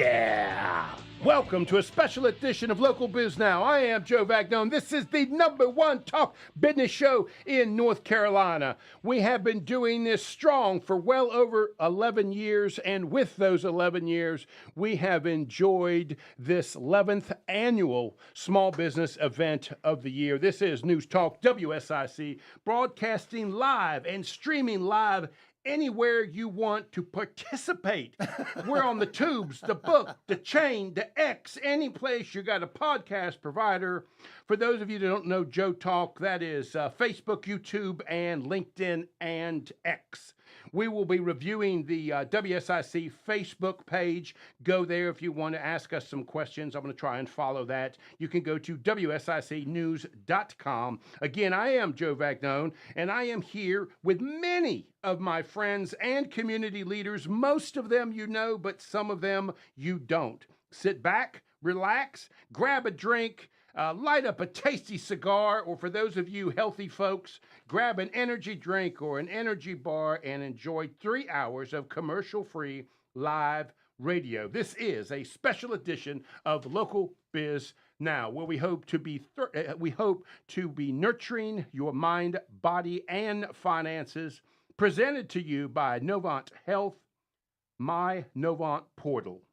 Yeah! Welcome to a special edition of Local Biz Now. I am Joe Vagnone. This is the #1 talk business show in North Carolina. We have been doing this strong for well over 11 years, and with those 11 years, we have enjoyed this 11th annual small business event of the year. This is News Talk WSIC, broadcasting live and streaming live anywhere you want to participate. We're on the tubes, the book, the chain, the X, any place you got a podcast provider. For those of you that don't know Joe Talk, that is Facebook, YouTube, and LinkedIn and X. We will be reviewing the WSIC Facebook page. Go there if you want to ask us some questions. I'm going to try and follow that. You can go to WSICnews.com. Again, I am Joe Vagnone, and I am here with many of my friends and community leaders. Most of them you know, but some of them you don't. Sit back, relax, grab a drink, light up a tasty cigar, or for those of you healthy folks, grab an energy drink or an energy bar and enjoy 3 hours of commercial-free live radio. This is a special edition of Local Biz Now, where we hope to be nurturing your mind, body, and finances. Presented to you by Novant Health, My Novant Portal.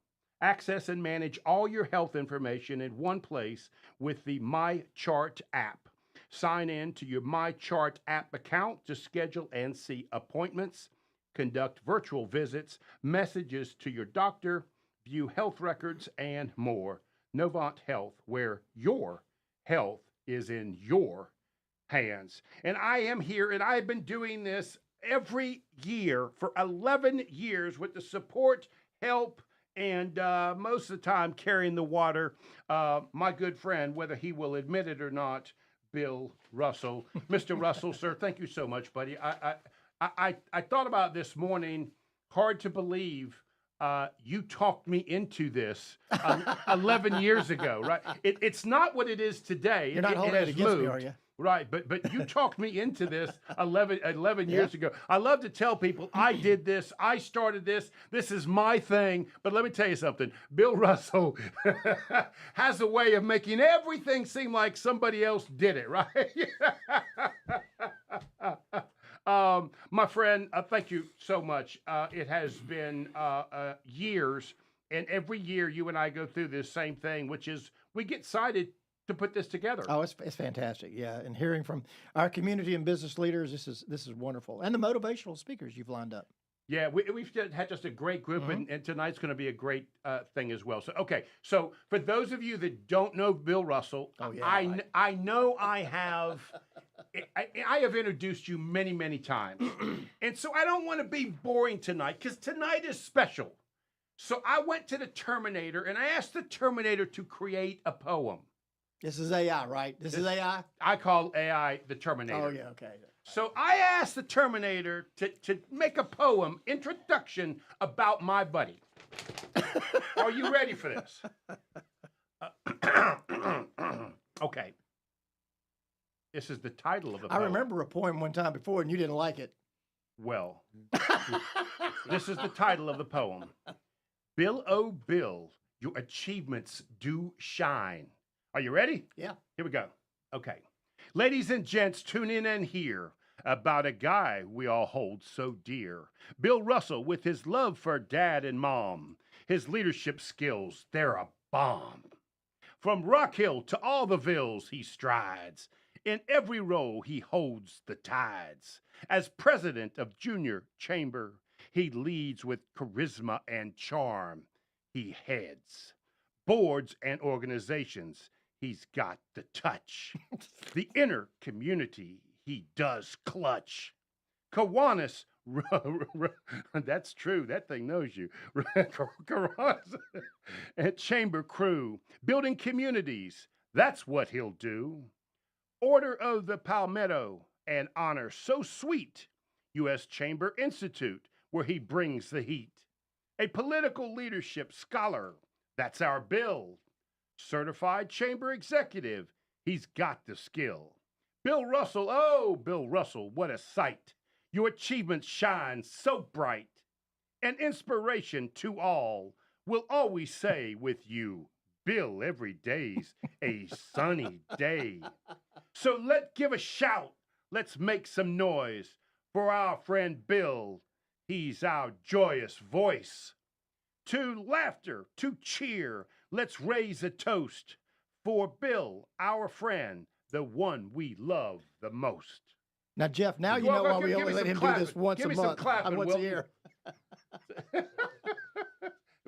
Access and manage all your health information in one place with the MyChart app. Sign in to your MyChart app account to schedule and see appointments, conduct virtual visits, messages to your doctor, view health records, and more. Novant Health, where your health is in your hands. And I am here, and I've been doing this every year for 11 years with the support, help, and most of the time carrying the water, my good friend, whether he will admit it or not, Bill Russell. Mr. Russell, sir, thank you so much, buddy. I thought about this morning, hard to believe you talked me into this 11 years ago, right? It's not what it is today. You're not holding it against me, are you? Right, but you talked me into this 11 years ago. I love to tell people, I did this, I started this is my thing. But let me tell you something, Bill Russell has a way of making everything seem like somebody else did it, right? My friend, thank you so much. It has been years, and every year you and I go through this same thing, which is we get excited to put this together. Oh, it's fantastic, yeah. And hearing from our community and business leaders, this is wonderful. And the motivational speakers you've lined up. Yeah, we've had just a great group, and tonight's going to be a great thing as well. So, okay, so for those of you that don't know Bill Russell, I know I have introduced you many, many times. And so I don't want to be boring tonight, because tonight is special. So I went to the Terminator, and I asked the Terminator to create a poem. This is AI, right? This is AI? I call AI the Terminator. Oh, yeah, okay. So I asked the Terminator to make a poem, introduction about my buddy. Are you ready for this? Okay. This is the title of the poem. I remember a poem one time before, and you didn't like it. Well, this is the title of the poem. Bill, oh, Bill, your achievements do shine. Are you ready? Yeah. Here we go. Okay. Ladies and gents, tune in and hear about a guy we all hold so dear. Bill Russell, with his love for dad and mom. His leadership skills, they're a bomb. From Rock Hill to all the villes he strides. In every role he holds the tides. As president of Junior Chamber, he leads with charisma and charm. He heads boards and organizations. He's got the touch. The inner community he does clutch. Kiwanis, that's true, that thing knows you. Kiwanis and Chamber crew, building communities, that's what he'll do. Order of the Palmetto, an honor so sweet. U.S. Chamber Institute, where he brings the heat. A political leadership scholar, that's our Bill. Certified chamber executive, he's got the skill. Bill Russell, oh, Bill Russell, what a sight. Your achievements shine so bright. An inspiration to all We'll always say with you, Bill, every day's a sunny day. So let's give a shout. Let's make some noise for our friend Bill. He's our joyous voice. To laughter, to cheer, let's raise a toast for Bill, our friend, the one we love the most. Now, Jeff, now you know why we only let him do this once a month, once a year.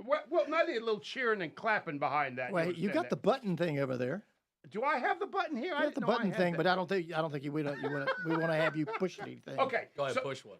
Well, not a little cheering and clapping behind that. Wait, you got the button thing over there. Do I have the button here? You got the button thing, but I don't think we want to have you push anything. Okay, go ahead, push one.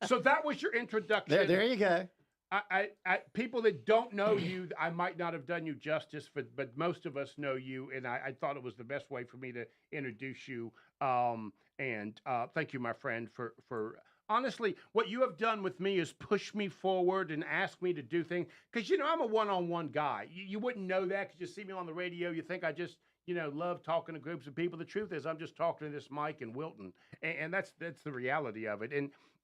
So that was your introduction. There you go. I people that don't know you, I might not have done you justice, but most of us know you, and I thought it was the best way for me to introduce you. And thank you, my friend, for honestly, what you have done with me is push me forward and ask me to do things. Because, I'm a one-on-one guy. You wouldn't know that because you see me on the radio. You think I just, love talking to groups of people. The truth is I'm just talking to this Mike and Wilton. And that's the reality of it.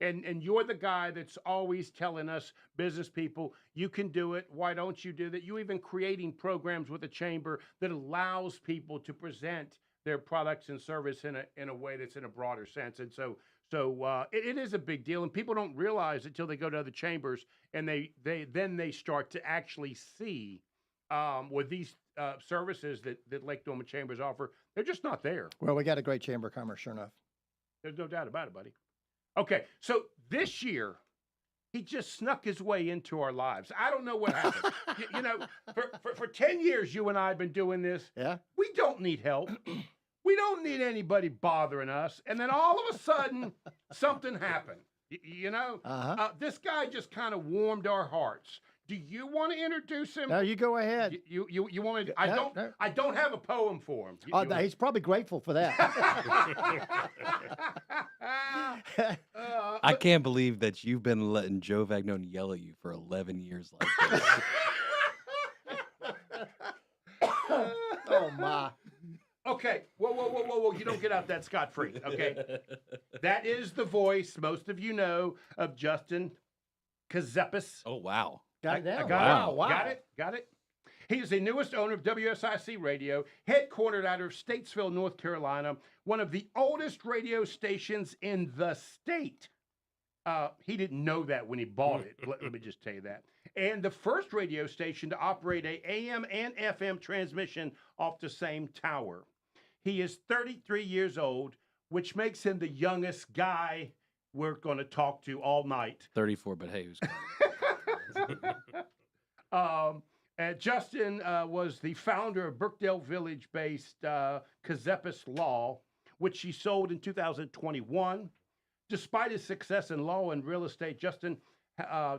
And you're the guy that's always telling us, business people, you can do it. Why don't you do that? You even creating programs with the chamber that allows people to present their products and service in a way that's in a broader sense. And so it is a big deal, and people don't realize it until they go to other chambers, and they start to actually see with these services that Lake Norman Chambers offer. They're just not there. Well, we got a great Chamber of Commerce, sure enough. There's no doubt about it, buddy. Okay, so this year, he just snuck his way into our lives. I don't know what happened. For 10 years, you and I have been doing this. Yeah. We don't need help. We don't need anybody bothering us. And then all of a sudden, something happened. This guy just kind of warmed our hearts. Do you want to introduce him? No, you go ahead. You want to? No. I don't have a poem for him. He's probably grateful for that. I can't believe that you've been letting Joe Vagnone yell at you for 11 years like this. Oh, my. Okay, whoa, you don't get out that scot-free, okay? That is the voice, most of you know, of Justin Kazepis. Oh, wow. Got it down. Wow. Got it. He is the newest owner of WSIC Radio, headquartered out of Statesville, North Carolina, one of the oldest radio stations in the state. He didn't know that when he bought it. Let me just tell you that. And the first radio station to operate a AM and FM transmission off the same tower. He is 33 years old, which makes him the youngest guy we're going to talk to all night. 34, but hey, who's Justin was the founder of Brookdale Village-based Kazepis Law, which he sold in 2021. Despite his success in law and real estate, Justin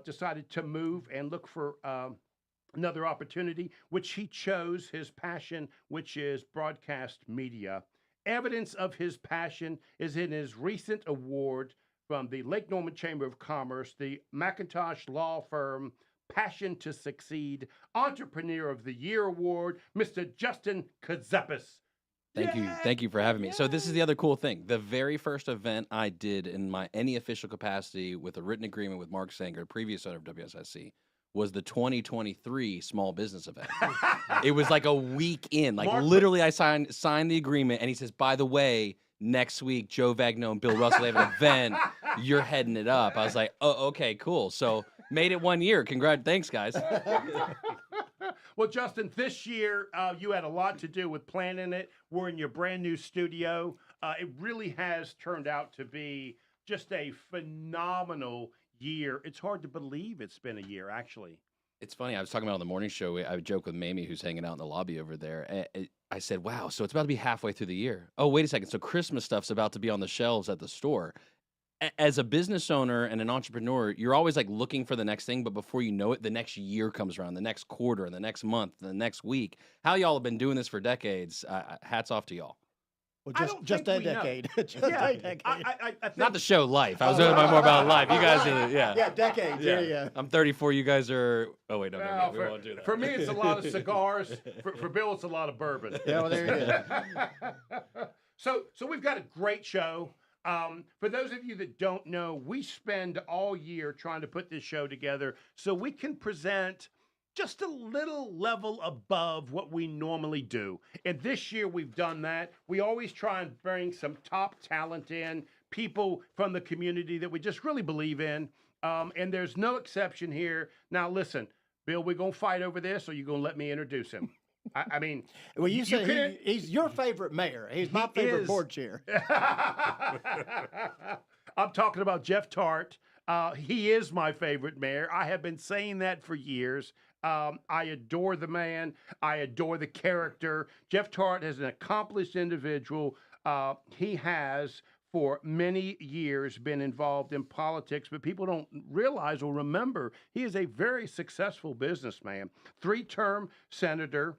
decided to move and look for another opportunity, which he chose his passion, which is broadcast media. Evidence of his passion is in his recent award from the Lake Norman Chamber of Commerce, the McIntosh Law Firm Passion to Succeed Entrepreneur of the Year Award, Mr. Justin Kazepis. Thank you for having me. So this is the other cool thing. The very first event I did in any official capacity with a written agreement with Mark Sanger, previous owner of WSIC, was the 2023 small business event. It was like a week in. Literally I signed the agreement, and he says, by the way, next week, Joe Vagnone, Bill Russell, they have an event. You're heading it up. I was like, oh, okay, cool. So made it 1 year. Thanks, guys. Well, Justin, this year you had a lot to do with planning it. We're in your brand new studio. It really has turned out to be just a phenomenal year. It's hard to believe it's been a year, actually. It's funny. I was talking about on the morning show. I joke with Mamie, who's hanging out in the lobby over there. I said, wow, so it's about to be halfway through the year. Oh, wait a second. So Christmas stuff's about to be on the shelves at the store. As a business owner and an entrepreneur, you're always looking for the next thing, but before you know it, the next year comes around, the next quarter, the next month, the next week. How y'all have been doing this for decades, hats off to y'all. Well, just a decade. A decade. I think Not the show Life. I was talking more about Life. You guys are, Yeah, decades. Yeah. I'm 34. You guys are, oh, wait, no, we for, won't do that. For me, it's a lot of cigars. For Bill, it's a lot of bourbon. Yeah, well, there you go. So we've got a great show. For those of you that don't know, we spend all year trying to put this show together so we can present just a little level above what we normally do. And this year we've done that. We always try and bring some top talent in, people from the community that we just really believe in. And there's no exception here. Now, listen, Bill, we're going to fight over this, or you're going to let me introduce him? I mean, Well, you couldn't- say he's your favorite mayor. He's my He favorite is. board chair. I'm talking about Jeff Tarte. He is my favorite mayor. I have been saying that for years. I adore the man. I adore the character. Jeff Tarte is an accomplished individual. He has, for many years, been involved in politics, but people don't realize or remember he is a very successful businessman. 3-term senator,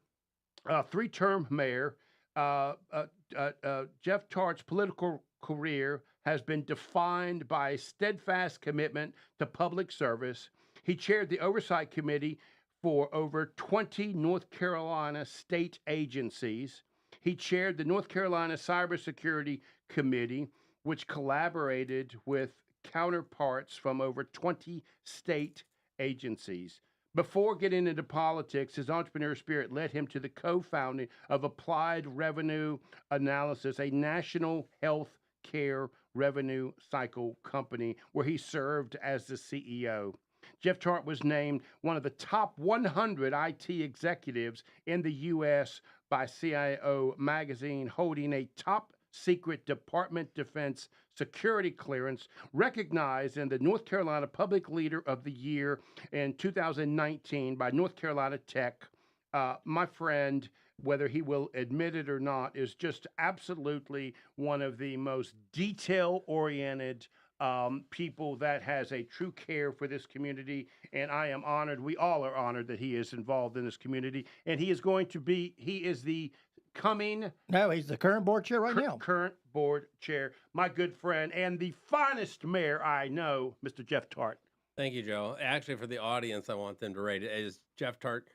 3-term mayor. Jeff Tarte's political career has been defined by a steadfast commitment to public service. He chaired the Oversight Committee for over 20 North Carolina state agencies. He chaired the North Carolina Cybersecurity Committee, which collaborated with counterparts from over 20 state agencies. Before getting into politics, his entrepreneurial spirit led him to the co-founding of Applied Revenue Analysis, a national health care revenue cycle company where he served as the CEO. Jeff Tarte was named one of the top 100 IT executives in the U.S. by CIO magazine, holding a top secret Department Defense security clearance, recognized in the North Carolina Public Leader of the Year in 2019 by North Carolina Tech. My friend, whether he will admit it or not, is just absolutely one of the most detail-oriented people that has a true care for this community, and I am honored. We all are honored that he is involved in this community, and he is the coming No, he's the current board chair right now. current board chair, my good friend, and the finest mayor I know, Mr. Jeff Tarte. Thank you, Joe. Actually, for the audience, I want them to rate it. Is Jeff Tarte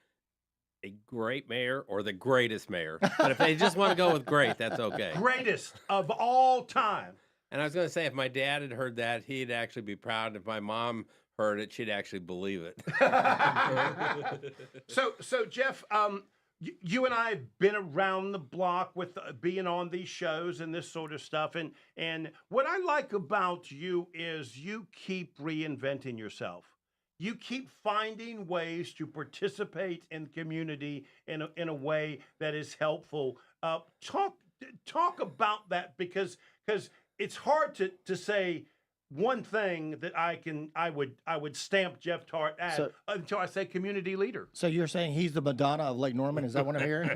a great mayor or the greatest mayor? But if they just want to go with great, that's okay. Greatest of all time. And I was going to say, if my dad had heard that, he'd actually be proud. If my mom heard it, she'd actually believe it. So Jeff, you and I have been around the block with being on these shows and this sort of stuff. And what I like about you is you keep reinventing yourself. You keep finding ways to participate in the community in a way that is helpful. Talk about that because it's hard to say one thing that I would stamp Jeff Tarte as until I say community leader. So you're saying he's the Madonna of Lake Norman? Is that what I'm hearing?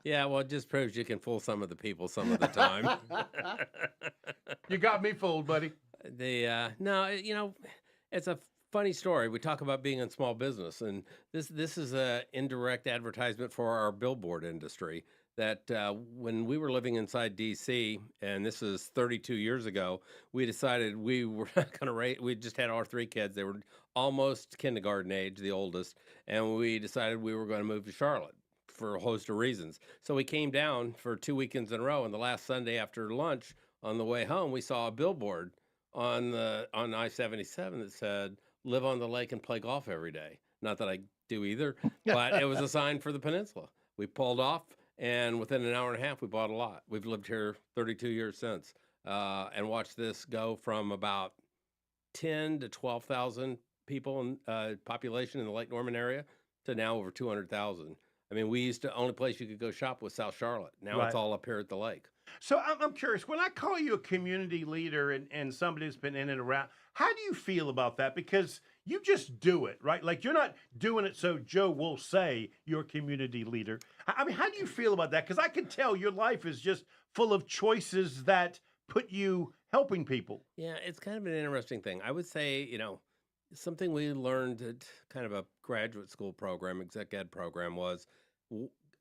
Yeah, well, it just proves you can fool some of the people some of the time. You got me fooled, buddy. No, it's a funny story. We talk about being in small business, and this is a indirect advertisement for our billboard industry. That when we were living inside D.C., and this is 32 years ago, we decided we were not going to raise. We just had our 3 kids; they were almost kindergarten age, the oldest, and we decided we were going to move to Charlotte for a host of reasons. So we came down for 2 weekends in a row, and the last Sunday after lunch, on the way home, we saw a billboard on I-77 that said, "Live on the lake and play golf every day." Not that I do either, but it was a sign for the peninsula. We pulled off. And within an hour and a half, we bought a lot. We've lived here 32 years since, and watched this go from about 10 to 12,000 people in population in the Lake Norman area to now over 200,000. I mean, we used to only place you could go shop was South Charlotte. Now Right. it's all up here at the lake. So I'm curious, when I call you a community leader and somebody who's been in and around, how do you feel about that? Because you just do it, right? Like you're not doing it so Joe will say you're a community leader. I mean, how do you feel about that? Because I can tell your life is just full of choices that put you helping people. Yeah, it's kind of an interesting thing. I would say, something we learned at kind of a graduate school program, exec ed program, was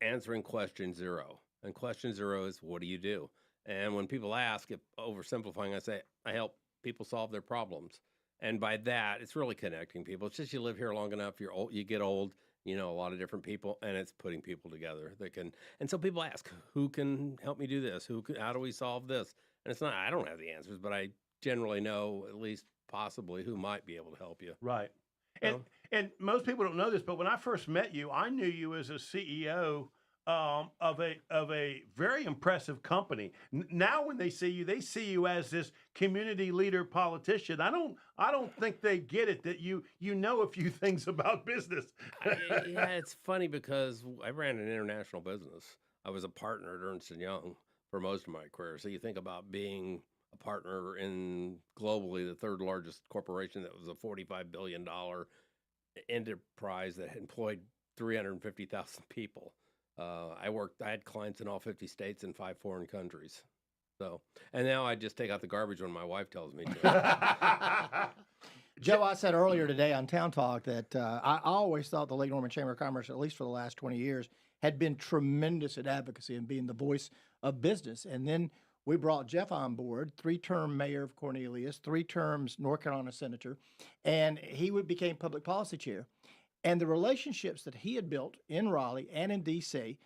answering question 0. And question 0 is, what do you do? And when people ask, if oversimplifying, I say, I help people solve their problems. And by that, it's really connecting people. It's just you live here long enough, you get old, a lot of different people, and it's putting people together that can. And so people ask, who can help me do this? How do we solve this? And it's not, I don't have the answers, but I generally know at least possibly who might be able to help you. Right. So, And most people don't know this, but when I first met you, I knew you as a CEO of a very impressive company. Now, when they see you as this community leader politician. I don't think they get it that you know a few things about business. yeah, it's funny because I ran an international business. I was a partner at Ernst & Young for most of my career. So you think about being a partner in globally the third largest corporation that was a $45 billion enterprise that employed 350,000 people. I had clients in all 50 states and 5 foreign countries. So, and now I just take out the garbage when my wife tells me to. Joe, I said earlier today on Town Talk that I always thought the Lake Norman Chamber of Commerce, at least for the last 20 years, had been tremendous at advocacy and being the voice of business. And then we brought Jeff on board, 3-term mayor of Cornelius, 3 terms North Carolina senator, and he became public policy chair. And the relationships that he had built in Raleigh and in D.C.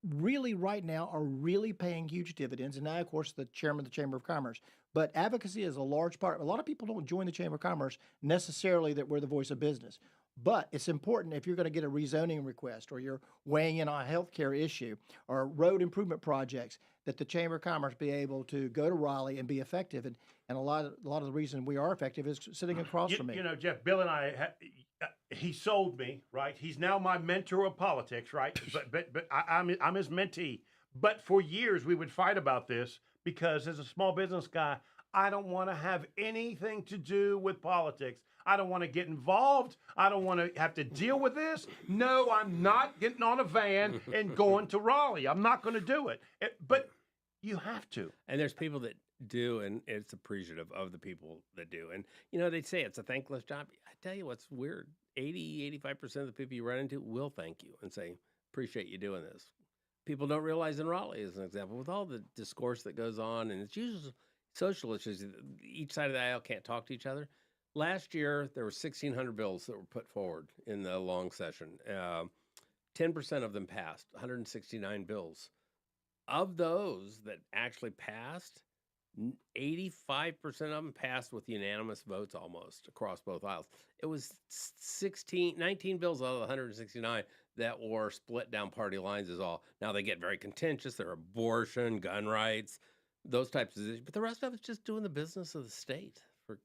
Really right now are really paying huge dividends. And now, of course, the chairman of the Chamber of Commerce. But advocacy is a large part. A lot of people don't join the Chamber of Commerce necessarily that we're the voice of business. But it's important if you're going to get a rezoning request or you're weighing in on a healthcare issue or road improvement projects, that the Chamber of Commerce be able to go to Raleigh and be effective. And a lot of the reason we are effective is sitting across from me. You know, Jeff, Bill and I, he sold me, right? He's now my mentor of politics, right? But I'm his mentee. But for years we would fight about this because as a small business guy, I don't want to have anything to do with politics. I don't want to get involved. I don't want to have to deal with this. No, I'm not getting on a van and going to Raleigh. I'm not going to do it. But you have to. And there's people that do, and it's appreciative of the people that do. And, they say it's a thankless job. I tell you what's weird. 85% of the people you run into will thank you and say, appreciate you doing this. People don't realize in Raleigh, as an example, with all the discourse that goes on, and it's usually social issues, each side of the aisle can't talk to each other. Last year, there were 1,600 bills that were put forward in the long session. 10% of them passed, 169 bills. Of those that actually passed, 85% of them passed with unanimous votes almost across both aisles. It was 19 bills out of the 169 that were split down party lines is all. Now they get very contentious. They're abortion, gun rights, those types of issues. But the rest of it's just doing the business of the state, for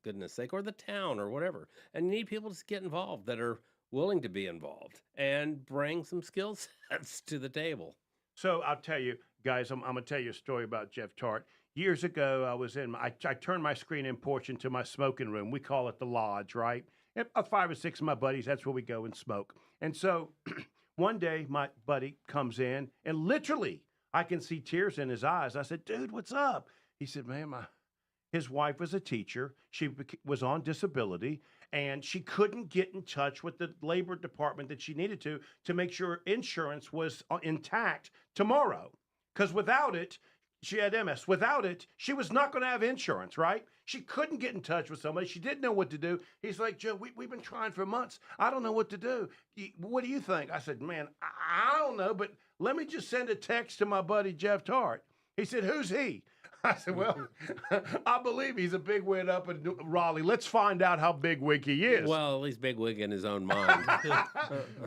goodness sake, or the town or whatever. And you need people to get involved that are willing to be involved and bring some skill sets to the table. So I'll tell you, guys, I'm going to tell you a story about Jeff Tarte. Years ago, I turned my screen-in porch into my smoking room. We call it the lodge, right? And 5 or 6 of my buddies, that's where we go and smoke. And so one day, my buddy comes in, and literally, I can see tears in his eyes. I said, dude, what's up? He said, man, his wife was a teacher. She was on disability, and she couldn't get in touch with the labor department that she needed to make sure insurance was intact tomorrow. Because without it, she had MS. Without it, she was not going to have insurance, right? She couldn't get in touch with somebody. She didn't know what to do. He's like, Joe, we've been trying for months. I don't know what to do. What do you think? I said, man, I don't know, but let me just send a text to my buddy Jeff Tarte. He said, who's he? I said, well, I believe he's a bigwig up in Raleigh. Let's find out how bigwig he is. Well, at least bigwig in his own mind.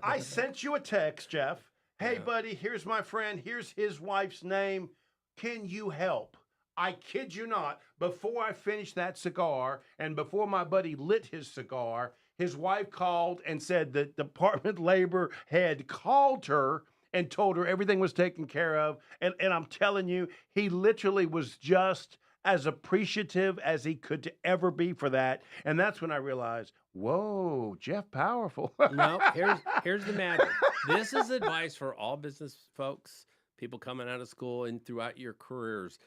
I sent you a text, Jeff. Hey, buddy, here's my friend. Here's his wife's name. Can you help? I kid you not. Before I finished that cigar and before my buddy lit his cigar, his wife called and said the department labor had called her and told her everything was taken care of. And I'm telling you, he literally was just as appreciative as he could ever be for that. And that's when I realized, whoa, Jeff powerful. No, here's the matter. This is advice for all business folks, people coming out of school and throughout your careers.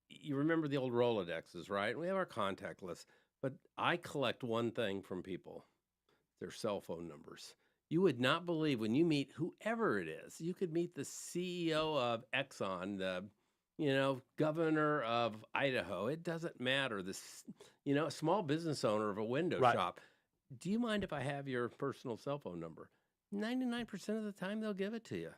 You remember the old Rolodexes, right? We have our contact list. But I collect one thing from people, their cell phone numbers. You would not believe when you meet whoever it is. You could meet the CEO of Exxon, the governor of Idaho. It doesn't matter. This, a small business owner of a window shop. do you mind if I have your personal cell phone number? 99% of the time, they'll give it to you.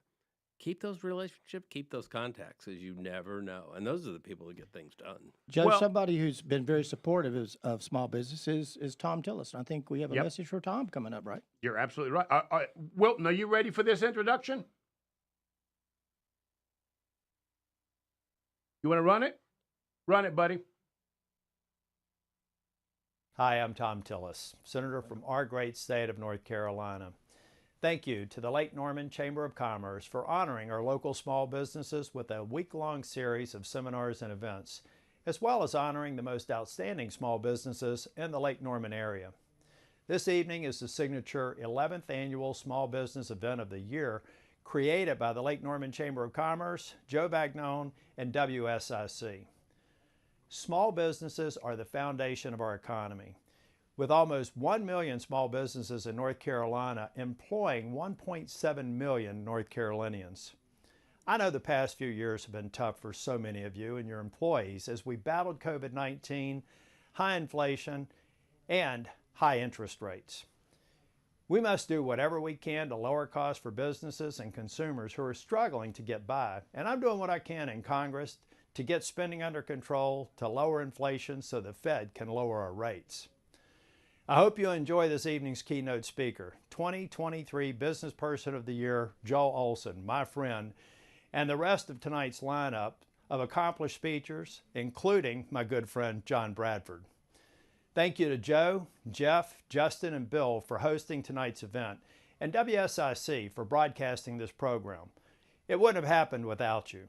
Keep those relationships, keep those contacts, as you never know. And those are the people that get things done. Joe, Well- somebody who's been very supportive of small businesses is Tom Tillis. I think we have a Yep. message for Tom coming up, right? You're absolutely right. Wilton, are you ready for this introduction? You want to run it? Run it, buddy. Hi, I'm Tom Tillis, Senator from our great state of North Carolina. Thank you to the Lake Norman Chamber of Commerce for honoring our local small businesses with a week-long series of seminars and events, as well as honoring the most outstanding small businesses in the Lake Norman area. This evening is the signature 11th annual Small Business Event of the Year, created by the Lake Norman Chamber of Commerce, Joe Vagnone, and WSIC. Small businesses are the foundation of our economy. With almost 1 million small businesses in North Carolina employing 1.7 million North Carolinians. I know the past few years have been tough for so many of you and your employees as we battled COVID-19, high inflation, and high interest rates. We must do whatever we can to lower costs for businesses and consumers who are struggling to get by, and I'm doing what I can in Congress to get spending under control, to lower inflation so the Fed can lower our rates. I hope you enjoy this evening's keynote speaker, 2023 Business Person of the Year, Joe Olsen, my friend, and the rest of tonight's lineup of accomplished speakers, including my good friend John Bradford. Thank you to Joe, Jeff, Justin, and Bill for hosting tonight's event, and WSIC for broadcasting this program. It wouldn't have happened without you.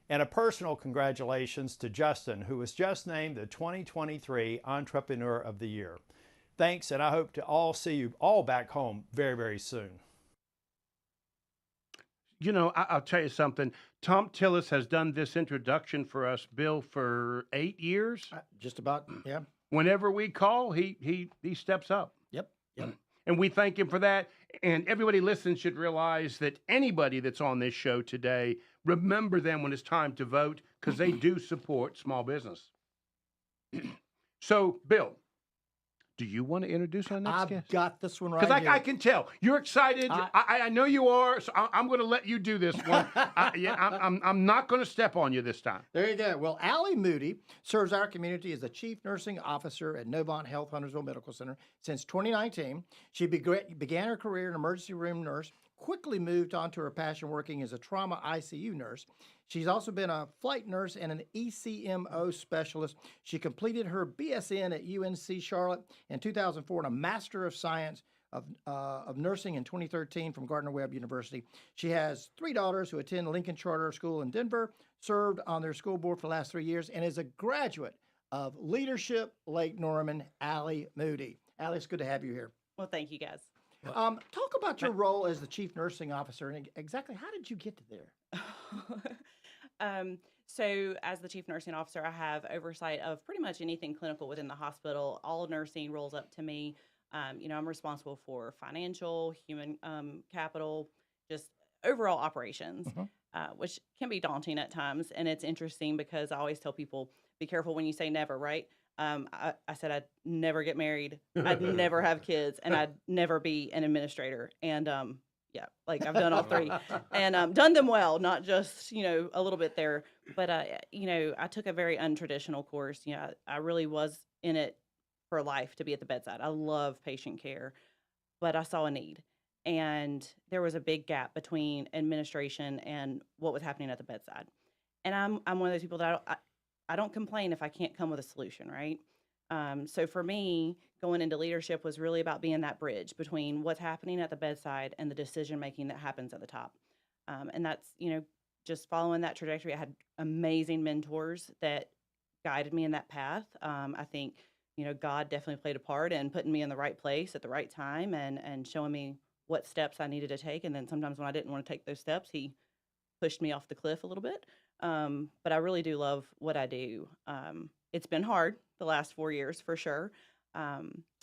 And a personal congratulations to Justin, who was just named the 2023 Entrepreneur of the Year. Thanks, and I hope to all see you all back home very, very soon. You know, I'll tell you something. Tom Tillis has done this introduction for us, Bill, for 8 years. Just about, yeah. Whenever we call, he steps up. Yep. And we thank him for that. And everybody listening should realize that anybody that's on this show today, remember them when it's time to vote, because they do support small business. So, Bill, do you want to introduce our next I've guest? got this one right Because here. I can tell you're excited. I know you are. So I'm going to let you do this one. I'm not going to step on you this time. There you go. Well, Allie Moody serves our community as the Chief Nursing Officer at Novant Health Huntersville Medical Center since 2019. She began her career in emergency room nurse, quickly moved on to her passion working as a trauma ICU nurse. She's also been a flight nurse and an ECMO specialist. She completed her BSN at UNC Charlotte in 2004 and a Master of Science of Nursing in 2013 from Gardner-Webb University. She has 3 daughters who attend Lincoln Charter School in Denver, served on their school board for the last 3 years, and is a graduate of Leadership Lake Norman. Allie Moody. Allie, it's good to have you here. Well, thank you, guys. Talk about your role as the Chief Nursing Officer and exactly how did you get to there? So as the Chief Nursing Officer, I have oversight of pretty much anything clinical within the hospital. All nursing rolls up to me. I'm responsible for financial, human capital, just overall operations, which can be daunting at times. And it's interesting because I always tell people, be careful when you say never, right? I said I'd never get married, I'd never have kids, and I'd never be an administrator. And yeah, like I've done all three and done them well, not just, a little bit there. But, I took a very untraditional course. I really was in it for life to be at the bedside. I love patient care, but I saw a need. And there was a big gap between administration and what was happening at the bedside. And I'm one of those people that I don't complain if I can't come with a solution, right? So for me, going into leadership was really about being that bridge between what's happening at the bedside and the decision making that happens at the top. And that's, just following that trajectory. I had amazing mentors that guided me in that path. I think, God definitely played a part in putting me in the right place at the right time and showing me what steps I needed to take. And then sometimes when I didn't want to take those steps, he pushed me off the cliff a little bit. But I really do love what I do. It's been hard the last 4 years for sure.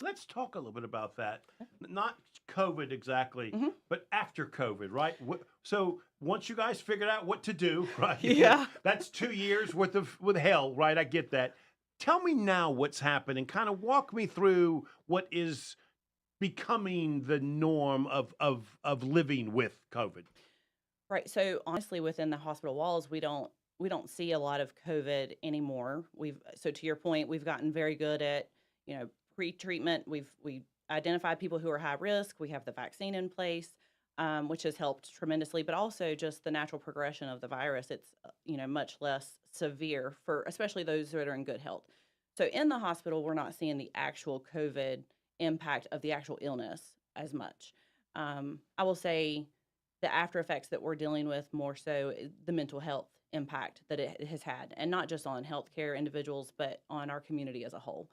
Let's talk a little bit about that. Not COVID exactly, but after COVID, right? So once you guys figured out what to do, right? Yeah. That's 2 years worth of with hell, right? I get that. Tell me now what's happened and kind of walk me through what is becoming the norm of living with COVID? Right. So honestly, within the hospital walls, we don't see a lot of COVID anymore. So to your point, we've gotten very good at, pre-treatment. We identified people who are high risk. We have the vaccine in place, which has helped tremendously. But also just the natural progression of the virus. It's much less severe for especially those that are in good health. So in the hospital, we're not seeing the actual COVID impact of the actual illness as much. I will say the after effects that we're dealing with more so the mental health impact that it has had, and not just on healthcare individuals, but on our community as a whole.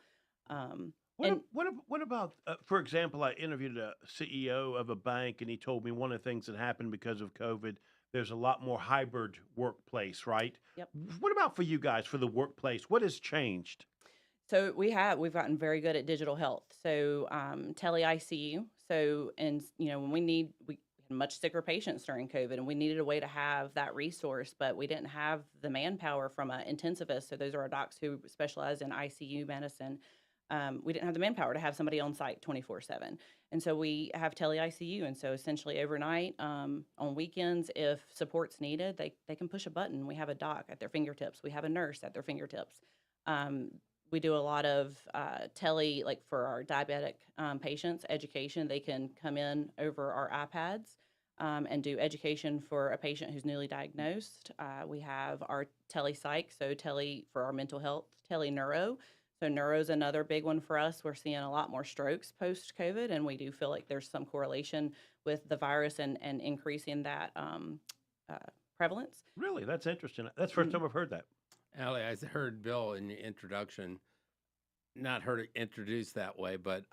Um, and What about, for example, I interviewed a CEO of a bank, and he told me one of the things that happened because of COVID, there's a lot more hybrid workplace, right? yep. What about for you guys, for the workplace? What has changed? So we've gotten very good at digital health. So tele ICU. So and when we had much sicker patients during COVID, and we needed a way to have that resource, but we didn't have the manpower from an intensivist. So those are our docs who specialize in ICU medicine. We didn't have the manpower to have somebody on site 24/7, and so we have tele ICU. And so essentially overnight, on weekends, if support's needed, they can push a button. We have a doc at their fingertips. We have a nurse at their fingertips. Um, we do a lot of tele, like for our diabetic patients, education. They can come in over our iPads and do education for a patient who's newly diagnosed. We have our tele psych, so tele for our mental health, tele neuro. So neuro's another big one for us. We're seeing a lot more strokes post COVID, and we do feel like there's some correlation with the virus and increasing that prevalence. Really, that's interesting. That's the first time I've heard that. Allie, I heard Bill in your introduction, not heard it introduced that way, but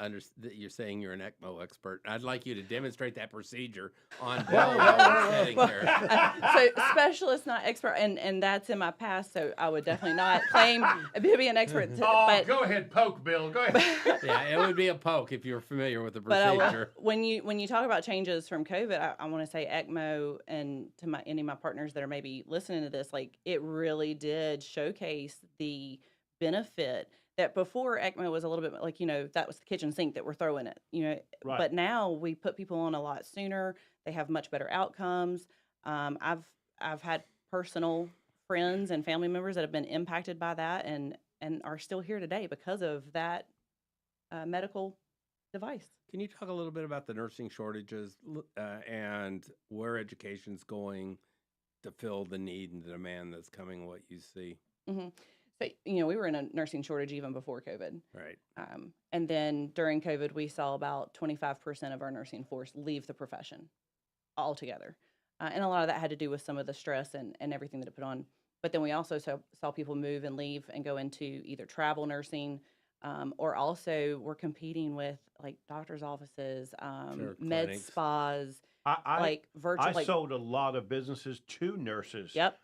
you're saying you're an ECMO expert. I'd like you to demonstrate that procedure on Bill while we're sitting there. So specialist, not expert, and that's in my past. So I would definitely not claim to be an expert. Oh, go ahead, poke, Bill. Go ahead. Yeah, it would be a poke if you're familiar with the But procedure. when you talk about changes from COVID, I want to say ECMO, and to any of my partners that are maybe listening to this, like it really did showcase the benefit that before ECMO was a little bit like, that was the kitchen sink that we're throwing it, Right. but now we put people on a lot sooner. They have much better outcomes. I've had personal friends and family members that have been impacted by that and are still here today because of that medical device. Can you talk a little bit about the nursing shortages and where education's going to fill the need and the demand that's coming, what you see? Mm-hmm. So, we were in a nursing shortage even before COVID. Right. And then during COVID, we saw about 25% of our nursing force leave the profession altogether. And a lot of that had to do with some of the stress and everything that it put on. But then we also saw people move and leave and go into either travel nursing, or also we're competing with like doctor's offices, med clinics. spas, I like virtual. I sold a lot of businesses to nurses. Yep.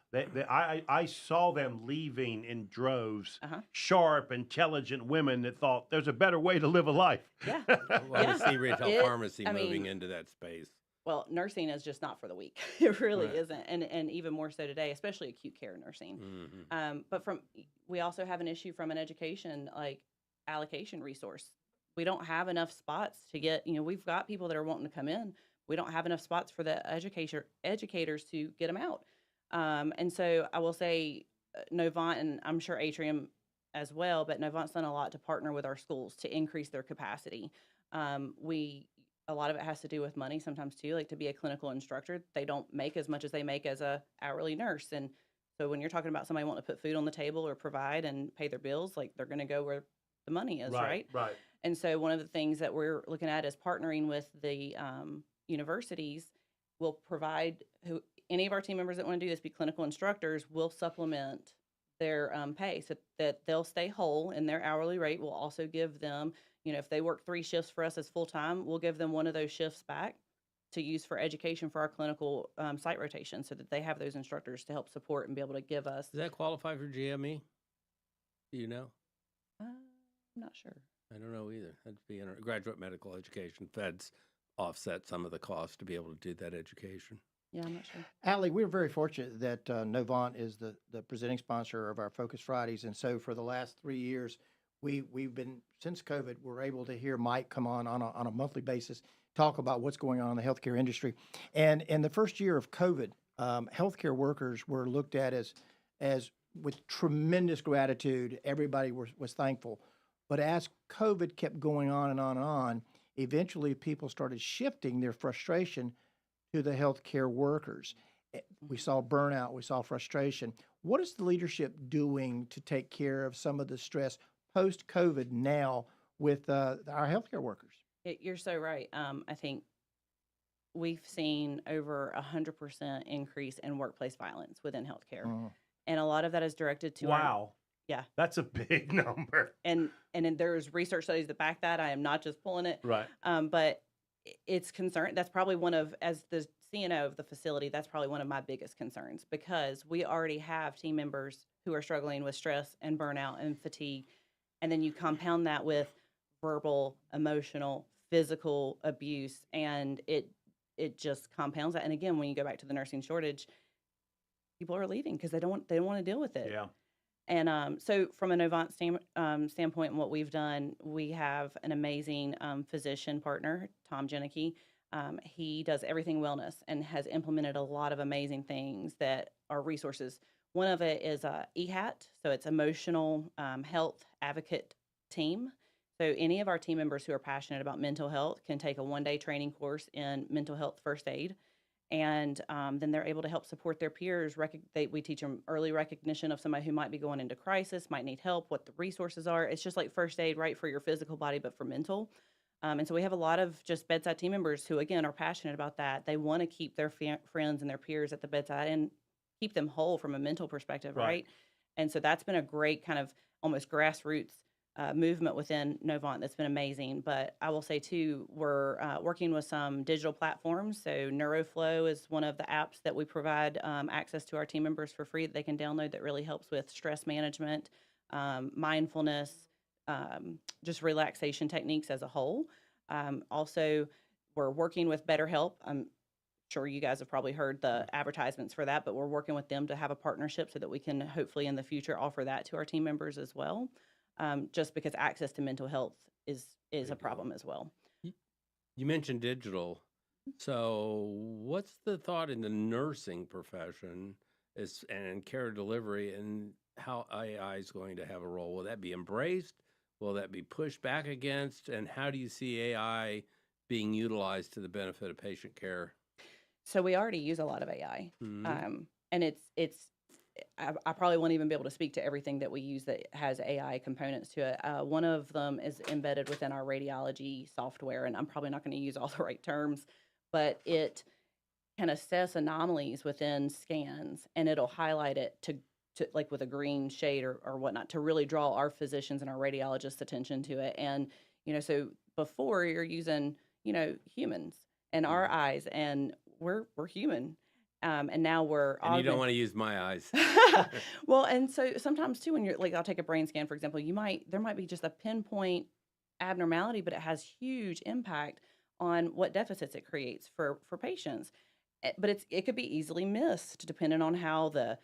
I saw them leaving in droves, Uh-huh. sharp, intelligent women that thought there's a better way to live a life. Yeah. Well, we see retail pharmacy I mean, moving into that space. Well, nursing is just not for the weak. It really Right. isn't, and even more so today, especially acute care nursing. Mm-hmm. But we also have an issue from an education allocation resource. We don't have enough spots to get. We've got people that are wanting to come in. We don't have enough spots for the educators to get them out. And so I will say, Novant, and I'm sure Atrium as well, but Novant's done a lot to partner with our schools to increase their capacity. A lot of it has to do with money sometimes too. Like to be a clinical instructor, they don't make as much as they make as a hourly nurse. And so when you're talking about somebody wanting to put food on the table or provide and pay their bills, like they're going to go where the money is, right? Right. And so one of the things that we're looking at is partnering with the universities. Will provide any of our team members that want to do this be clinical instructors will supplement their pay so that they'll stay whole, and their hourly rate will also give them, if they work 3 shifts for us as full time, we'll give them one of those shifts back to use for education for our clinical site rotation, so that they have those instructors to help support and be able to give us. Does that qualify for GME? Do you know? I'm not sure. I don't know either. That'd be graduate medical education. Feds offset some of the cost to be able to do that education. Yeah, I'm not sure. Allie, we're very fortunate that Novant is the presenting sponsor of our Focus Fridays. And so for the last 3 years, we've been, since COVID, we're able to hear Mike come on a monthly basis, talk about what's going on in the healthcare industry. And in the first year of COVID, healthcare workers were looked at as with tremendous gratitude. Everybody was thankful. But as COVID kept going on and on and on, eventually people started shifting their frustration to the healthcare workers. We saw burnout, we saw frustration. What is the leadership doing to take care of some of the stress post-COVID now with our healthcare workers? You're so right. I think we've seen over 100% increase in workplace violence within healthcare. And a lot of that is directed to Wow. Yeah. That's a big number. And then there's research studies that back that. I am not just pulling it. Right. But it's concern. That's probably one of, as the CNO of the facility, that's probably one of my biggest concerns, because we already have team members who are struggling with stress and burnout and fatigue. And then you compound that with verbal, emotional, physical abuse, and it just compounds that. And again, when you go back to the nursing shortage, people are leaving because they don't want to deal with it. Yeah. And so from a Novant standpoint, and what we've done, we have an amazing physician partner, Tom Jenicky. He does everything wellness and has implemented a lot of amazing things that are resources. One of it is EHAT, so it's Emotional Health Advocate Team. So any of our team members who are passionate about mental health can take a one-day training course in mental health first aid. And then they're able to help support their peers. We teach them early recognition of somebody who might be going into crisis, might need help, what the resources are. It's just like first aid, right, for your physical body, but for mental. And so we have a lot of just bedside team members who, again, are passionate about that. They want to keep their friends and their peers at the bedside and keep them whole from a mental perspective, right? And so that's been a great kind of almost grassroots movement within Novant that's been amazing. But I will say, too, we're working with some digital platforms. So NeuroFlow is one of the apps that we provide access to our team members for free that they can download that really helps with stress management, mindfulness, just relaxation techniques as a whole. Also, we're working with BetterHelp. I'm sure you guys have probably heard the advertisements for that, but we're working with them to have a partnership so that we can hopefully in the future offer that to our team members as well. Just because access to mental health is a problem as well. You mentioned digital. So what's the thought in the nursing profession and care delivery, and how AI is going to have a role? Will that be embraced? Will that be pushed back against? And how do you see AI being utilized to the benefit of patient care? So we already use a lot of AI. Mm-hmm. And I probably won't even be able to speak to everything that we use that has AI components to it. One of them is embedded within our radiology software, and I'm probably not going to use all the right terms, but it can assess anomalies within scans, and it'll highlight it to like with a green shade or whatnot to really draw our physicians and our radiologists' attention to it. And, so before you're using, humans and our eyes, and we're human. And now And you don't want to use my eyes. Well, and so sometimes too, when you're like, I'll take a brain scan, for example, there might be just a pinpoint abnormality, but it has huge impact on what deficits it creates for patients. But it could be easily missed depending on how the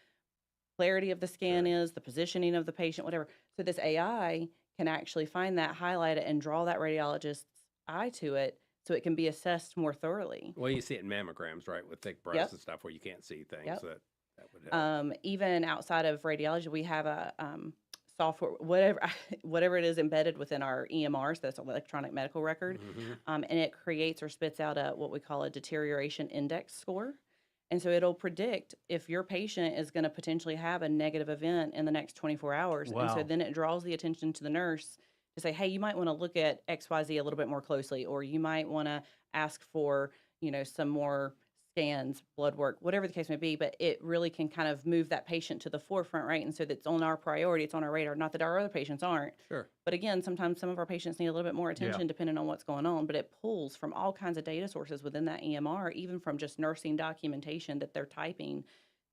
clarity of the scan is, the positioning of the patient, whatever. So this AI can actually find that, highlight it, and draw that radiologist's eye to it, so it can be assessed more thoroughly. Well, you see it in mammograms, right, with thick breasts and stuff where you can't see things. Yep. That would help. Even outside of radiology, we have a software, whatever it is embedded within our EMR, so that's electronic medical record, and it creates or spits out what we call a deterioration index score. And so it'll predict if your patient is going to potentially have a negative event in the next 24 hours. Wow. And so then it draws the attention to the nurse to say, hey, you might want to look at XYZ a little bit more closely, or you might want to ask for, some more scans, blood work, whatever the case may be. But it really can kind of move that patient to the forefront, right? And so that's on our priority, it's on our radar. Not that our other patients aren't. Sure. But again, sometimes some of our patients need a little bit more attention depending on what's going on. But it pulls from all kinds of data sources within that EMR, even from just nursing documentation that they're typing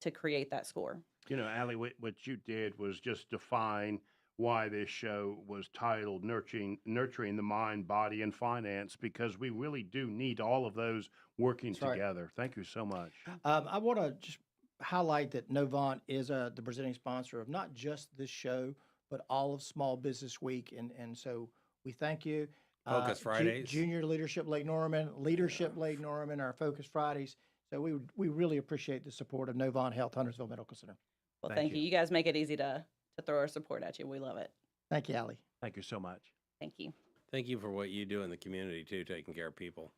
to create that score. Allie, what you did was just define why this show was titled Nurturing the Mind, Body, and Finance, because we really do need all of those working together. Thank you so much. I want to just highlight that Novant is the presenting sponsor of not just this show, but all of Small Business Week. And so we thank you. Focus Fridays. Junior Leadership Lake Norman, Leadership Lake Norman, our Focus Fridays. So we really appreciate the support of Novant Health, Huntersville Medical Center. Well, thank you. You guys make it easy to throw our support at you. We love it. Thank you, Allie. Thank you so much. Thank you. Thank you for what you do in the community too, taking care of people.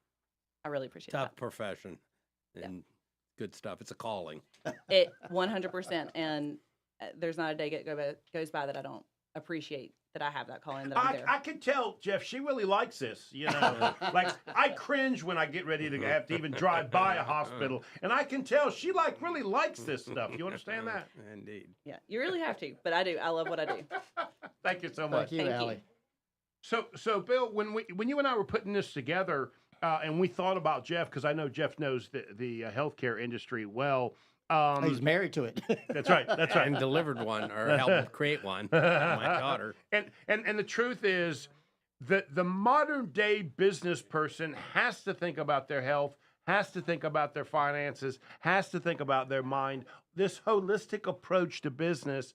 I really appreciate Tough that. profession and good stuff. It's a calling. It 100%. And there's not a day goes by that I don't appreciate that I have that calling, that I'm there. I can tell, Jeff, she really likes this. You know, like I cringe when I get ready to have to even drive by a hospital, and I can tell she really likes this stuff. You understand that? Indeed. Yeah, you really have to, but I do. I love what I do. Thank you so much. Thank you, Thank you. Allie. So Bill, when you and I were putting this together, and we thought about Jeff, because I know Jeff knows the healthcare industry well. He's married to it. That's right. That's right. And delivered one or helped create one. My daughter. And the truth is that the modern day business person has to think about their health, has to think about their finances, has to think about their mind. This holistic approach to business.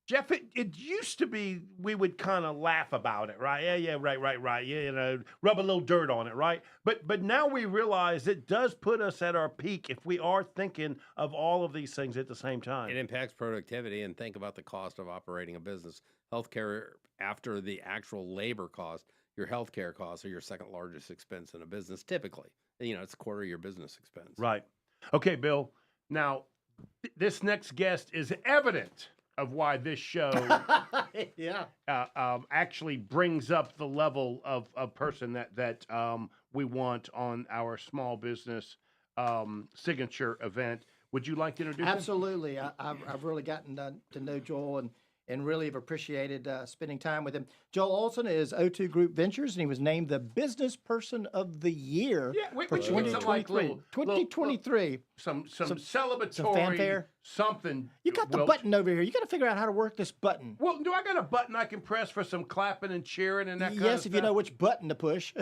Jeff, it used to be we would kind of laugh about it, right? Yeah, right. Yeah, you know, rub a little dirt on it, right? But now we realize it does put us at our peak if we are thinking of all of these things at the same time. It impacts productivity, and think about the cost of operating a business. Healthcare, after the actual labor cost, your healthcare costs are your second largest expense in a business, typically. You know, it's a quarter of your business expense. Right. Okay, Bill. Now, this next guest is evident of why this show actually brings up the level of person that we want on our small business signature event. Would you like to introduce him? Absolutely. I've really gotten to know Joel and really have appreciated spending time with him. Joel Olsen is O2 Group Ventures, and he was named the Business Person of the Year for 2023. 2023. Some celebratory, some fanfare. Something. You got the Wilt. button over here. You got to figure out how to work this button. Well, do I got a button I can press for some clapping and cheering and that kind of Yes, stuff? if you know which button to push.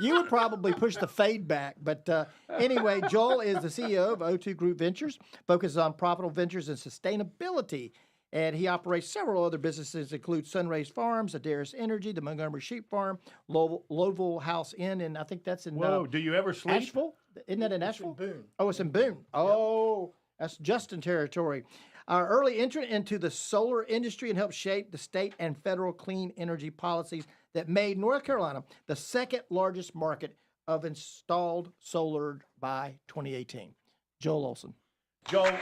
You would probably push the fade back. But anyway, Joel is the CEO of O2 Group Ventures, focuses on profitable ventures and sustainability. And he operates several other businesses, include Sunrays Farms, Adaris Energy, the Montgomery Sheep Farm, Lowville House Inn, and I think that's in Whoa, do you ever sleep? Asheville? Isn't that in Asheville? Boone. Oh, it's in Boone. Oh, that's Justin territory. Our early entrant into the solar industry and helped shape the state and federal clean energy policies that made North Carolina the second largest market of installed solar by 2018. Joel Olsen. Joel,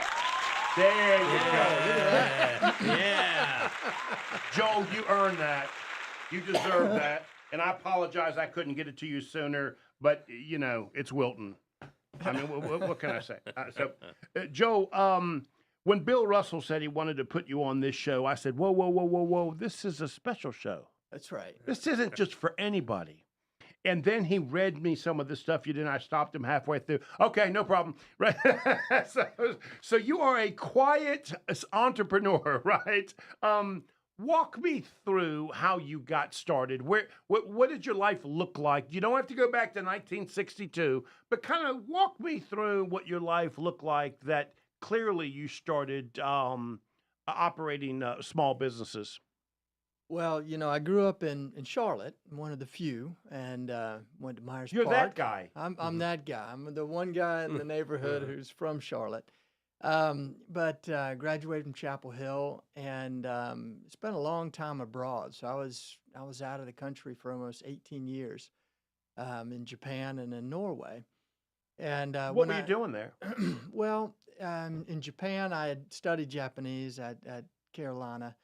there you go. Yeah. Joel, you earned that. You deserve that. And I apologize I couldn't get it to you sooner, but, you know, it's Wilton. I mean, what can I say? Joe, when Bill Russell said he wanted to put you on this show, I said, whoa, this is a special show. That's right. This isn't just for anybody. And then he read me some of the stuff you did, and I stopped him halfway through. Okay, no problem. Right? So you are a quiet entrepreneur, right? Walk me through how you got started. What did your life look like? You don't have to go back to 1962, but kind of walk me through what your life looked like that clearly you started operating small businesses. Well, you know, I grew up in Charlotte, one of the few, and went to Myers You're Park. that guy. I'm that guy. I'm the one guy in the neighborhood who's from Charlotte. But graduated from Chapel Hill and spent a long time abroad. So I was out of the country for almost 18 years in Japan and in Norway. And What were you doing there? Well, in Japan, I had studied Japanese at Carolina,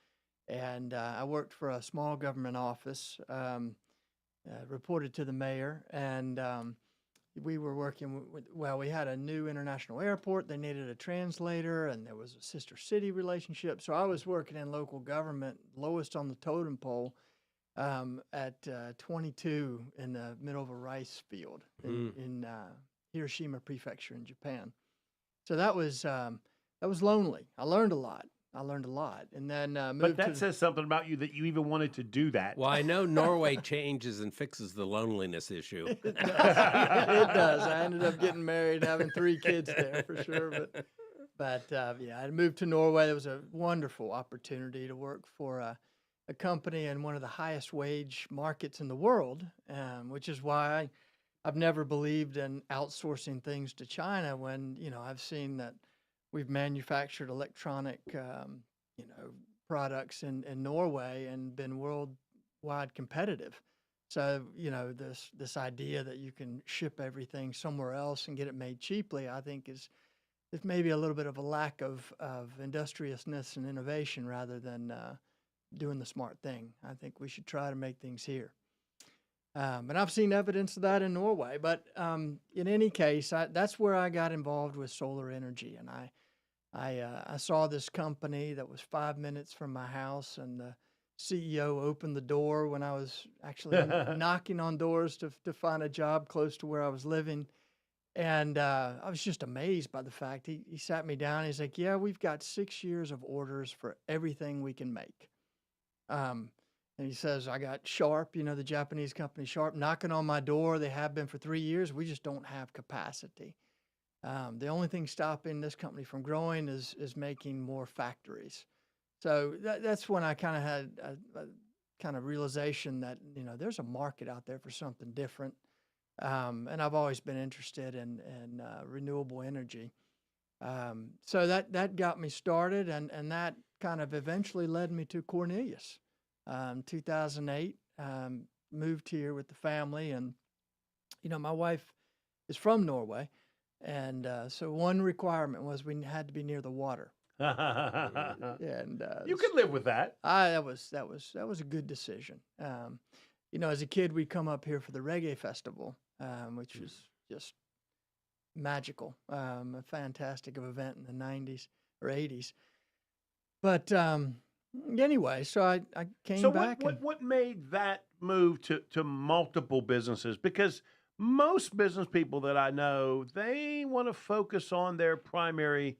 and I worked for a small government office, reported to the mayor, and we were working we had a new international airport. They needed a translator, and there was a sister city relationship. So I was working in local government, lowest on the totem pole, at 22 in the middle of a rice field in Hiroshima Prefecture in Japan. So that was lonely. I learned a lot. And then moved But that to says something about you that you even wanted to do that. Well, I know Norway changes and fixes the loneliness issue. It does. I ended up getting married, having 3 kids there for sure. But yeah, I moved to Norway. It was a wonderful opportunity to work for a company in one of the highest wage markets in the world, which is why I've never believed in outsourcing things to China when, I've seen that we've manufactured electronic, products in Norway and been worldwide competitive. So, this idea that you can ship everything somewhere else and get it made cheaply, I think is maybe a little bit of a lack of industriousness and innovation rather than doing the smart thing. I think we should try to make things here. And I've seen evidence of that in Norway. But in any case, that's where I got involved with solar energy. And I saw this company that was 5 minutes from my house, and the CEO opened the door when I was actually knocking on doors to find a job close to where I was living. And I was just amazed by the fact he sat me down. He's like, "Yeah, we've got 6 years of orders for everything we can make." And he says, "I got Sharp, the Japanese company Sharp, knocking on my door. They have been for 3 years. We just don't have capacity. The only thing stopping this company from growing is making more factories." So that's when I kind of had a kind of realization that, there's a market out there for something different. And I've always been interested in renewable energy. So that got me started, and that kind of eventually led me to Cornelius. 2008, moved here with the family, and my wife is from Norway, and so one requirement was we had to be near the water. And You could live with that. that was a good decision. As a kid, we'd come up here for the reggae festival, which was just magical, a fantastic event in the 90s or 80s. But anyway, so I came back. So what made that move to multiple businesses? Because most business people that I know, they want to focus on their primary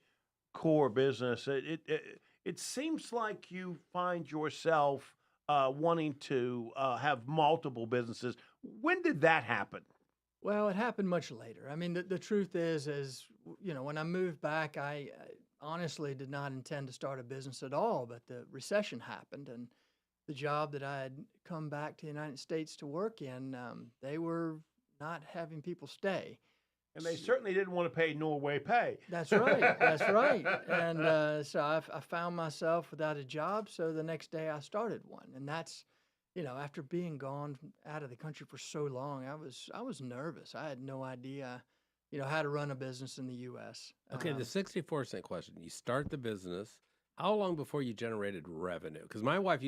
core business. It seems like you find yourself wanting to have multiple businesses. When did that happen? Well, it happened much later. I mean, the truth is, when I moved back, I honestly did not intend to start a business at all, but the recession happened, and the job that I had come back to the United States to work in, they were not having people stay. And they certainly didn't want to pay Norway pay. That's right. That's right. And so I found myself without a job. So the next day I started one. And that's, after being gone out of the country for so long, I was nervous. I had no idea, how to run a business in the U.S. Okay, the 64-cent question. You start the business. How long before you generated revenue? Because my wife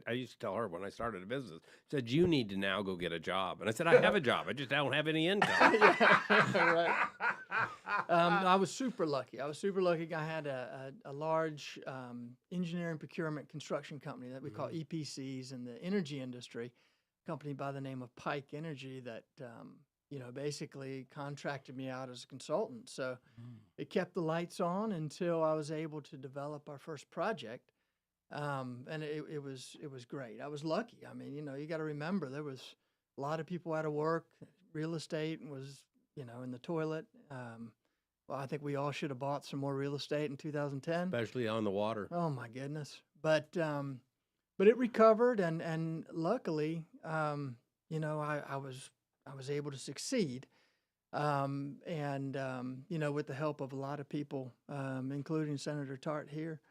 I used to tell her when I started a business, said, "You need to now go get a job." And I said, "I have a job. I just don't have any income." Right. I was super lucky. I had a large engineering procurement construction company that we call EPCs in the energy industry, a company by the name of Pike Energy that basically contracted me out as a consultant. So it kept the lights on until I was able to develop our first project. And it was great. I was lucky. I mean, you got to remember there was a lot of people out of work. Real estate was, in the toilet. Well, I think we all should have bought some more real estate in 2010. Especially on the water. Oh my goodness. But it recovered, and luckily, I was able to succeed, with the help of a lot of people, including Senator Tarte here.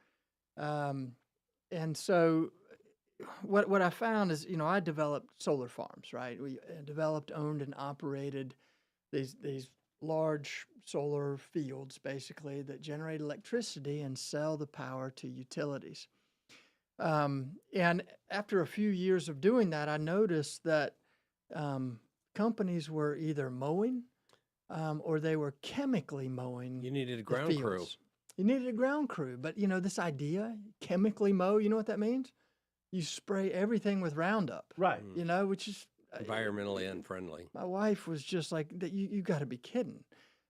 And so what I found is, I developed solar farms, right? We developed, owned, and operated these large solar fields, basically, that generate electricity and sell the power to utilities. And after a few years of doing that, I noticed that companies were either mowing or they were chemically mowing. You needed a ground crew. You needed a ground crew. But, this idea, chemically mow, you know what that means? You spray everything with Roundup. Right. Which is Environmentally unfriendly. My wife was just like, you got to be kidding.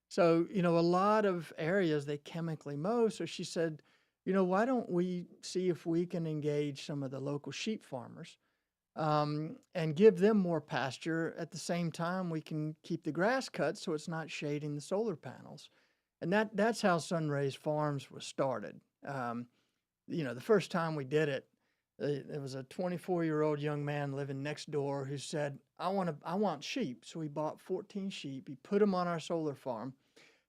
So, a lot of areas they chemically mow. So she said, why don't we see if we can engage some of the local sheep farmers and give them more pasture. At the same time, we can keep the grass cut so it's not shading the solar panels. And that's how Sunrays Farms was started. The first time we did it, there was a 24-year-old young man living next door who said, I want sheep. So we bought 14 sheep. He put them on our solar farm.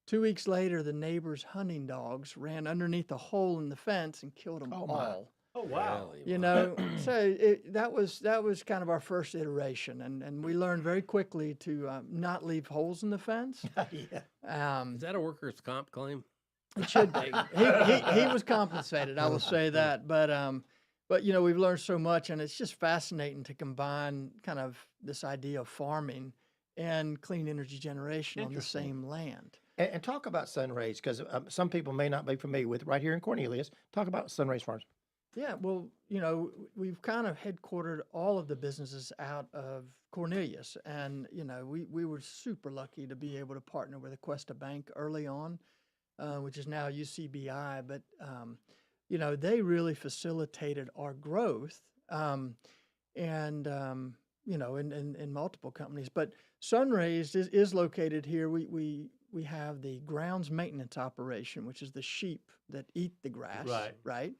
2 weeks later, the neighbor's hunting dogs ran underneath a hole in the fence and killed them all. Oh, wow. Really? So that was kind of our first iteration, and we learned very quickly to not leave holes in the fence. Is that a workers' comp claim? It should be. He was compensated, I will say that. But we've learned so much, and it's just fascinating to combine kind of this idea of farming and clean energy generation on the same land. And talk about Sunrays, because some people may not be familiar with it right here in Cornelius. Talk about Sunrays Farms. Yeah, well, we've kind of headquartered all of the businesses out of Cornelius, and we were super lucky to be able to partner with Aquesta Bank early on, which is now UCBI. But they really facilitated our growth, in multiple companies. But Sunrays is located here. We have the grounds maintenance operation, which is the sheep that eat the grass, right?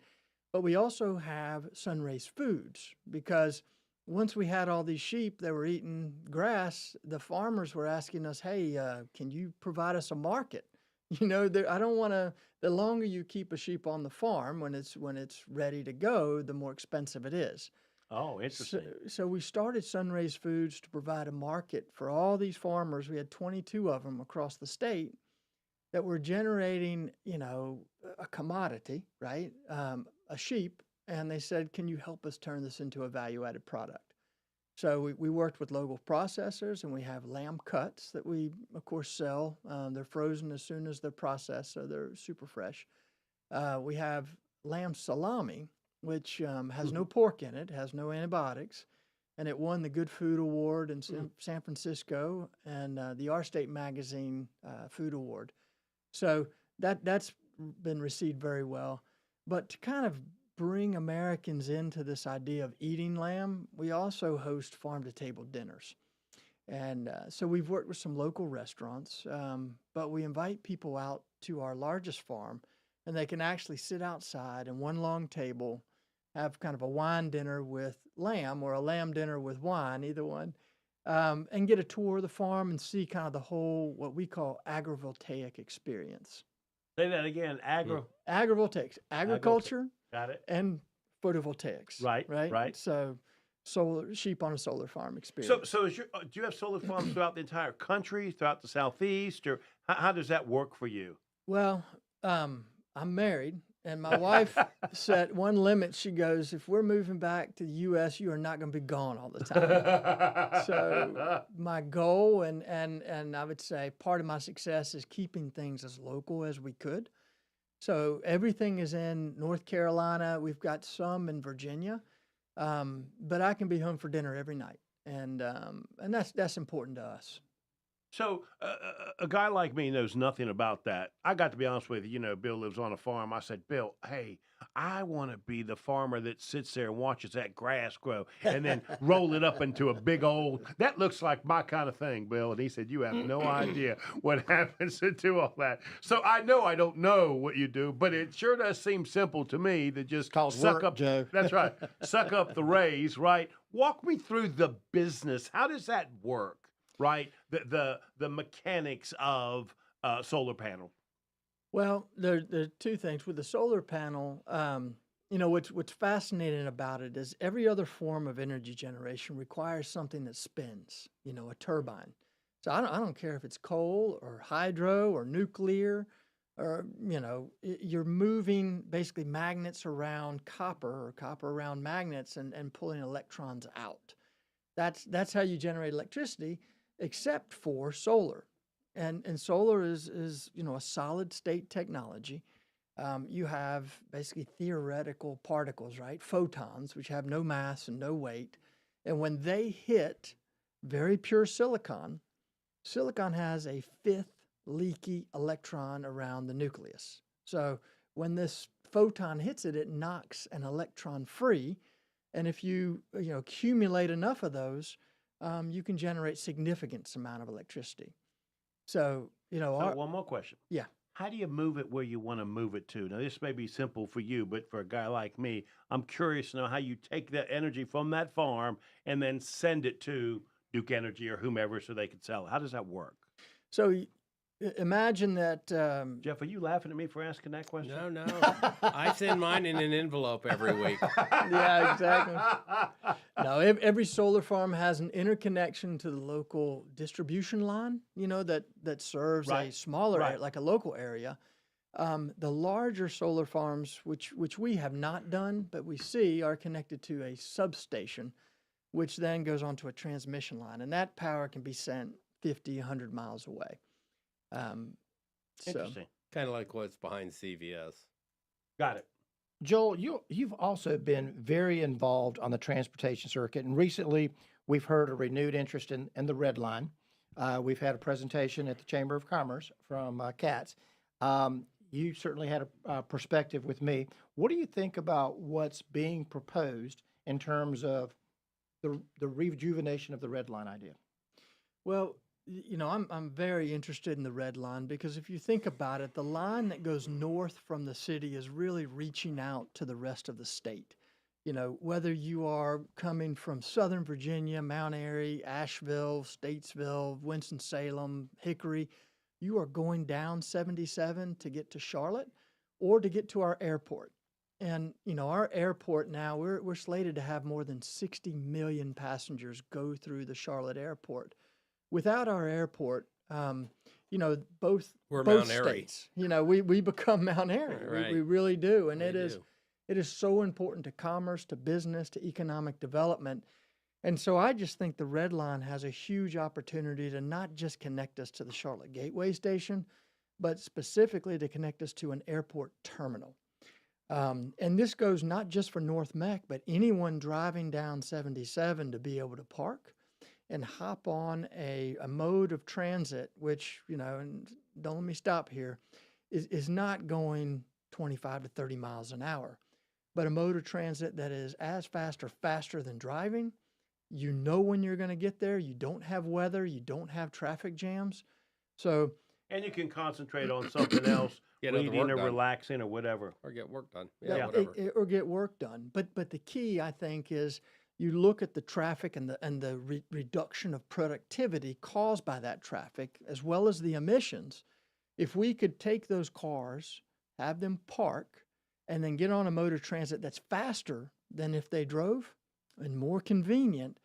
But we also have Sunrays Foods, because once we had all these sheep that were eating grass, the farmers were asking us, hey, can you provide us a market? I don't want to, the longer you keep a sheep on the farm, when it's ready to go, the more expensive it is. Oh, interesting. So we started Sunrays Foods to provide a market for all these farmers. We had 22 of them across the state that were generating, a commodity, right? A sheep. And they said, can you help us turn this into a value-added product? So we worked with local processors, and we have lamb cuts that we, of course, sell. They're frozen as soon as they're processed, so they're super fresh. We have lamb salami, which has no pork in it, has no antibiotics, and it won the Good Food Award in San Francisco and the Our State Magazine Food Award. So that's been received very well. But to kind of bring Americans into this idea of eating lamb, we also host farm-to-table dinners. And so we've worked with some local restaurants, but we invite people out to our largest farm, and they can actually sit outside in one long table, have kind of a wine dinner with lamb or a lamb dinner with wine, either one, and get a tour of the farm and see kind of the whole, what we call agrivoltaic experience. Say that again. Agrivoltaics, agriculture. Got it. And photovoltaics. Right. So sheep on a solar farm experience. So do you have solar farms throughout the entire country, throughout the Southeast, or how does that work for you? Well, I'm married, and my wife set one limit. She goes, if we're moving back to the U.S., you are not going to be gone all the time. So my goal, and I would say part of my success, is keeping things as local as we could. So everything is in North Carolina. We've got some in Virginia, but I can be home for dinner every night, and that's important to us. So a guy like me knows nothing about that. I got to be honest with you. Bill lives on a farm. I said, Bill, hey, I want to be the farmer that sits there and watches that grass grow and then roll it up into a big old, that looks like my kind of thing, Bill. And he said, you have no idea what happens to do all that. So I know I don't know what you do, but it sure does seem simple to me to just suck up, Joe. That's right, suck up the rays, right? Walk me through the business. How does that work? Right, the mechanics of solar panel. Well, there are two things with the solar panel. What's fascinating about it is every other form of energy generation requires something that spins. A turbine. So I don't care if it's coal or hydro or nuclear, or you're moving basically magnets around copper or copper around magnets and pulling electrons out. That's how you generate electricity. Except for solar, and solar is a solid state technology. You have basically theoretical particles, right? Photons, which have no mass and no weight, and when they hit very pure silicon has a fifth leaky electron around the nucleus. So when this photon hits it, it knocks an electron free, and if you accumulate enough of those, you can generate significant amount of electricity. So, one more question. Yeah. how do you move it where you want to move it to? Now, this may be simple for you, but for a guy like me, I'm curious to know how you take that energy from that farm and then send it to Duke Energy or whomever so they can sell it. How does that work? So imagine that. Jeff, are you laughing at me for asking that question? No, no. I send mine in an envelope every week. Yeah, exactly. No, every solar farm has an interconnection to the local distribution line, that serves a Right, smaller, right. like a local area. The larger solar farms, which we have not done, but we see, are connected to a substation, which then goes onto a transmission line, and that power can be sent 50, 100 miles away. So Interesting. Kind of like what's behind CVS. Got it. Joel, you've also been very involved on the transportation circuit, and recently we've heard a renewed interest in the Red Line. We've had a presentation at the Chamber of Commerce from Katz. You certainly had a perspective with me. What do you think about what's being proposed in terms of the rejuvenation of the Red Line idea? Well, I'm very interested in the Red Line because if you think about it, the line that goes north from the city is really reaching out to the rest of the state. Whether you are coming from Southern Virginia, Mount Airy, Asheville, Statesville, Winston-Salem, Hickory, you are going down 77 to get to Charlotte or to get to our airport. And, our airport now, we're slated to have more than 60 million passengers go through the Charlotte airport. Without our airport, both Mount Airy. states, we become Mount Airy. Right. We really do. And We it is do. so important to commerce, to business, to economic development. And so I just think the Red Line has a huge opportunity to not just connect us to the Charlotte Gateway Station, but specifically to connect us to an airport terminal. And this goes not just for North Mech, but anyone driving down 77 to be able to park and hop on a mode of transit, which, and don't let me stop here, is not going 25 to 30 miles an hour, but a mode of transit that is as fast or faster than driving. You know when you're going to get there. You don't have weather. You don't have traffic jams. So, And you can concentrate on something else, Get other reading work or done. relaxing or whatever. Or get work done. Yeah. Yeah, whatever. or get work done. But the key, I think, is you look at the traffic and the reduction of productivity caused by that traffic, as well as the emissions. If we could take those cars, have them park, and then get on a mode of transit that's faster than if they drove and more convenient,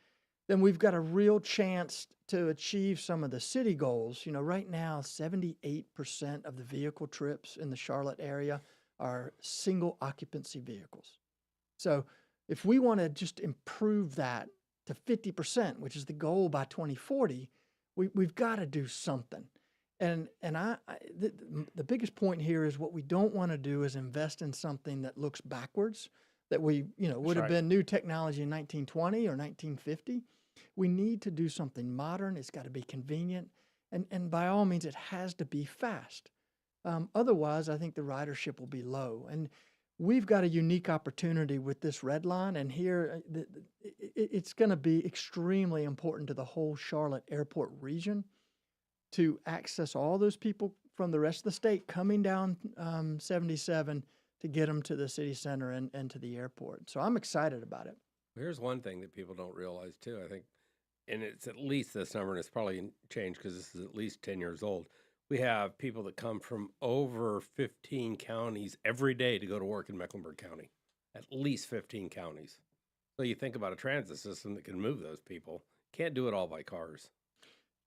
then we've got a real chance to achieve some of the city goals. Right now, 78% of the vehicle trips in the Charlotte area are single occupancy vehicles. So if we want to just improve that to 50%, which is the goal by 2040, we've got to do something. And the biggest point here is what we don't want to do is invest in something that looks backwards, that would have right. been new technology in 1920 or 1950. We need to do something modern. It's got to be convenient. And by all means, it has to be fast. Otherwise, I think the ridership will be low. And we've got a unique opportunity with this Red Line. And here, it's going to be extremely important to the whole Charlotte airport region to access all those people from the rest of the state coming down 77 to get them to the city center and to the airport. So I'm excited about it. Here's one thing that people don't realize too, I think, and it's at least this number, and it's probably changed because this is at least 10 years old. We have people that come from over 15 counties every day to go to work in Mecklenburg County, at least 15 counties. So you think about a transit system that can move those people. Can't do it all by cars.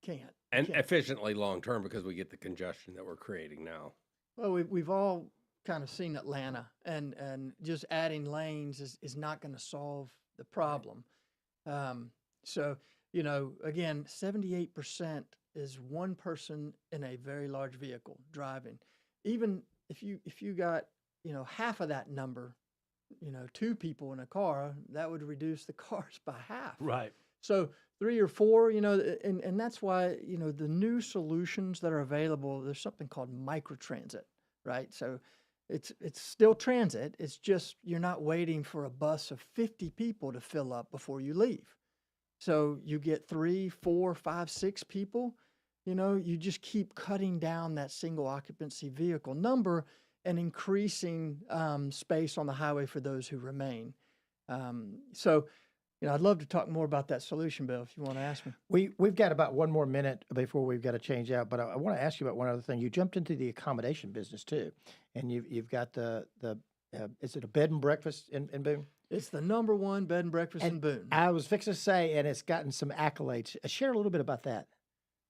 Can't. And Can't. efficiently long term because we get the congestion that we're creating now. Well, we've all kind of seen Atlanta, and just adding lanes is not going to solve the problem. So, again, 78% is one person in a very large vehicle driving. Even if you got, half of that number, two people in a car, that would reduce the cars by half. Right. So 3 or 4, and that's why, the new solutions that are available, there's something called microtransit, right? So it's still transit. It's just you're not waiting for a bus of 50 people to fill up before you leave. So you get 3, 4, 5, 6 people, you just keep cutting down that single occupancy vehicle number and increasing space on the highway for those who remain. So, I'd love to talk more about that solution, Bill, if you want to ask me. We've got about one more minute before we've got to change out, but I want to ask you about one other thing. You jumped into the accommodation business too, and you've got the is it a bed and breakfast in Boone? It's the number one bed and breakfast in Boone. I was fixing to say, and it's gotten some accolades. Share a little bit about that.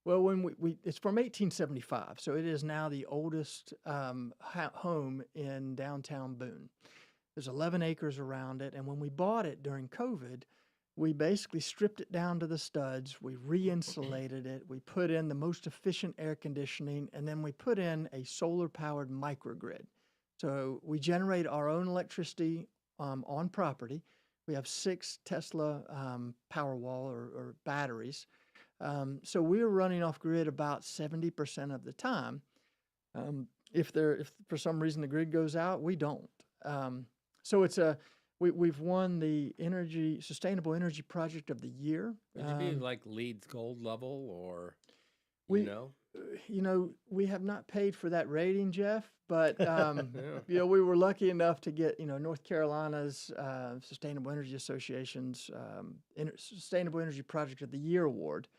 Well, when it's from 1875, so it is now the oldest home in downtown Boone. There's 11 acres around it, and when we bought it during COVID, we basically stripped it down to the studs, we re-insulated it, we put in the most efficient air conditioning, and then we put in a solar-powered microgrid. So we generate our own electricity on property. We have 6 Tesla Powerwall or batteries. So we're running off grid about 70% of the time. If for some reason the grid goes out, we don't. So we've won the Sustainable Energy Project of the Year. Would you be like LEED's gold level, or we have not paid for that rating, Jeff, but we were lucky enough to get North Carolina's Sustainable Energy Association's Sustainable Energy Project of the Year award,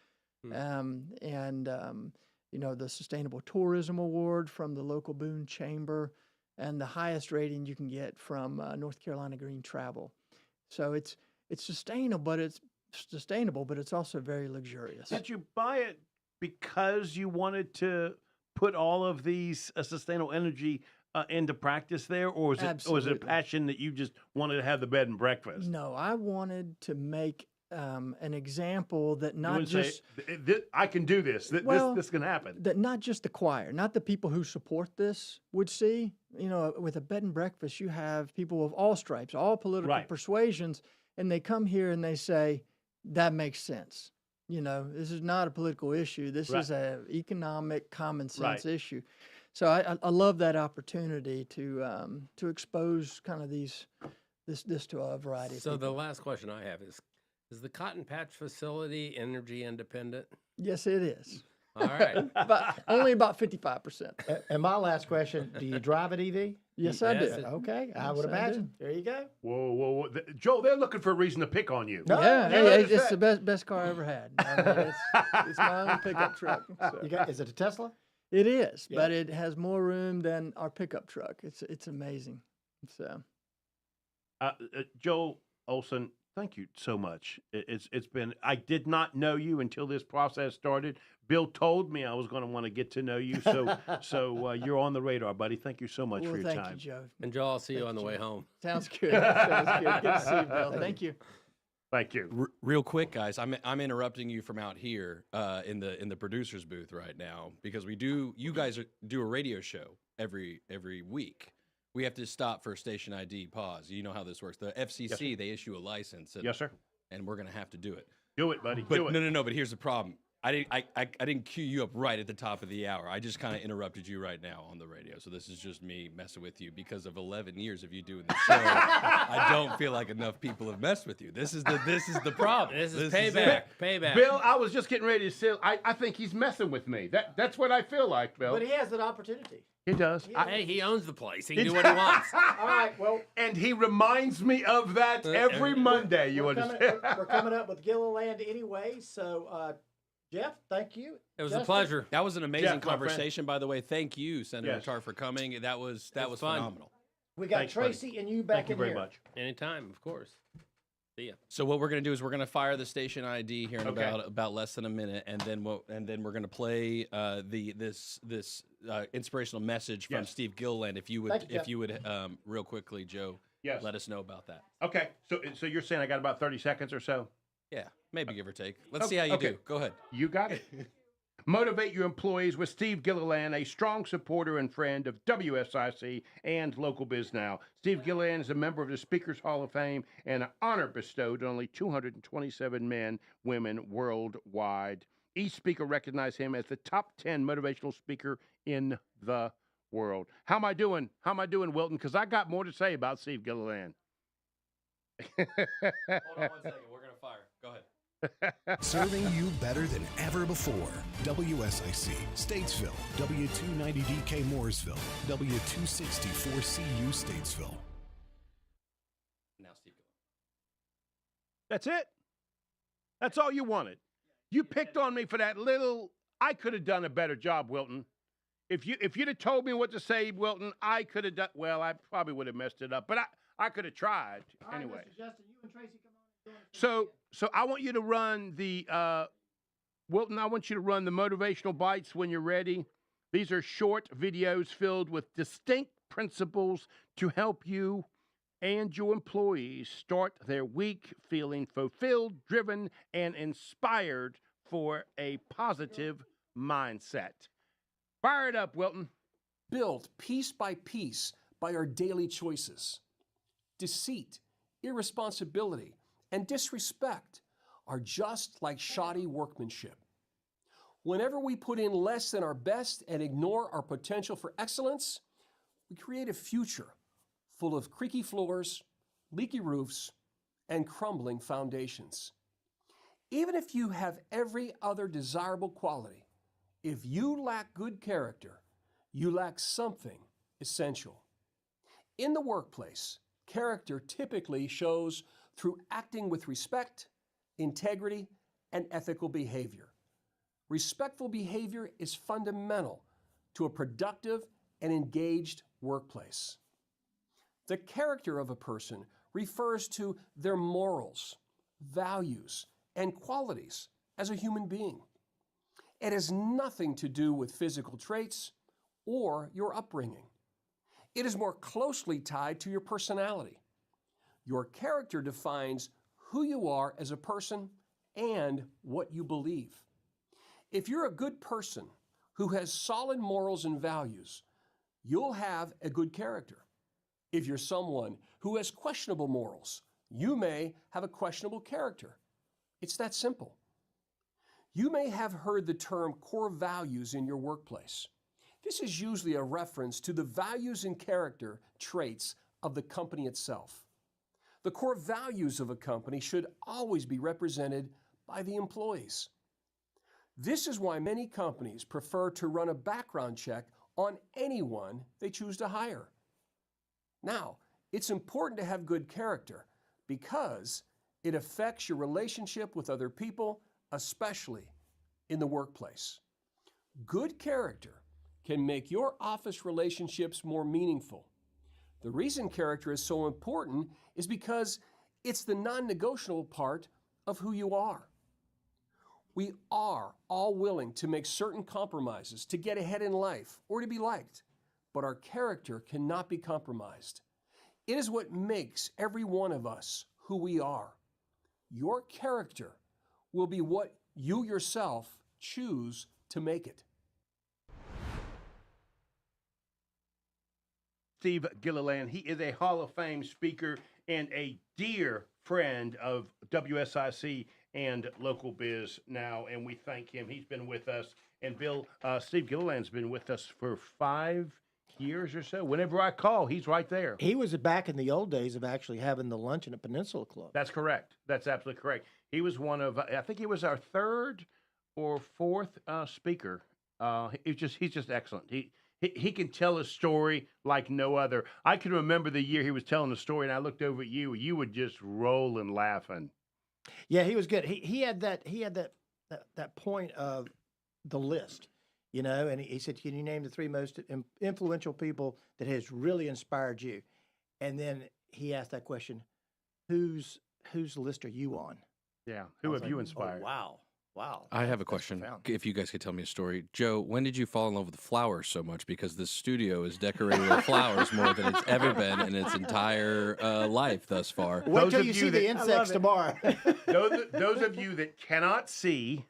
and the Sustainable Tourism Award from the local Boone Chamber, and the highest rating you can get from North Carolina Green Travel. So it's sustainable, but it's also very luxurious. Did you buy it because you wanted to put all of these sustainable energy into practice there, or was it a passion that you just wanted to have the bed and breakfast? No, I wanted to make an example that not just I can do this. This can happen. That not just the choir, not the people who support this would see. With a bed and breakfast, you have people of all stripes, all political persuasions, and they come here and they say, that makes sense. This is not a political issue. This is an economic, common sense issue. So I love that opportunity to expose kind of this to a variety of people. So the last question I have is the Cotton Patch facility energy independent? Yes, it is. All right. But only about 55%. And my last question, do you drive an EV? Yes, I do. Okay, I would imagine. There you go. Whoa. Joel, they're looking for a reason to pick on you. No, it's the best car I ever had. It's my own pickup truck. So. Is it a Tesla? It is, but it has more room than our pickup truck. It's amazing. So, Joel Olsen, thank you so much. It's been. I did not know you until this process started. Bill told me I was going to want to get to know you, so you're on the radar, buddy. Thank you so much for your time. Thank you, Joe. And Joel, I'll see you on the way home. Sounds good. Sounds good. Good to see you, Bill. Thank you. Thank you. Real quick, guys, I'm interrupting you from out here in the producer's booth right now because you guys do a radio show every week. We have to stop for station ID pause. You know how this works. The FCC, they issue a license. Yes, sir. And we're going to have to do it. Do it, buddy. But do it. No. But here's the problem. I didn't cue you up right at the top of the hour. I just kind of interrupted you right now on the radio. So this is just me messing with you because of 11 years of you doing the show. I don't feel like enough people have messed with you. This is the problem. This is payback. Payback. Bill, I was just getting ready to say, I think he's messing with me. That's what I feel like, Bill. But he has an opportunity. He does. Hey, he owns the place. He can do what he wants. All right, well. And he reminds me of that every Monday, you understand? We're coming up with Gilliland anyway, so Jeff, thank you. It was a pleasure. That was an amazing Jeff, conversation, by the way. Thank you, Senator Yes. Tarte, for coming. That was fun. phenomenal. We got Thanks, Tracy buddy. and you back Thank you in very here. much. Anytime, of course. See ya. So what we're gonna do is we're gonna fire the station ID here in Okay. about less than a minute, and then we're gonna play this inspirational message from Yes. Steve Gilliland. If you would real quickly, Joe, Yes. let us know about that. Okay, so you're saying I got about 30 seconds or so? Yeah, maybe give or take. Let's see how you okay. do. Go ahead. You got it. Motivate your employees with Steve Gilliland, a strong supporter and friend of WSIC and Local Biz Now. Steve Gilliland is a member of the Speakers Hall of Fame and an honor bestowed on only 227 men, women worldwide. Each speaker recognized him as the top 10 motivational speaker in the world. How am I doing? Wilton? Because I got more to say about Steve Gilliland. Hold on 1 second. We're gonna fire. Go ahead. Serving you better than ever before. WSIC, Statesville, W290DK Mooresville, W264CU Statesville. Now, Steve. That's it. That's all you wanted. You picked on me for that little. I could have done a better job, Wilton. If you'd have told me what to say, Wilton, I could have done. Well, I probably would have messed it up, but I could have tried anyway. Mr. Justin, you and Tracy come on and So I want you to run the Wilton. I want you to run the motivational bites when you're ready. These are short videos filled with distinct principles to help you and your employees start their week feeling fulfilled, driven, and inspired for a positive mindset. Fire it up, Wilton. Built piece by piece by our daily choices. Deceit, irresponsibility, and disrespect are just like shoddy workmanship. Whenever we put in less than our best and ignore our potential for excellence, we create a future full of creaky floors, leaky roofs, and crumbling foundations. Even if you have every other desirable quality, if you lack good character, you lack something essential. In the workplace, character typically shows through acting with respect, integrity, and ethical behavior. Respectful behavior is fundamental to a productive and engaged workplace. The character of a person refers to their morals, values, and qualities as a human being. It has nothing to do with physical traits or your upbringing. It is more closely tied to your personality. Your character defines who you are as a person and what you believe. If you're a good person who has solid morals and values, you'll have a good character. If you're someone who has questionable morals, you may have a questionable character. It's that simple. You may have heard the term core values in your workplace. This is usually a reference to the values and character traits of the company itself. The core values of a company should always be represented by the employees. This is why many companies prefer to run a background check on anyone they choose to hire. Now, it's important to have good character because it affects your relationship with other people, especially in the workplace. Good character can make your office relationships more meaningful. The reason character is so important is because it's the non-negotiable part of who you are. We are all willing to make certain compromises to get ahead in life or to be liked, but our character cannot be compromised. It is what makes every one of us who we are. Your character will be what you yourself choose to make it. Steve Gilliland, he is a Hall of Fame speaker and a dear friend of WSIC and Local Biz now, and we thank him. He's been with us, and Steve Gilliland's been with us for 5 years or so. Whenever I call, he's right there. He was back in the old days of actually having the luncheon at Peninsula Club. That's correct. That's absolutely correct. He was one of, I think he was our third or fourth speaker. He's just excellent. He can tell a story like no other. I can remember the year he was telling the story, and I looked over at you. You were just rolling laughing. Yeah, he was good. He had that point of the list, you know, and he said, "Can you name the 3 most influential people that has really inspired you?" And then he asked that question, "Whose list are you on?" Yeah, who have you inspired? Oh, wow. I have a question. profound. If you guys could tell me a story. Joe, when did you fall in love with flowers so much? Because this studio is decorated with flowers more than it's ever been in its entire life thus far. Wait Those till of you you see the that- insects tomorrow. Those of you that cannot see,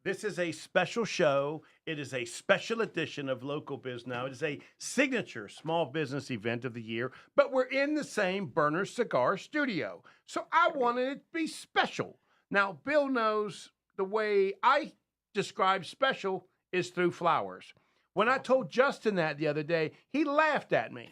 this is a special show. It is a special edition of Local Biz Now. It is a signature small business event of the year, but we're in the same Burner Cigar studio. So I wanted it to be special. Now, Bill knows the way I describe special is through flowers. When I told Justin that the other day, he laughed at me.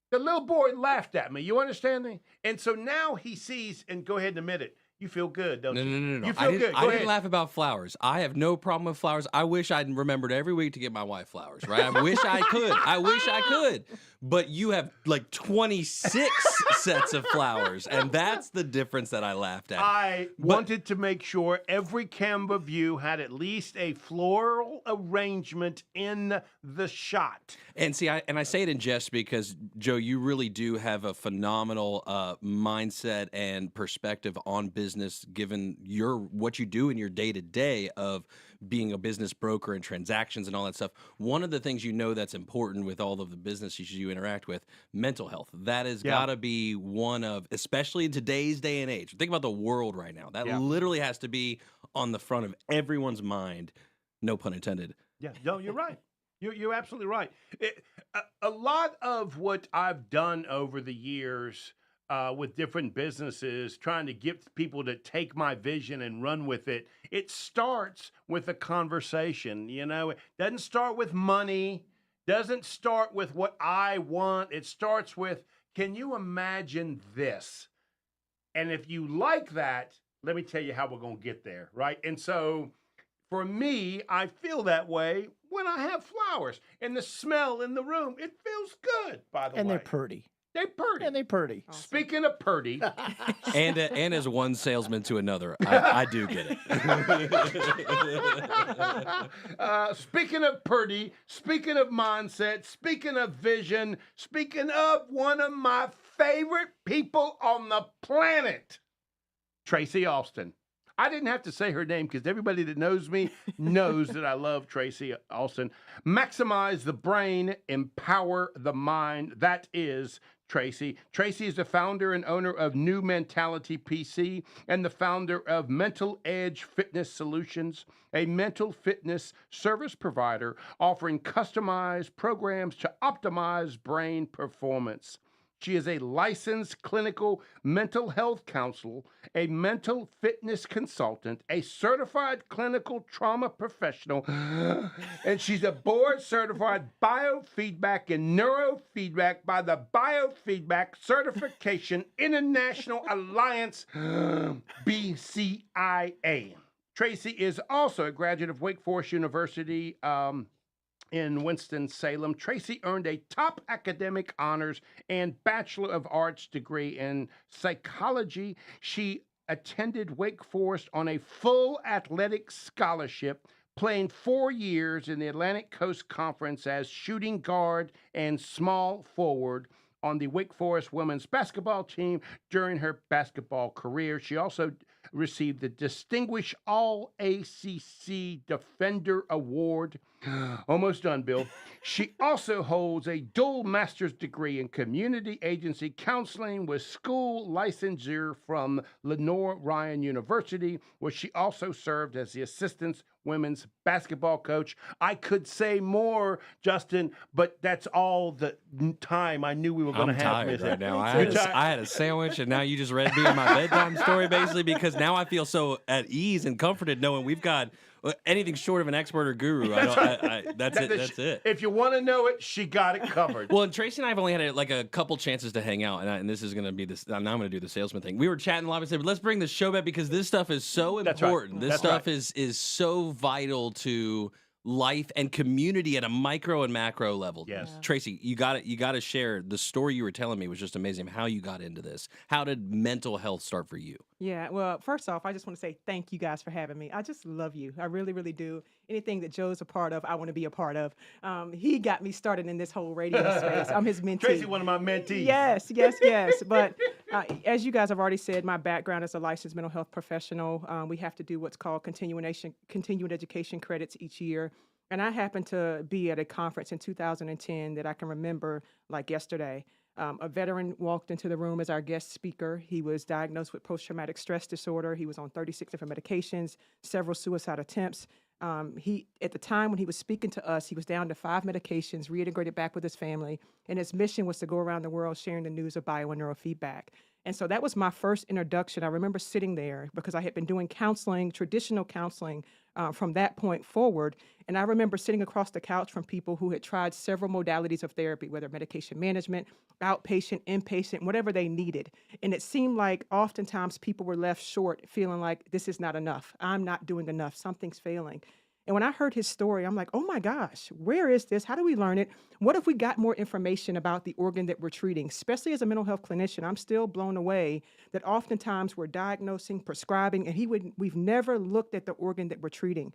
The little boy laughed at me. You understand me? And so now he sees, and go ahead and admit it, You feel good, don't No, you? no, no, no. You I feel didn't, good. I Go didn't ahead. laugh about flowers. I have no problem with flowers. I wish I'd remembered every week to get my wife flowers, right? I wish I could. I wish I could. But you have like 26 sets of flowers, and that's the difference that I laughed at. I wanted to make sure every camera view had at least a floral arrangement in the shot. And see, I say it in jest because, Joe, you really do have a phenomenal mindset and perspective on business, given what you do in your day-to-day of being a business broker and transactions and all that stuff. One of the things that's important with all of the businesses you interact with, mental health. That has got to be one of, especially in today's day and age. Think about the world right now. That literally has to be on the front of everyone's mind. No pun intended. Yeah, no, you're right. You're absolutely right. A lot of what I've done over the years with different businesses, trying to get people to take my vision and run with it, it starts with a conversation. It doesn't start with money, doesn't start with what I want. It starts with, can you imagine this? And if you like that, let me tell you how we're going to get there, right? And so for me, I feel that way when I have flowers. And the smell in the room, it feels good, by the way. And they're pretty. They're pretty. And they're pretty. Awesome. Speaking of pretty, And as one salesman to another, I do get it. speaking of pretty, speaking of mindset, speaking of vision, speaking of one of my favorite people on the planet, Tracy Alston. I didn't have to say her name because everybody that knows me knows that I love Tracy Alston. Maximize the brain, empower the mind. That is Tracy. Tracy is the founder and owner of New Mentality PC and the founder of Mental Edge Fitness Solutions, a mental fitness service provider offering customized programs to optimize brain performance. She is a licensed clinical mental health counselor, a mental fitness consultant, a certified clinical trauma professional, and she's a board-certified biofeedback and neurofeedback by the Biofeedback Certification International Alliance, BCIA. Tracy is also a graduate of Wake Forest University, in Winston-Salem. Tracy earned a top academic honors and Bachelor of Arts degree in psychology. She attended Wake Forest on a full athletic scholarship, playing 4 years in the Atlantic Coast Conference as shooting guard and small forward on the Wake Forest women's basketball team during her basketball career. She also received the Distinguished All-ACC Defender Award. Almost done, Bill. She also holds a dual master's degree in community agency counseling with school licensure from Lenore Ryan University, where she also served as the assistant women's basketball coach. I could say more, Justin, but that's all the time I knew we were going to I'm have. tired Missy. right now. You're I had a sandwich, and now you just read me my bedtime story, basically, because now I feel so at ease and comforted knowing we've got anything short of an expert or guru. That's it. If you want to know it, she got it covered. Well, and Tracy and I have only had a couple chances to hang out, and this is going to be this. Now I'm going to do the salesman thing. We were chatting a lot and said, let's bring the show back because this stuff is so important. This stuff is so vital to life and community at a micro and macro level. Yes. Yeah. Tracy, you got to share the story you were telling me was just amazing. How you got into this? How did mental health start for you? Yeah, well, first off, I just want to say thank you guys for having me. I just love you. I really, really do. Anything that Joe's a part of, I want to be a part of. He got me started in this whole radio space. I'm his mentee. Tracy, one of my mentees. Yes. But as you guys have already said, my background as a licensed mental health professional, we have to do what's called continuing education credits each year. And I happened to be at a conference in 2010 that I can remember like yesterday. A veteran walked into the room as our guest speaker. He was diagnosed with post-traumatic stress disorder. He was on 36 different medications, several suicide attempts. At the time when he was speaking to us, he was down to 5 medications, reintegrated back with his family, and his mission was to go around the world sharing the news of bio and neurofeedback. And so that was my first introduction. I remember sitting there because I had been doing counseling, traditional counseling, from that point forward. And I remember sitting across the couch from people who had tried several modalities of therapy, whether medication management, outpatient, inpatient, whatever they needed. And it seemed like oftentimes people were left short, feeling like this is not enough. I'm not doing enough. Something's failing. And when I heard his story, I'm like, oh my gosh, where is this? How do we learn it? What if we got more information about the organ that we're treating? Especially as a mental health clinician, I'm still blown away that oftentimes we're diagnosing, prescribing, and we've never looked at the organ that we're treating.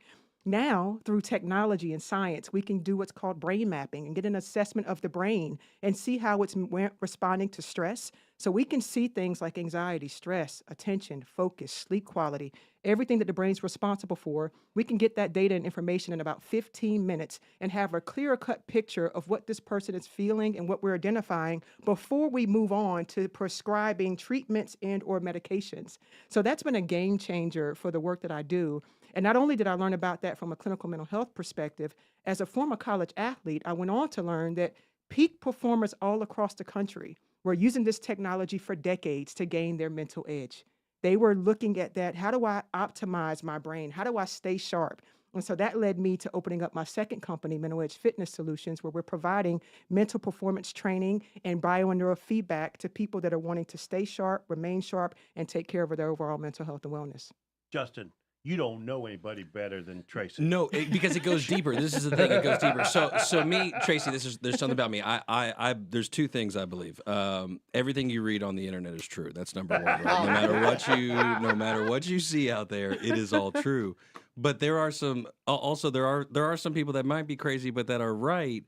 Now, through technology and science, we can do what's called brain mapping and get an assessment of the brain and see how it's responding to stress. So we can see things like anxiety, stress, attention, focus, sleep quality, everything that the brain's responsible for. We can get that data and information in about 15 minutes and have a clear-cut picture of what this person is feeling and what we're identifying before we move on to prescribing treatments and or medications. So that's been a game changer for the work that I do. And not only did I learn about that from a clinical mental health perspective, as a former college athlete, I went on to learn that peak performers all across the country were using this technology for decades to gain their mental edge. They were looking at that. How do I optimize my brain? How do I stay sharp? And so that led me to opening up my second company, Mental Edge Fitness Solutions, where we're providing mental performance training and bio and neurofeedback to people that are wanting to stay sharp, remain sharp, and take care of their overall mental health and wellness. Justin, you don't know anybody better than Tracy. No, because it goes deeper. This is the thing; it goes deeper. So me, Tracy, there's something about me. There's two things I believe. Everything you read on the internet is true. That's number one. Right? No matter what you see out there, it is all true. But there are some people that might be crazy, but that are right.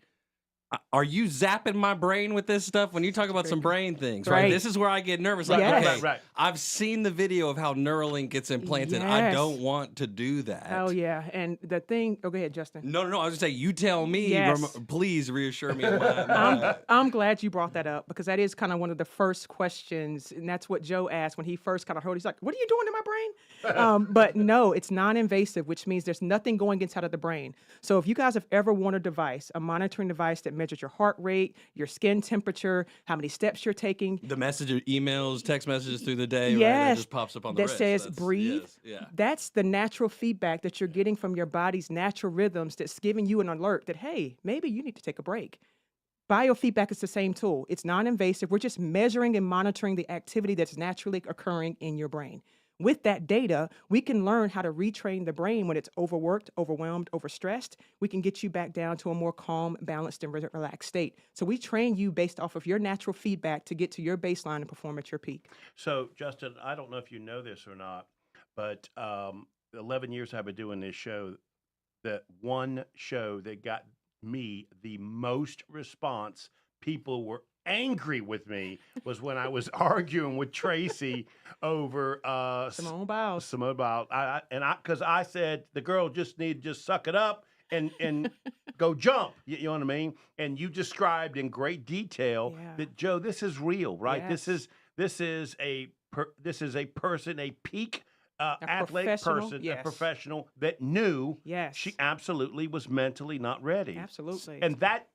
Are you zapping my brain with this stuff when you talk about some brain things, right? This is where I get nervous. Like, Yes. okay, I've seen the video of how Neuralink gets implanted. I Yes. don't want to do that. Oh, yeah. And the thing, go ahead, Justin. No. I was going to say, you tell me. Yes. Please reassure me. Of my I'm glad you brought that up because that is kind of one of the first questions. And that's what Joe asked when he first kind of heard. He's like, what are you doing to my brain? But no, it's non-invasive, which means there's nothing going inside of the brain. So if you guys have ever worn a device, a monitoring device that measures your heart rate, your skin temperature, how many steps you're taking. the message, emails, text messages through the day, right? Yes, That just pops up on the that wrist. says That's- breathe. yes, yeah. That's the natural feedback that you're getting from your body's natural rhythms that's giving you an alert that, hey, maybe you need to take a break. Biofeedback is the same tool. It's non-invasive. We're just measuring and monitoring the activity that's naturally occurring in your brain. With that data, we can learn how to retrain the brain when it's overworked, overwhelmed, overstressed. We can get you back down to a more calm, balanced, and relaxed state. So we train you based off of your natural feedback to get to your baseline and perform at your peak. So, Justin, I don't know if you know this or not, but 11 years I've been doing this show. The one show that got me the most response, people were angry with me, was when I was arguing with Tracy over Simone Biles. Simone Biles. Because I said the girl just need to just suck it up and go jump. You know what I mean? And you described in great detail that, Joe, this is real, right? Yes. This is a person, a peak athletic professional, person, yes. a professional that knew Yes. she absolutely was mentally not ready. Absolutely. And that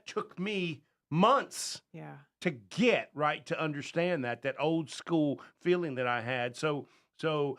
took me months yeah. to get right, to understand that old school feeling that I had. So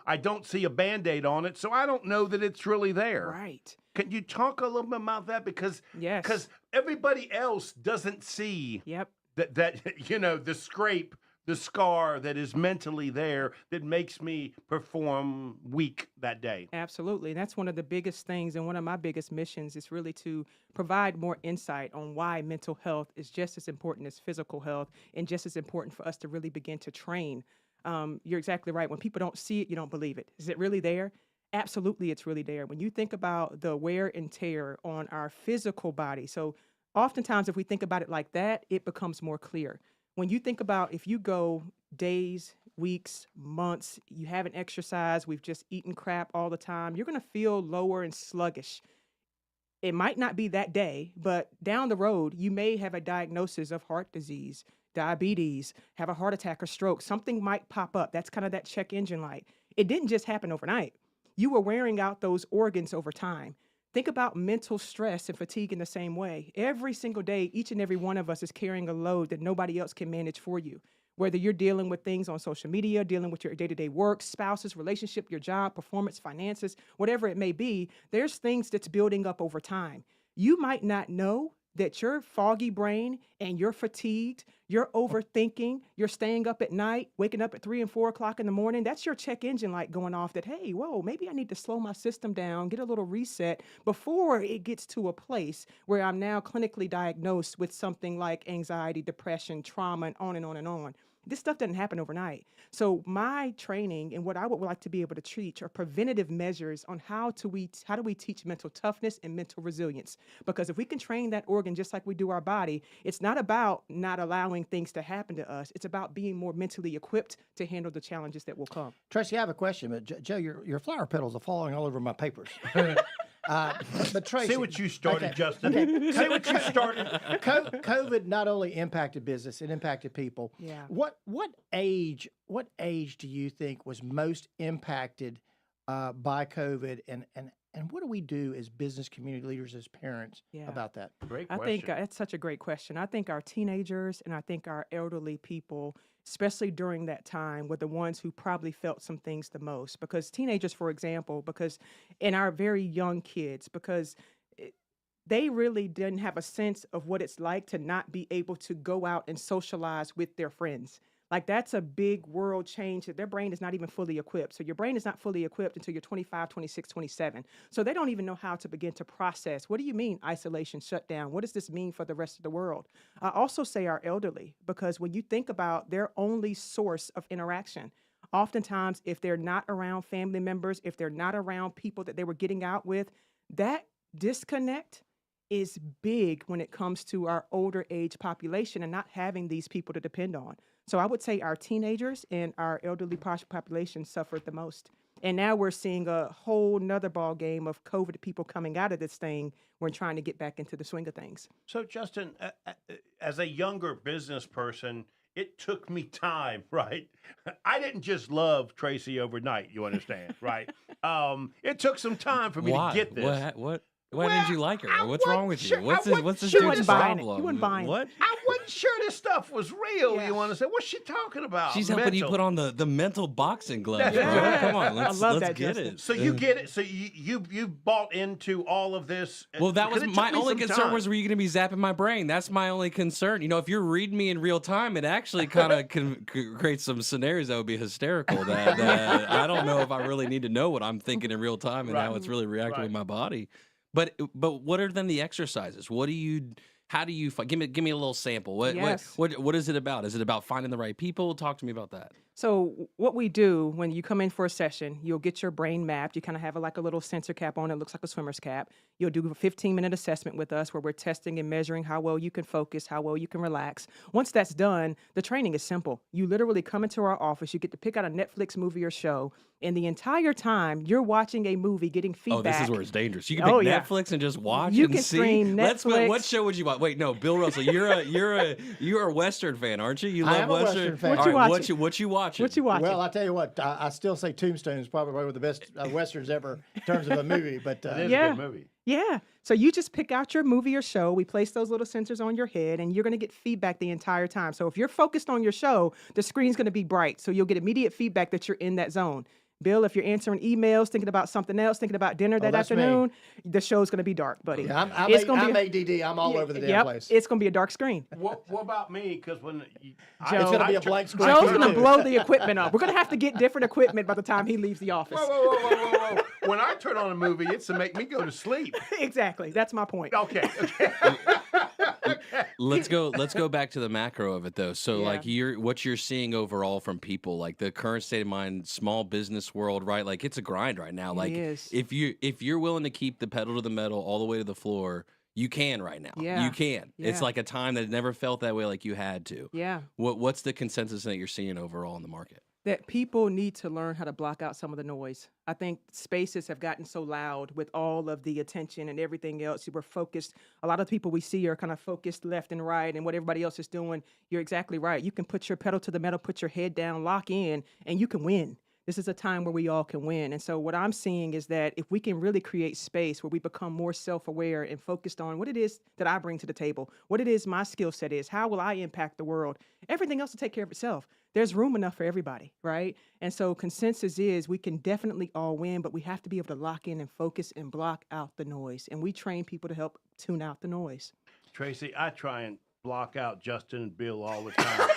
I don't see a Band-Aid on it, so I don't know that it's really there. Right. Can you talk a little bit about that? Because Yes. everybody else doesn't see Yep. that the scrape, the scar that is mentally there that makes me perform weak that day. Absolutely. That's one of the biggest things, and one of my biggest missions is really to provide more insight on why mental health is just as important as physical health and just as important for us to really begin to train. You're exactly right. When people don't see it, you don't believe it. Is it really there? Absolutely, it's really there. When you think about the wear and tear on our physical body, so oftentimes if we think about it like that, it becomes more clear. When you think about if you go days, weeks, months, you haven't exercised, we've just eaten crap all the time, you're going to feel lower and sluggish. It might not be that day, but down the road, you may have a diagnosis of heart disease, diabetes, have a heart attack or stroke. Something might pop up. That's kind of that check engine light. It didn't just happen overnight. You were wearing out those organs over time. Think about mental stress and fatigue in the same way. Every single day, each and every one of us is carrying a load that nobody else can manage for you. whether you're dealing with things on social media, dealing with your day-to-day work, spouses, relationship, your job, performance, finances, whatever it may be, there's things that's building up over time. You might not know that your foggy brain and you're fatigued, you're overthinking, you're staying up at night, waking up at 3 and 4 o'clock in the morning. That's your check engine light going off that, hey, whoa, maybe I need to slow my system down, get a little reset before it gets to a place where I'm now clinically diagnosed with something like anxiety, depression, trauma, and on and on and on. This stuff doesn't happen overnight. So my training and what I would like to be able to teach are preventative measures on how do we teach mental toughness and mental resilience. Because if we can train that organ just like we do our body, it's not about not allowing things to happen to us. It's about being more mentally equipped to handle the challenges that will come. Tracy, I have a question, but Joe, your flower petals are falling all over my papers. But Tracy, See what you started, okay, Justin. okay. See what you started. COVID not only impacted business, it impacted people. Yeah. What age do you think was most impacted by COVID, and what do we do as business community leaders, as parents, Yeah. about that? Great I question. think that's such a great question. I think our teenagers and I think our elderly people, especially during that time, were the ones who probably felt some things the most. Because teenagers, for example, and our very young kids, because they really didn't have a sense of what it's like to not be able to go out and socialize with their friends. Like, that's a big world change that their brain is not even fully equipped. So your brain is not fully equipped until you're 25, 26, 27. So they don't even know how to begin to process. What do you mean isolation, shutdown? What does this mean for the rest of the world? I also say our elderly, because when you think about their only source of interaction, oftentimes if they're not around family members, if they're not around people that they were getting out with, that disconnect is big when it comes to our older age population and not having these people to depend on. So I would say our teenagers and our elderly population suffered the most. And now we're seeing a whole nother ball game of COVID people coming out of this thing. We're trying to get back into the swing of things. So, Justin, as a younger business person, it took me time, right? I didn't just love Tracy overnight, you understand, right? It took some time for me Why? to get this. Why didn't you like her? I What's wrong wasn't with sure- you? What's I this? wasn't What's this sure- dude's He wasn't buying it. problem? He wasn't buying it. What? I wasn't sure this stuff was real. Yeah. You want to say, what's she talking about? She's helping you Mental. put on the mental boxing gloves, Yeah. bro. Yeah. Come on, I let's love that, get Justin. it. So you get it. So you bought into all of this. Well, that was Because it my took me only some concern time. was, were you going to be zapping my brain? That's my only concern. You know, if you're reading me in real time, it actually kind of can create some scenarios that would be hysterical. That I don't know if I really need to know what I'm thinking in real time and how Right. it's really reacting with Right. my body. But what are then the exercises? How do you give me a little sample? Yes. What is it about? Is it about finding the right people? Talk to me about that. So what we do when you come in for a session, you'll get your brain mapped. You kind of have like a little sensor cap on. It looks like a swimmer's cap. You'll do a 15-minute assessment with us where we're testing and measuring how well you can focus, how well you can relax. Once that's done, the training is simple. You literally come into our office. You get to pick out a Netflix movie or show. And the entire time you're watching a movie, getting feedback. Oh, this is where it's dangerous. You can pick Netflix and just watch You and can see. stream Netflix. What show would you watch? Wait, no, Bill Russell. You're a Western fan, aren't you? You I love am a Western fan. What you All right, watching? what you watching? What you watching? Well, I tell you what, I still say Tombstone is probably one of the best westerns ever in terms of a movie. But It is Yeah. a good movie. Yeah. So you just pick out your movie or show. We place those little sensors on your head, and you're going to get feedback the entire time. So if you're focused on your show, the screen's going to be bright. So you'll get immediate feedback that you're in that zone. Bill, if you're answering emails, thinking about something else, thinking about dinner that that's me. afternoon, the show's going to be dark, buddy. yeah, It's gonna I'm be- ADD. I'm all over the damn Yep, place. it's going to be a dark screen. What about me? Because when Joe- It's gonna be a blank screen. Joe's too. going to blow the equipment up. We're going to have to get different equipment by the time he leaves the office. Whoa. When I turn on a movie, it's to make me go to sleep. Exactly. That's my point. Okay. Let's go back to the macro of it though. So Yeah. like what you're seeing overall from people, like the current state of mind, small business world, right? Like it's a grind right now. It Like is. if you're willing to keep the pedal to the metal all the way to the floor, you can right now. Yeah. You can. It's Yeah. like a time that never felt that way like you had to. Yeah. What's the consensus that you're seeing overall in the market? That people need to learn how to block out some of the noise. I think spaces have gotten so loud with all of the attention and everything else. We're focused. A lot of people we see are kind of focused left and right and what everybody else is doing. You're exactly right. You can put your pedal to the metal, put your head down, lock in, and you can win. This is a time where we all can win. And so what I'm seeing is that if we can really create space where we become more self-aware and focused on what it is that I bring to the table, what it is my skill set is, how will I impact the world, everything else will take care of itself. There's room enough for everybody, right? And so consensus is we can definitely all win, but we have to be able to lock in and focus and block out the noise. And we train people to help tune out the noise. Tracy, I try and block out Justin and Bill all the time.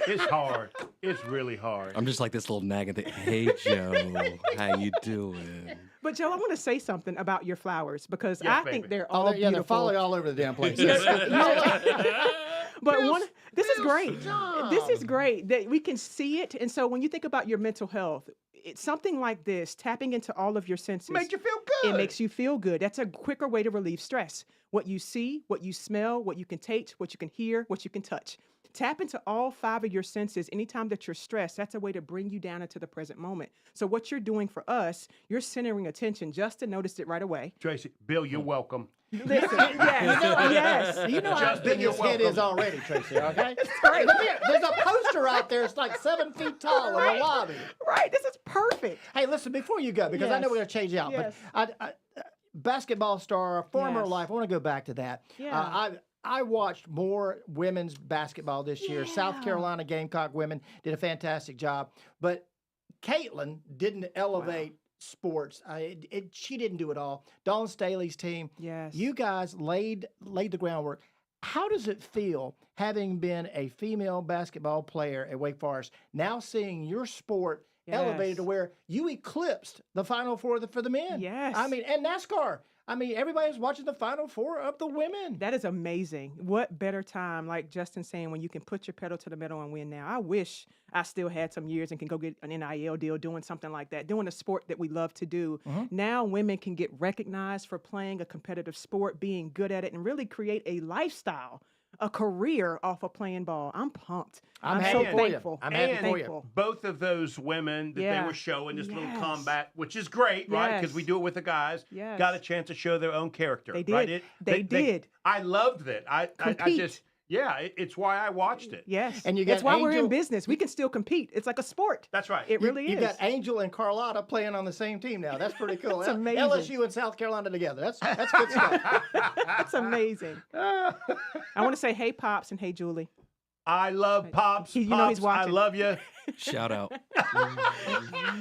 It's hard. It's really hard. I'm just like this little nagging thing. Hey, Joe, how you doing? But Joe, I want to say something about your flowers because Yes, I baby. think they're Oh, all yeah, beautiful. they're falling all over the damn place. But Bill, this is Bill, great. stop. This is great that we can see it. And so when you think about your mental health, it's something like this, tapping into all of your senses. Make you feel good. It makes you feel good. That's a quicker way to relieve stress. What you see, what you smell, what you can taste, what you can hear, what you can touch. Tap into all 5 of your senses anytime that you're stressed. That's a way to bring you down into the present moment. So what you're doing for us, you're centering attention. Justin noticed it right away. Tracy, Bill, you're welcome. Listen, yes. You know how big you're his head is welcome. already, Tracy, okay? Hey, look here. There's a poster out there. It's like 7 feet tall in the lobby. Right, this is perfect. Hey, listen, before you go, because I know Yes. we're going to change out, Yes. but basketball star, former Yes. life, I want to go back to that. Yeah. I watched more women's basketball this year. South Yeah. Carolina Gamecock women did a fantastic job, but Caitlin didn't elevate sports. She didn't do it all. Dawn Staley's team, Yes. you guys laid the groundwork. How does it feel having been a female basketball player at Wake Forest, now seeing your sport elevated to Yes. where you eclipsed the Final Four for the men? Yes. I mean, and NASCAR. I mean, everybody's watching the Final Four of the women. That is amazing. What better time, like Justin saying, when you can put your pedal to the metal and win now. I wish I still had some years and can go get an NIL deal doing something like that, doing a sport that we love to do. Now women can get recognized for playing a competitive sport, being good at it, and really create a lifestyle, a career off of playing ball. I'm pumped. I'm so happy for you. thankful. I'm happy And for you. Thankful. both of those women that they Yeah. were showing this little Yes. combat, which is great, right? Because we Yes. do it with the guys. Yes. Got a chance to show their own character. They Right? did. They did. I loved it. I Compete. just, yeah, it's why I watched it. Yes. And you That's got why we're in Angel- business. We can still compete. It's like a sport. That's right. It really You is. got Angel and Carlotta playing on the same team now. That's pretty cool. That's amazing. LSU and South Carolina together. That's good stuff. That's amazing. I want to say hey, Pops, and hey, Julie. I love Pops. You know he's Pops, I watching. love you. Shout out.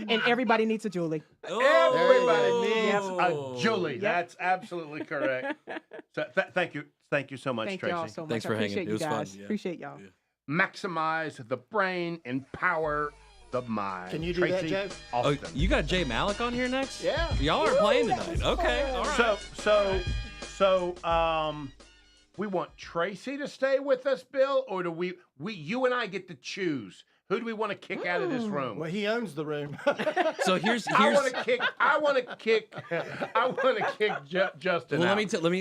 And everybody needs a Julie. Everybody needs Oh. a Julie. Yep. That's absolutely correct. So thank you. Thank you so much, Thank Tracy. y'all so much. Thanks I for hanging. appreciate It was you fun. guys. Yeah. Appreciate y'all. Yeah. Maximize the brain, empower the mind. Can you do that, Tracy Joe? Oh, Alston. you got Jay Malik on here next? Yeah. Y'all are playing tonight. Okay. All right. So, we want Tracy to stay with us, Bill, or do you and I get to choose? Who do we want to kick out of this room? Well, he owns the room. So here's I want to kick Justin well, out.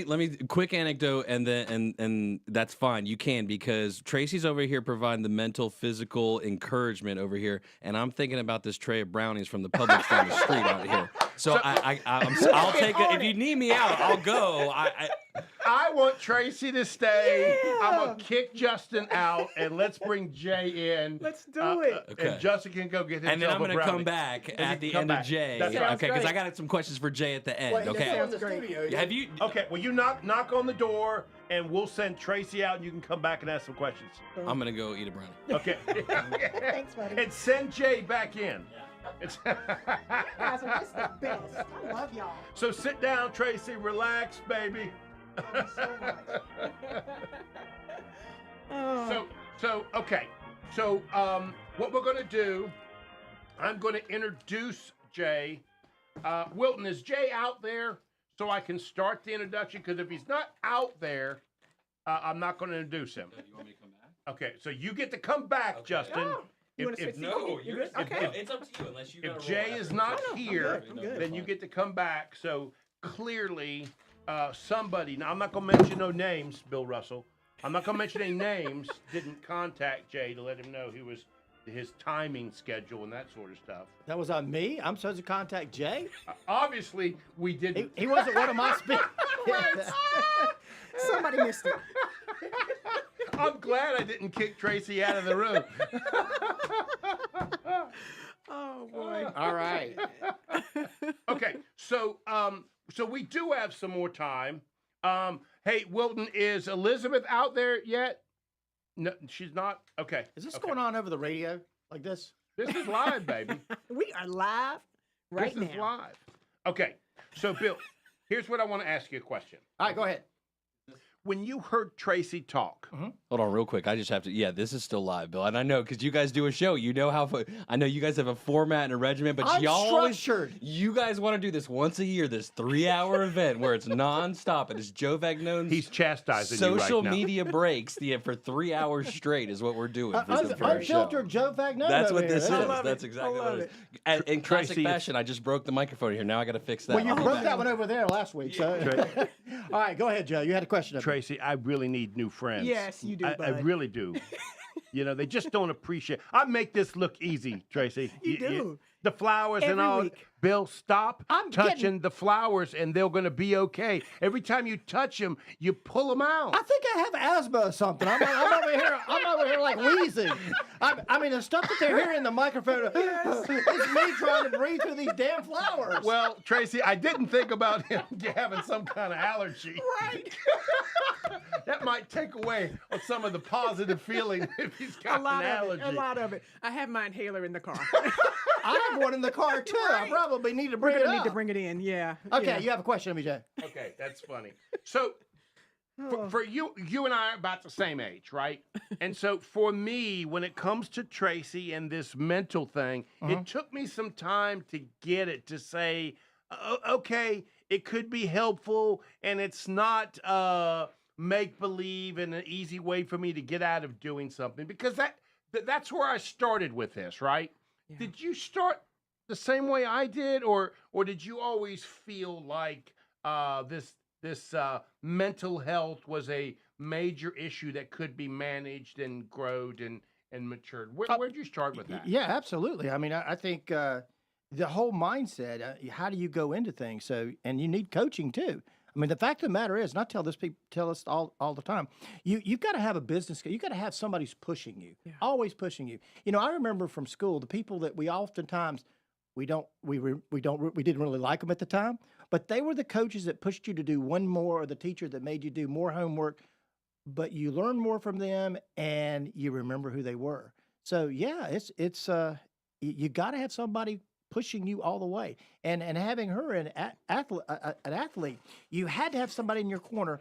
let me quick anecdote and then and that's fine. You can, because Tracy's over here providing the mental, physical encouragement over here, and I'm thinking about this tray of brownies from the Publix down the street out here. So I'll take it. If you need me out, I'll go. I want Tracy to stay. I'm gonna kick Justin out, and let's bring Jay in. Let's do it. Okay. And Justin can go get himself And then I'm a going to brownie. come back And at you the come end back. of Jay. That's Okay, right. because I got some questions for Jay at the end. Okay. Sounds great. Have you? Okay, well, you knock on the door, and we'll send Tracy out, and you can come back and ask some questions. I'm going to go eat a brownie. Okay. Thanks, buddy. And send Jay back in. It's Guys are just the best. I love y'all. So sit down, Tracy. Relax, baby. Thank you so much. Oh. So okay. So what we're gonna do? I'm gonna introduce Jay. Wilton, is Jay out there so I can start the introduction? Because if he's not out there, I'm not gonna introduce him. You want me to come back? Okay. So you get to come back, Justin. Oh, you wanna switch seats? No, You good? Okay. It's up to you unless you If gotta Jay roll is after. not I'm here, good. then you get to come back. So clearly, somebody, now I'm not going to mention no names, Bill Russell. I'm not going to mention any names, didn't contact Jay to let him know his timing schedule and that sort of stuff. That was on me? I'm supposed to contact Jay? Obviously, we didn't. He wasn't one of my speakers. Somebody missed it. I'm glad I didn't kick Tracy out of the room. Oh boy. All right. Okay, so so we do have some more time. Hey, Wilton, is Elizabeth out there yet? No, she's not. Okay. Is this okay. going on over the radio like this? This is live, baby. We are live right This is now. live. Okay, so Bill, here's what I want to ask you a question. All right, go ahead. When you heard Tracy talk, Hold on, real quick. I just have to. Yeah, this is still live, Bill, and I know because you guys do a show. You know how. I know you guys have a format and a regimen, but I'm y'all always. structured. You guys want to do this once a year, this 3-hour event where it's nonstop. It is Joe Vagnone's he's chastising social you right now. media breaks for 3 hours straight is what we're doing for the first show. Unfiltered Joe Vagnone. That's over what this is. here. That's exactly what it is. And in Tracy, classic fashion, I just broke the microphone here. Now I got to fix that. Well, you I'll be broke back. that one over there last week. So. All right, go ahead, Joe. You had a question. Of me. Tracy, I really need new friends. Yes, you do, I bud. really do. You know, they just don't appreciate. I make this look easy, Tracy. You do. The flowers and Every all. week. Bill, stop I'm touching getting- the flowers, and they're going to be okay. Every time you touch them, you pull them out. I think I have asthma or something. I'm over here like wheezing. I mean, the stuff that they're hearing in the microphone, it's me trying to breathe through these damn flowers. Well, Tracy, I didn't think about him having some kind of allergy. Right. That might take away on some of the positive feeling if he's A got lot an of allergy. it. A lot of it. I have my inhaler in the car. I have one in the car too. I Right. probably need to We're bring it gonna up. need to bring it in. Yeah. Okay, yeah. you have a question of me, Joe. Okay, that's funny. So, for you and I are about the same age, right? And so, for me, when it comes to Tracy and this mental thing, it took me some time to get it to say, okay, it could be helpful, and it's not make believe and an easy way for me to get out of doing something because that's where I started with this, right? Yeah. Did you start the same way I did, or did you always feel like this mental health was a major issue that could be managed and growed and matured? Where'd you start with that? Yeah, absolutely. I mean, I think the whole mindset. How do you go into things? So, and you need coaching too. I mean, the fact of the matter is, and I tell us all the time, you've got to have a business. You got to have somebody who's pushing you, always pushing you. You know, I remember from school the people that we oftentimes we didn't really like them at the time, but they were the coaches that pushed you to do one more, or the teacher that made you do more homework. But you learn more from them, and you remember who they were. So yeah, it's you got to have somebody pushing you all the way, and having her an athlete, you had to have somebody in your corner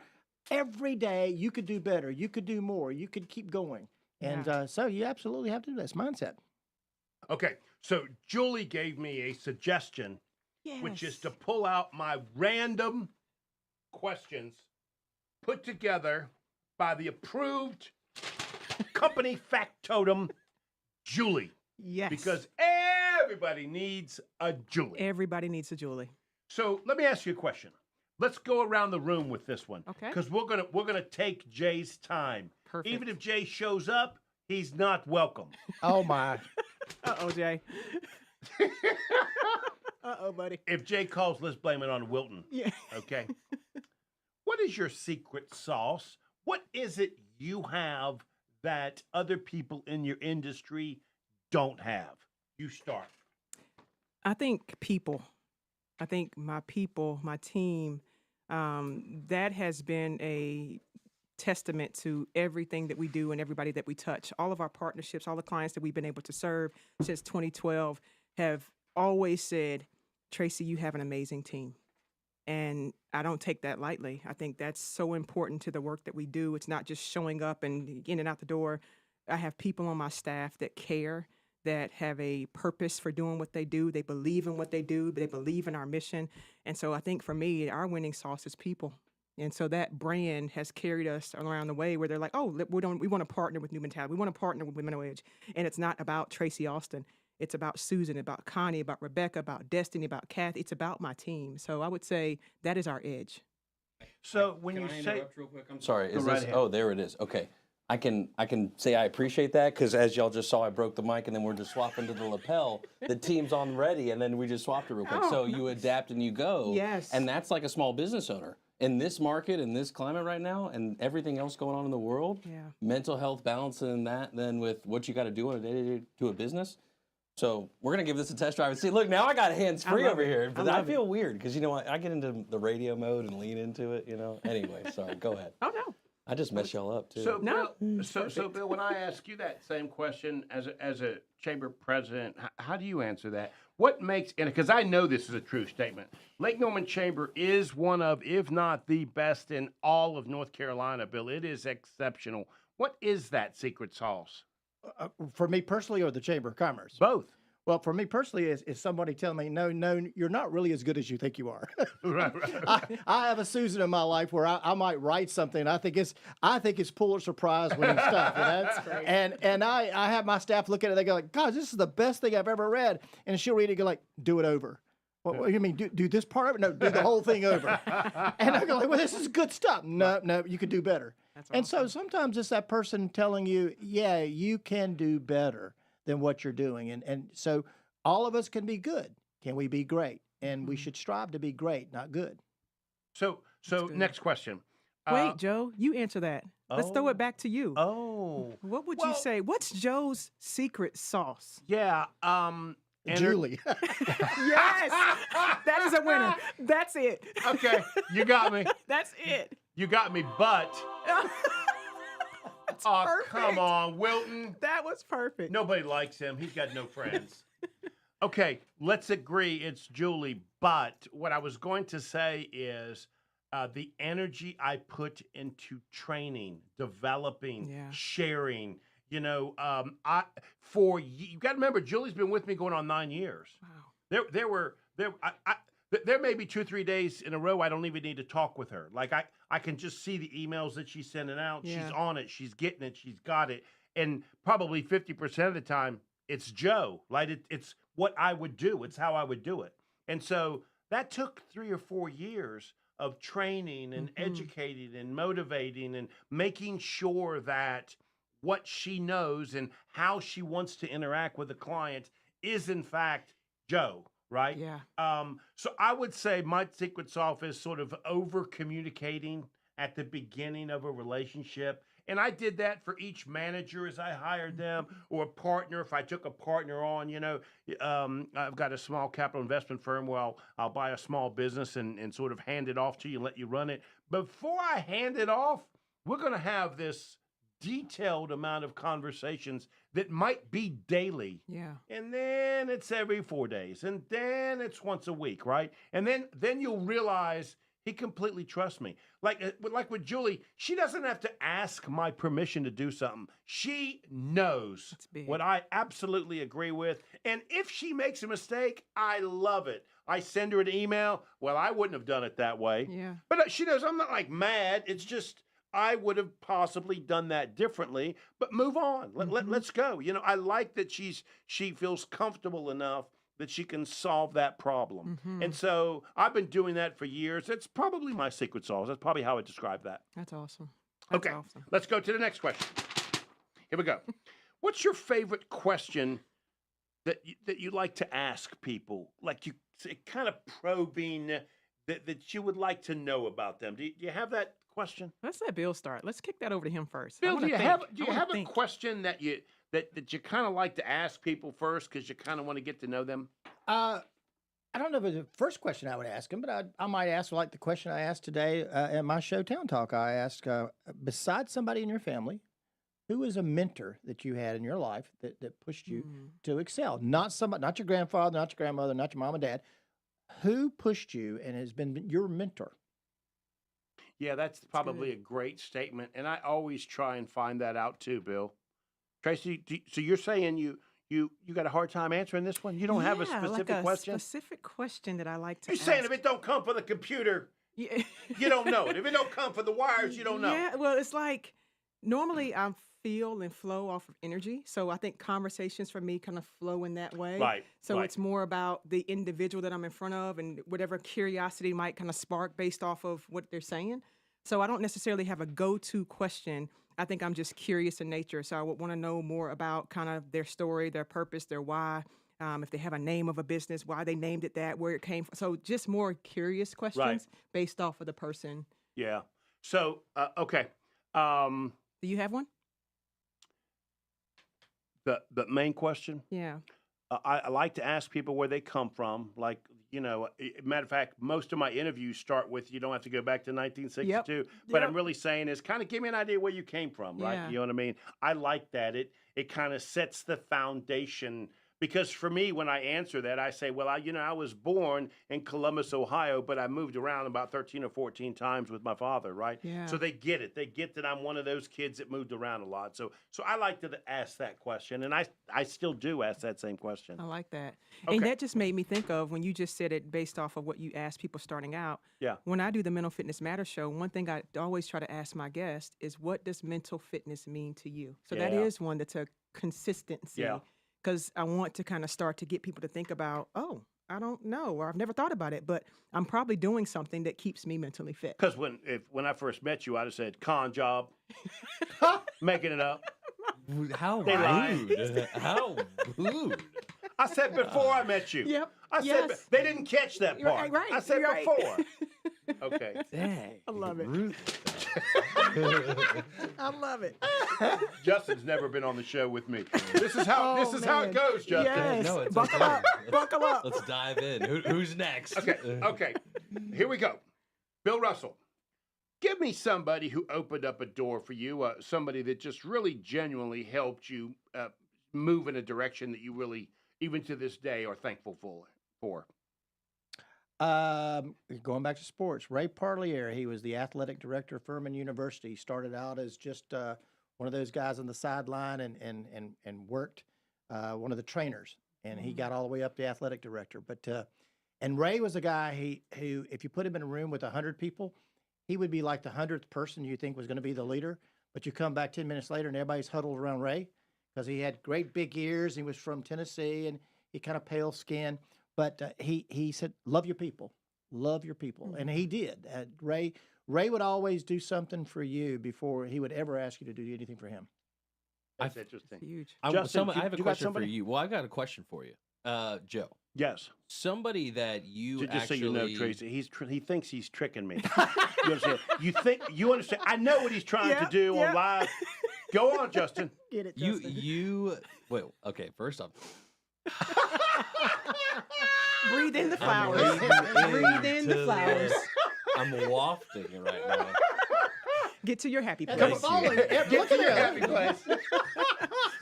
every day. You could do better, you could do more, you could keep going, and so you absolutely have to do this mindset. Okay, so Julie gave me a suggestion, which is to pull out my random questions put together by the approved company factotum, Julie. Yes. Because everybody needs a Julie. Everybody needs a Julie. So let me ask you a question. Let's go around the room with this one. Okay. Because we're gonna take Jay's time. Perfect. Even if Jay shows up, he's not welcome. Oh my! Uh-oh, Jay. Uh-oh, buddy. If Jay calls, let's blame it on Wilton. Yeah. Okay. What is your secret sauce? What is it you have that other people in your industry don't have? You start. I think people. I think my people, my team, that has been a testament to everything that we do and everybody that we touch. All of our partnerships, all the clients that we've been able to serve since 2012 have always said, Tracy, you have an amazing team. And I don't take that lightly. I think that's so important to the work that we do. It's not just showing up and in and out the door. I have people on my staff that care, that have a purpose for doing what they do. They believe in what they do. They believe in our mission. And so I think for me, our winning sauce is people. And so that brand has carried us around the way where they're like, oh, we want to partner with New Mentality. We want to partner with Women on Edge. And it's not about Tracy Alston. It's about Susan, about Connie, about Rebecca, about Destiny, about Kathy. It's about my team. So I would say that is our edge. So when Can you I say, interrupt real quick? I'm sorry. Go Is right this? ahead. Oh, there it is. Okay. I can say I appreciate that because as y'all just saw, I broke the mic and then we're just swapping to the lapel. The team's on ready and then we just swapped it real quick. So you adapt and you go. Yes. And that's like a small business owner. In this market, in this climate right now, and everything else going on in the world, Yeah. mental health balancing that then with what you got to do on a day-to-day to a business, So we're gonna give this a test drive and see. Look, now I got hands free love over it. here, I but I love feel weird because you know what? I get into the radio mode and lean into it. Anyway, sorry. Go ahead. Oh no. I just mess y'all up too. So, No. Bill, so Bill, when I ask you that same question as a chamber president, how do you answer that? What makes, and because I know this is a true statement, Lake Norman Chamber is one of, if not the best in all of North Carolina, Bill. It is exceptional. What is that secret sauce? For me personally, or the Chamber of Commerce? Both. Well, for me personally, is somebody telling me, no, you're not really as good as you think you are. Right. I have a Susan in my life where I might write something. I think it's Pulitzer Prize winning stuff. That's great. And I have my staff look at it. They go like, God, this is the best thing I've ever read. And she'll read it and go like, do it over. What do you mean? Do this part of it? No, do the whole thing over. And I go like, well, this is good stuff. No, you could do better. That's and awesome. so sometimes it's that person telling you, yeah, you can do better than what you're doing. And so all of us can be good. Can we be great? And we should strive to be great, not good. So good. next question. Wait, Joe, you answer that. Let's throw it back to you. Oh. What would you say? What's Joe's secret sauce? Yeah. Julie. Yes, that is a winner. That's it. Okay, you got me. That's it. You got me, but. Oh, perfect. come on, Wilton. That was perfect. Nobody likes him. He's got no friends. Okay, let's agree it's Julie. But what I was going to say is the energy I put into training, developing, sharing. You got to remember, Julie's been with me going on 9 years. Wow. There may be 2-3 days in a row I don't even need to talk with her. Like I can just see the emails that she's sending out. Yeah. She's on it. She's getting it. She's got it. And probably 50% of the time, it's Joe. Like it's what I would do. It's how I would do it. And so that took 3 or 4 years of training and educating and motivating and making sure that what she knows and how she wants to interact with the client is in fact Joe. Right? Yeah. So I would say my secret sauce is sort of over communicating at the beginning of a relationship. And I did that for each manager as I hired them, or a partner. If I took a partner on, I've got a small capital investment firm where I'll buy a small business and sort of hand it off to you and let you run it. Before I hand it off, we're going to have this detailed amount of conversations that might be daily. Yeah. And then it's every 4 days. And then it's once a week, right? And then you'll realize he completely trusts me. Like with Julie, she doesn't have to ask my permission to do something. She knows That's big. what I absolutely agree with. And if she makes a mistake, I love it. I send her an email. Well, I wouldn't have done it that way. Yeah. But she knows I'm not like mad. It's just I would have possibly done that differently, but move on. Let's go. I like that she feels comfortable enough that she can solve that problem. And so I've been doing that for years. It's probably my secret sauce. That's probably how I describe that. That's awesome. That's Okay, awesome. let's go to the next question. Here we go. What's your favorite question that you like to ask people? Like you kind of probing that you would like to know about them. Do you have that question? Let's let Bill start. Let's kick that over to him first. Bill, do you have a question that you kind of like to ask people first because you kind of want to get to know them? I don't know if it's the first question I would ask him, but I might ask like the question I asked today at my show, Town Talk. I asked, besides somebody in your family, who is a mentor that you had in your life that pushed you to excel? Not your grandfather, not your grandmother, not your mom and dad. Who pushed you and has been your mentor? Yeah, that's probably a great statement, and I always try and find that out too, Bill. Tracy, so you're saying you got a hard time answering this one? You don't have a specific question? Specific question that I like to You're ask. saying if it don't come from the computer, Yeah. you don't know it. If it don't come from the wires, you don't know. Yeah, well, it's like normally I feel and flow off of energy. So I think conversations for me kind of flow in that way. Right. So right. it's more about the individual that I'm in front of and whatever curiosity might kind of spark based off of what they're saying. So I don't necessarily have a go-to question. I think I'm just curious in nature. So I would want to know more about kind of their story, their purpose, their why. If they have a name of a business, why they named it that, where it came from. So just more curious questions based off of the person. Yeah. So, okay. Do you have one? The main question? Yeah. I like to ask people where they come from. Like, matter of fact, most of my interviews start with, you don't have to go back to 1962. But I'm really saying is kind of give me an idea where you came from, right? Yeah. You know what I mean? I like that. It kind of sets the foundation. Because for me, when I answer that, I say, well, I was born in Columbus, Ohio, but I moved around about 13 or 14 times with my father, right? Yeah. So they get it. They get that I'm one of those kids that moved around a lot. So I like to ask that question, and I still do ask that same question. I like that. Okay. And that just made me think of when you just said it based off of what you asked people starting out. Yeah. When I do the Mental Fitness Matters show, one thing I always try to ask my guests is, what does mental fitness mean to you? So that Yeah. is one that's a consistency. Yeah. Because I want to kind of start to get people to think about, oh, I don't know, or I've never thought about it, but I'm probably doing something that keeps me mentally fit. Because when I first met you, I'd have said, con job, making it up. How They lie. rude. How rude. I said before I met you. Yep. I said Yes. they didn't catch that You're part. right, I said right. before. Okay. Dang. I love it. I love it. Justin's never been on the show with me. This is how man. it goes, Justin. Yes. No, it's Buckle okay. up. Buckle up. Let's dive in. Who's next? Okay. Here we go. Bill Russell. Give me somebody who opened up a door for you, somebody that just really genuinely helped you move in a direction that you really, even to this day, are thankful for. Going back to sports, Ray Parlier, he was the athletic director of Furman University. He started out as just one of those guys on the sideline and worked one of the trainers, and he got all the way up to athletic director. But and Ray was a guy who, if you put him in a room with 100 people, he would be like the 100th person you think was going to be the leader. But you come back 10 minutes later and everybody's huddled around Ray because he had great big ears. He was from Tennessee and he kind of pale skin. But he said, love your people, and he did. Ray would always do something for you before he would ever ask you to do anything for him. That's interesting. Huge. Justin, I have a you got question for somebody? you. Well, I got a question for you, Joe. Yes. Somebody that you Just actually so you know, Tracy, he thinks he's tricking me. You understand? You understand? I know what he's trying to do on live. Go on, Justin. Get it, Justin. Well, okay. First off, Breathe in the flowers. Breathe in the flowers. I'm wafting it right now. Get to your happy And place. Look at your happy place.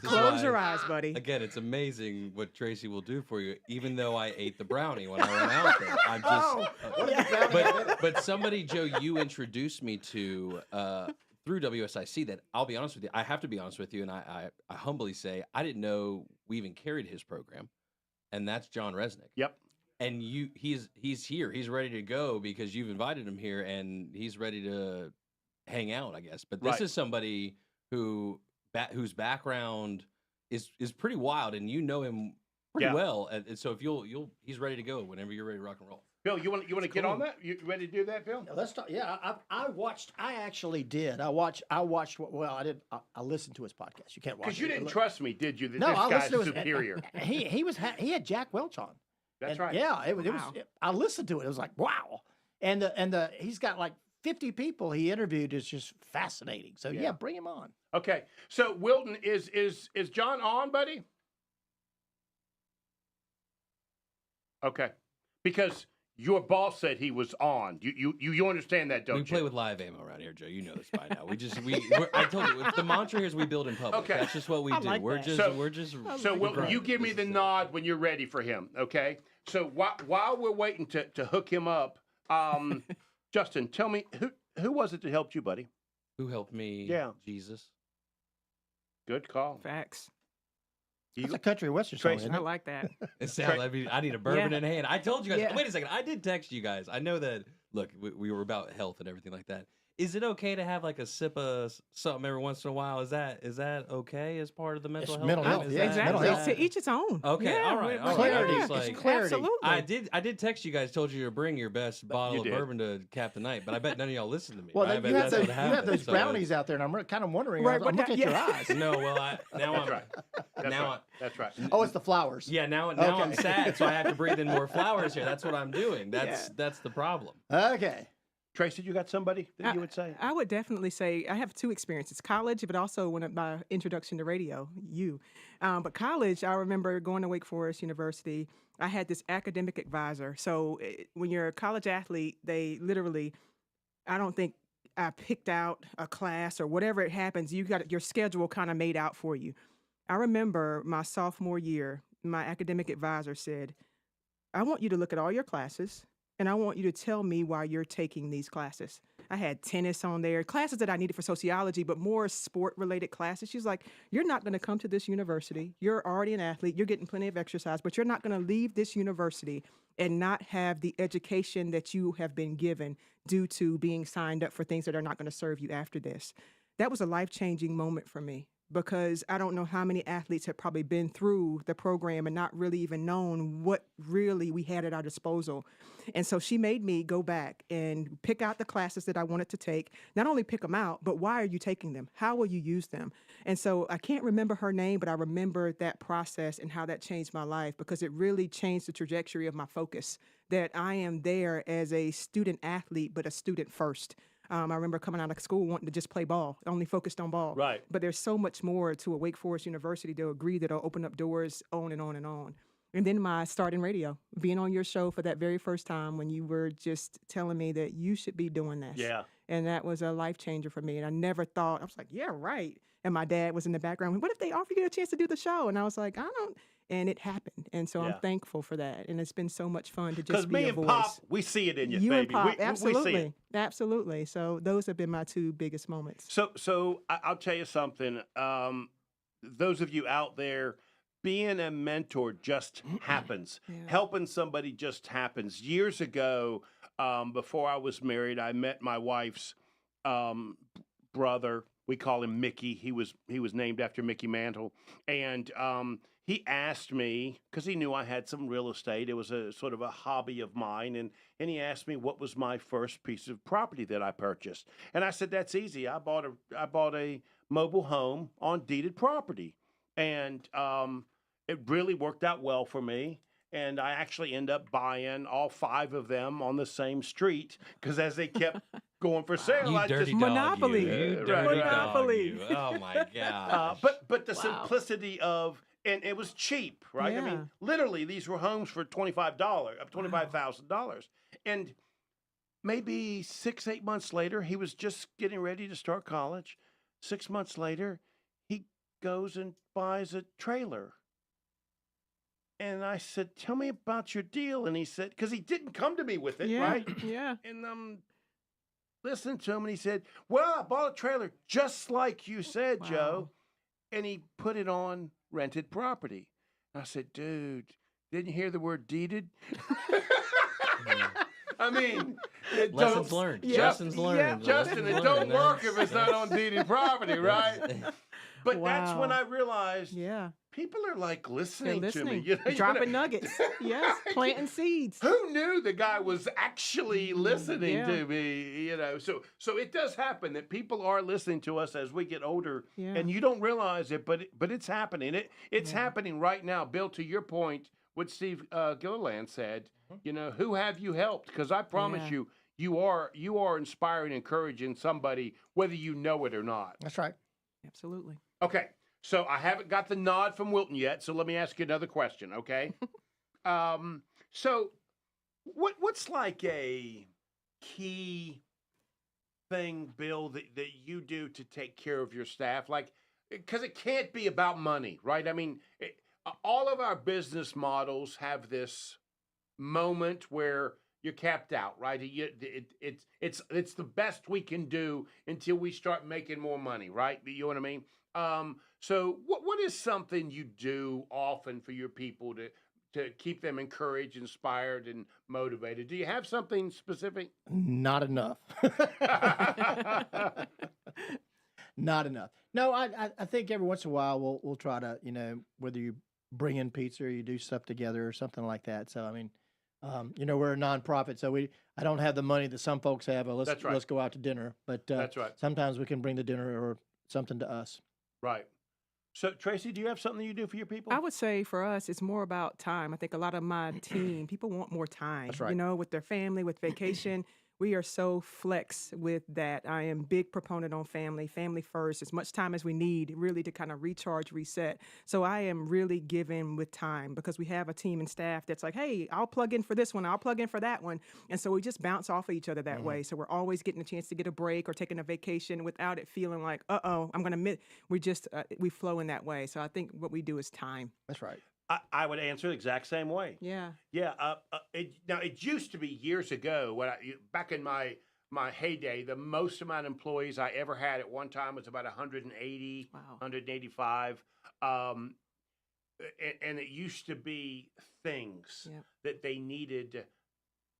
Close your eyes, buddy. Again, it's amazing what Tracy will do for you, even though I ate the brownie when I went out there. I'm just, but somebody, Joe, you introduced me to through WSIC that I'll be honest with you. I have to be honest with you, and I humbly say I didn't know we even carried his program, and that's John Resnick. Yep. And he's here. He's ready to go because you've invited him here, and he's ready to hang out, I guess. But this is somebody whose background is pretty wild, and you know him pretty well. And so if he's ready to go whenever you're ready to rock and roll. Bill, you want to get on that? You ready to do that, Bill? Yeah, let's talk. Yeah, I watched. I actually did. I watched. Well, I did. I listened to his podcast. You can't watch. Because you it. didn't trust me, did you? That No, this I guy's listened to his, superior. He had Jack Welch on. That's And right. Yeah, it was. Wow. I listened to it. It was like wow. And he's got like 50 people he interviewed. It's just fascinating. So yeah, bring him on. Okay, so Wilton, is John on, buddy? Okay, because your boss said he was on. You understand that, don't you? We play with live ammo around here, Joe. You know this by now. I told you the mantra here is we build in public. Okay. That's just what we do. like We're that. just So Wilton, you give me the nod when you're ready for him. Okay. So while we're waiting to hook him up, Justin, tell me who was it that helped you, buddy? Who helped me? Yeah. Jesus. Good call. Facts. That's a country western song, Tracy, isn't I it? like that. It sounds. I need a bourbon Yeah. in hand. I told you guys. Yeah. Wait a second. I did text you guys. I know that. Look, we were about health and everything like that. Is it okay to have like a sip of something every once in a while? Is that okay as part of the mental health? mental thing? health, Is yeah, that- Exactly. mental health. To each its own. Okay, Yeah, all right, all right. Clarity. I was It's like- clarity. Absolutely. I did text you guys, told you to bring your best bottle you of did. bourbon to cap the night, but I bet none of y'all listened to me. Well, right? I you bet have that's those, what you have happened. those So- brownies out there, and I'm kind of wondering. Right, I'm but looking at your eyes. No, well, now That's I'm right. That's now right. That's right. Oh, it's the flowers. yeah, now I'm Okay. sad, so I have to breathe in more flowers here. That's what I'm doing. That's the problem. Okay. Tracy, you got somebody that you would say? I would definitely say I have two experiences: college, but also when my introduction to radio. But college, I remember going to Wake Forest University. I had this academic advisor. So when you're a college athlete, they literally, I don't think I picked out a class or whatever it happens. You got your schedule kind of made out for you. I remember my sophomore year, my academic advisor said, I want you to look at all your classes and I want you to tell me why you're taking these classes. I had tennis on there, classes that I needed for sociology, but more sport-related classes. She's like, you're not going to come to this university. You're already an athlete. You're getting plenty of exercise, but you're not going to leave this university and not have the education that you have been given due to being signed up for things that are not going to serve you after this. That was a life-changing moment for me, because I don't know how many athletes have probably been through the program and not really even known what really we had at our disposal. And so she made me go back and pick out the classes that I wanted to take, not only pick them out, but why are you taking them? How will you use them? And so I can't remember her name, but I remember that process and how that changed my life, because it really changed the trajectory of my focus, that I am there as a student athlete, but a student first. I remember coming out of school wanting to just play ball, only focused on ball. Right. But there's so much more to a Wake Forest University degree that'll open up doors on and on and on. And then my start in radio, being on your show for that very first time when you were just telling me that you should be doing this. Yeah. And that was a life changer for me. And I never thought, I was like, yeah, right. And my dad was in the background. What if they offer you a chance to do the show? And I was like, I don't. And it happened. And so I'm thankful for that. And it's been so much fun to just be a voice. Because me and Pop, we see it in you, You baby. and Pop, we absolutely. see it. Absolutely. So those have been my two biggest moments. So I'll tell you something. Those of you out there, being a mentor just happens. Yeah. Helping somebody just happens. Years ago, before I was married, I met my wife's brother. We call him Mickey. He was named after Mickey Mantle. And he asked me, because he knew I had some real estate. It was a sort of a hobby of mine. And he asked me what was my first piece of property that I purchased. And I said, that's easy. I bought a mobile home on deeded property. And it really worked out well for me. And I actually ended up buying all 5 of them on the same street, because as they kept going for sale, You I dirty just dog, Monopoly. You Right, dirty right. Monopoly. dog, you. Oh my god. but the simplicity of, and it was cheap, right? I Yeah. mean, literally, these were homes for $25,000, and maybe 6-8 months later, he was just getting ready to start college. 6 months later, he goes and buys a trailer. And I said, tell me about your deal. And he said, because he didn't come to me with it, Yeah. right? Yeah. And listened to him, and he said, well, I bought a trailer just like you said, Joe. And he put it on rented property. I said, dude, didn't you hear the word deeded? I mean, it Lessons don't- learned. Yeah. Lessons learned. Justin, it Lessons don't learned. work if it's not on deeded property, right? But that's when Wow. I realized Yeah. people are like They're listening to listening. me. You know, Dropping nuggets. Yes. Planting seeds. Who knew the guy was actually listening Yeah. to me? You know, so it does happen that people are listening to us as we get older, Yeah. and you don't realize it, but it's happening. It's happening right now. Bill, to your point, what Steve Gilliland said, you know, who have you helped? Because I promise Yeah. you are inspiring, encouraging somebody, whether you know it or not. That's right. Absolutely. Okay, so I haven't got the nod from Wilton yet, so let me ask you another question, okay? So what's like a key thing, Bill, that you do to take care of your staff? Like, because it can't be about money, right? I mean, all of our business models have this moment where you're capped out, right? It's the best we can do until we start making more money, right? You know what I mean? So what is something you do often for your people to keep them encouraged, inspired, and motivated? Do you have something specific? Not enough. Not enough. No, I think every once in a while we'll try to, you know, whether you bring in pizza or you do stuff together or something like that. So I mean, you know, we're a nonprofit, so I don't have the money that some folks have. That's right. Let's go out to dinner. But That's right. sometimes we can bring the dinner or something to us. Right. So, Tracy, do you have something you do for your people? I would say for us, it's more about time. I think a lot of my team, people want more time, That's right. you know, with their family, with vacation. we are so flex with that. I am big proponent on family first, as much time as we need really to kind of recharge, reset. So I am really giving with time because we have a team and staff that's like, hey, I'll plug in for this one, I'll plug in for that one. And so we just bounce off of each other that way. So we're always getting a chance to get a break or taking a vacation without it feeling like, I'm going to miss. We flow in that way. So I think what we do is time. That's right. I would answer the exact same way. Yeah. Yeah. It used to be years ago back in my heyday, the most amount of employees I ever had at one time was about 180, 185. And it used to be things that they needed,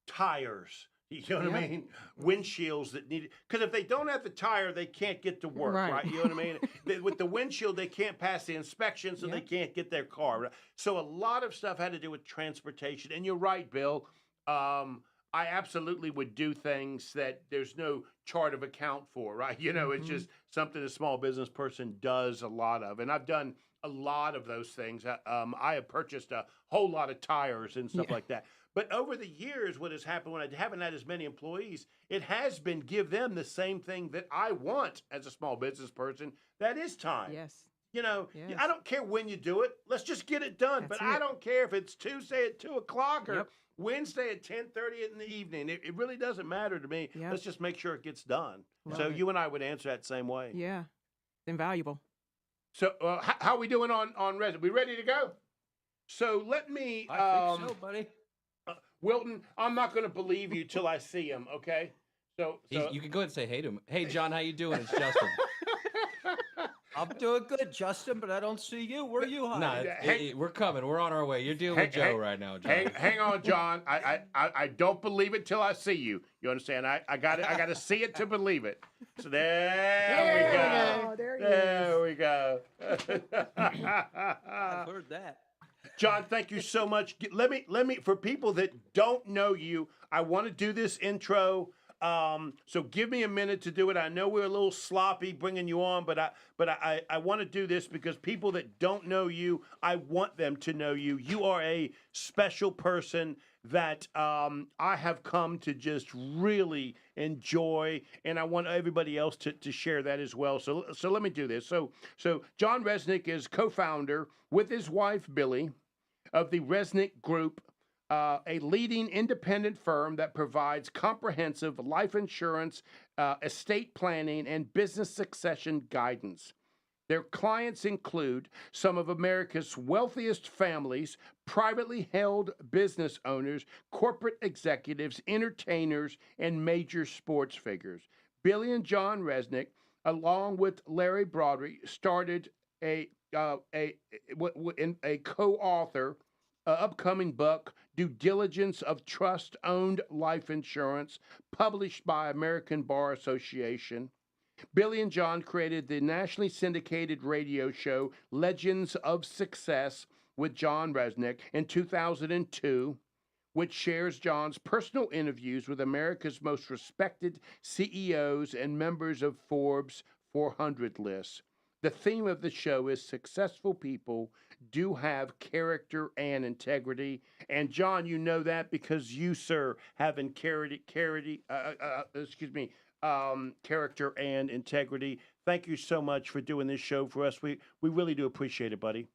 tires. You know what I mean? Windshields that needed, because if they don't have the tire, they can't get to work, right? You know what I mean? With the windshield, they can't pass the inspection, so they can't get their car. Right? So a lot of stuff had to do with transportation. And you're right, Bill. I absolutely would do thing that there's no chart of account for, right? You know, it's just something a small business person does a lot of. And I've done a lot of those things. I have purchased a whole lot of tires and stuff like that. But over the years, what has happened when I haven't had as many employees, it has been give them the same thing that I want as a small business person. That is time. Yes. You know, I don't care when you do it. Let's just get it done. But I don't care if it's Tuesday at 2 o'clock or Wednesday at 10:30 in the evening. It really doesn't matter to me. Let's just make sure it gets done. So you and I would answer that same way. Yeah. It's invaluable. So how are we doing on resume? We ready to go? So let me. I think so, buddy. Wilton, I'm not going to believe you till I see him. Okay. So you can go ahead and say hey to him. Hey, John, how you doing? It's Justin. I'm doing good, Justin, but I don't see you. Where are you hiding? No, we're coming. We're on our way. You're dealing with Joe right now, John. Hang on, John. I don't believe it till I see you. You understand? I got to see it to believe it. So there we go. There we go. I've heard that. John, thank you so much. Let me for people that don't know you, I want to do this intro. So give me a minute to do it. I know we're a little sloppy bringing you on, but I want to do this because people that don't know you, I want them to know you. You are a special person that I have come to just really enjoy, and I want everybody else to share that as well. So let me do this. So John Resnick is co-founder with his wife Billy of the Resnick Group, a leading independent firm that provides comprehensive life insurance, estate planning, and business succession guidance. Their clients include some of America's wealthiest families, privately held business owners, corporate executives, entertainers, and major sports figures. Billy and John Resnick, along with Larry Brodery, started a co-author upcoming book, Due Diligence of Trust-Owned Life Insurance, published by American Bar Association. Billy and John created the nationally syndicated radio show Legends of Success with John Resnick in 2002, which shares John's personal interviews with America's most respected CEOs and members of Forbes 400 lists. The theme of the show is successful people do have character and integrity. And John, you know that because you, sir, have character and integrity. Thank you so much for doing this show for us. We really do appreciate it, buddy.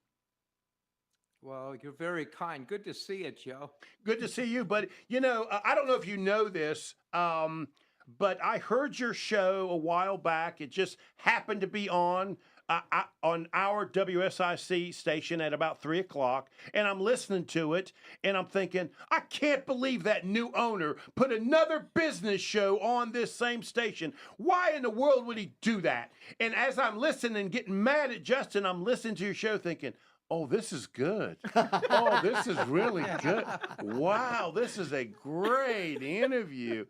Well, you're very kind. Good to see you, Joe. Good to see you, buddy. You know, I don't know if you know this, but I heard your show a while back. It just happened to be on our WSIC station at about 3 o'clock, and I'm listening to it, and I'm thinking, I can't believe that new owner put another business show on this same station. Why in the world would he do that? And as I'm listening and getting mad at Justin, I'm listening to your show thinking, oh, this is good. Oh, this is really good. Wow, this is a great interview.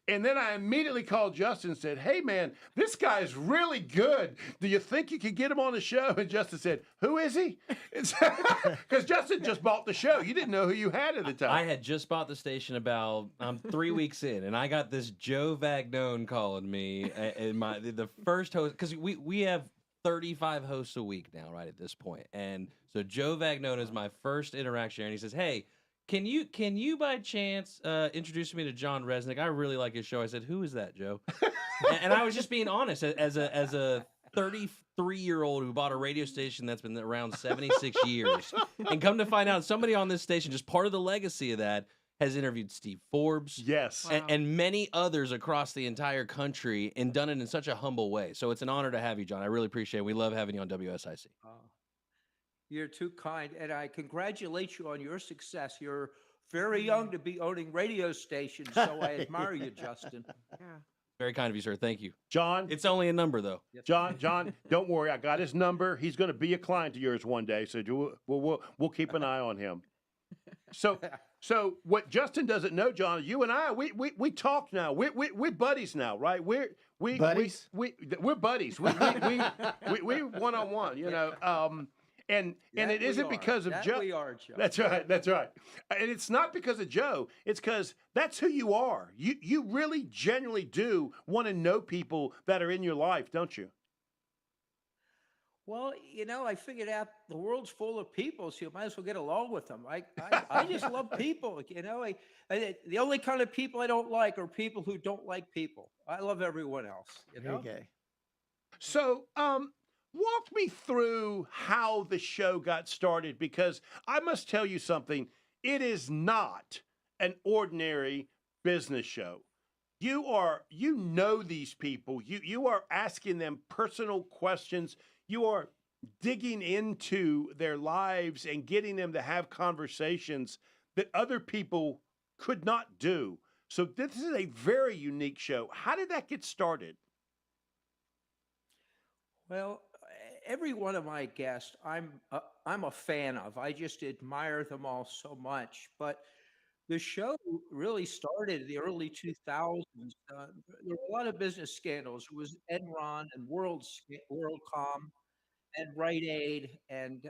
And then I immediately called Justin and said, hey, man, this guy's really good. Do you think you could get him on the show? And Justin said, who is he? Because Justin just bought the show. You didn't know who you had at the time. I had just bought the station about 3 weeks in, and I got this Joe Vagnone calling me. And the first host, because we have 35 hosts a week now, right, at this point. And so Joe Vagnone is my first interaction, and he says, hey, Can you by chance introduce me to John Resnick? I really like his show. I said, "Who is that, Joe?" And I was just being honest as a 33-year-old who bought a radio station that's been around 76 years, and come to find out somebody on this station, just part of the legacy of that, has interviewed Steve Forbes, Yes. and many others across the entire country, and done it in such a humble way. So it's an honor to have you, John. I really appreciate it. We love having you on WSIC. You're too kind, and I congratulate you on your success. You're very young to be owning radio stations, so I admire you, Justin. Yeah. Very kind of you, sir. Thank you. John, It's only a number, though. John, don't worry. I got his number. He's going to be a client of yours one day, so we'll keep an eye on him. So what Justin doesn't know, John, you and I, we talk now. We're buddies now, right? We're Buddies? We're buddies. We one-on-one, you know. And it isn't because of Joe. We are, Joe. That's right. That's right. And it's not because of Joe. It's because that's who you are. You really genuinely do want to know people that are in your life, don't you? Well, you know, I figured out the world's full of people, so you might as well get along with them. I just love people. You know, the only kind of people I don't like are people who don't like people. I love everyone else. You know? Okay. So, walk me through how the show got started, because I must tell you something. It is not an ordinary business show. You know these people. You are asking them personal questions. You are digging into their lives and getting them to have conversations that other people could not do. So this is a very unique show. How did that get started? Well, every one of my guests, I'm a fan of. I just admire them all so much. But the show really started in the early 2000s. There were a lot of business scandals. It was Enron and WorldCom and Rite Aid. And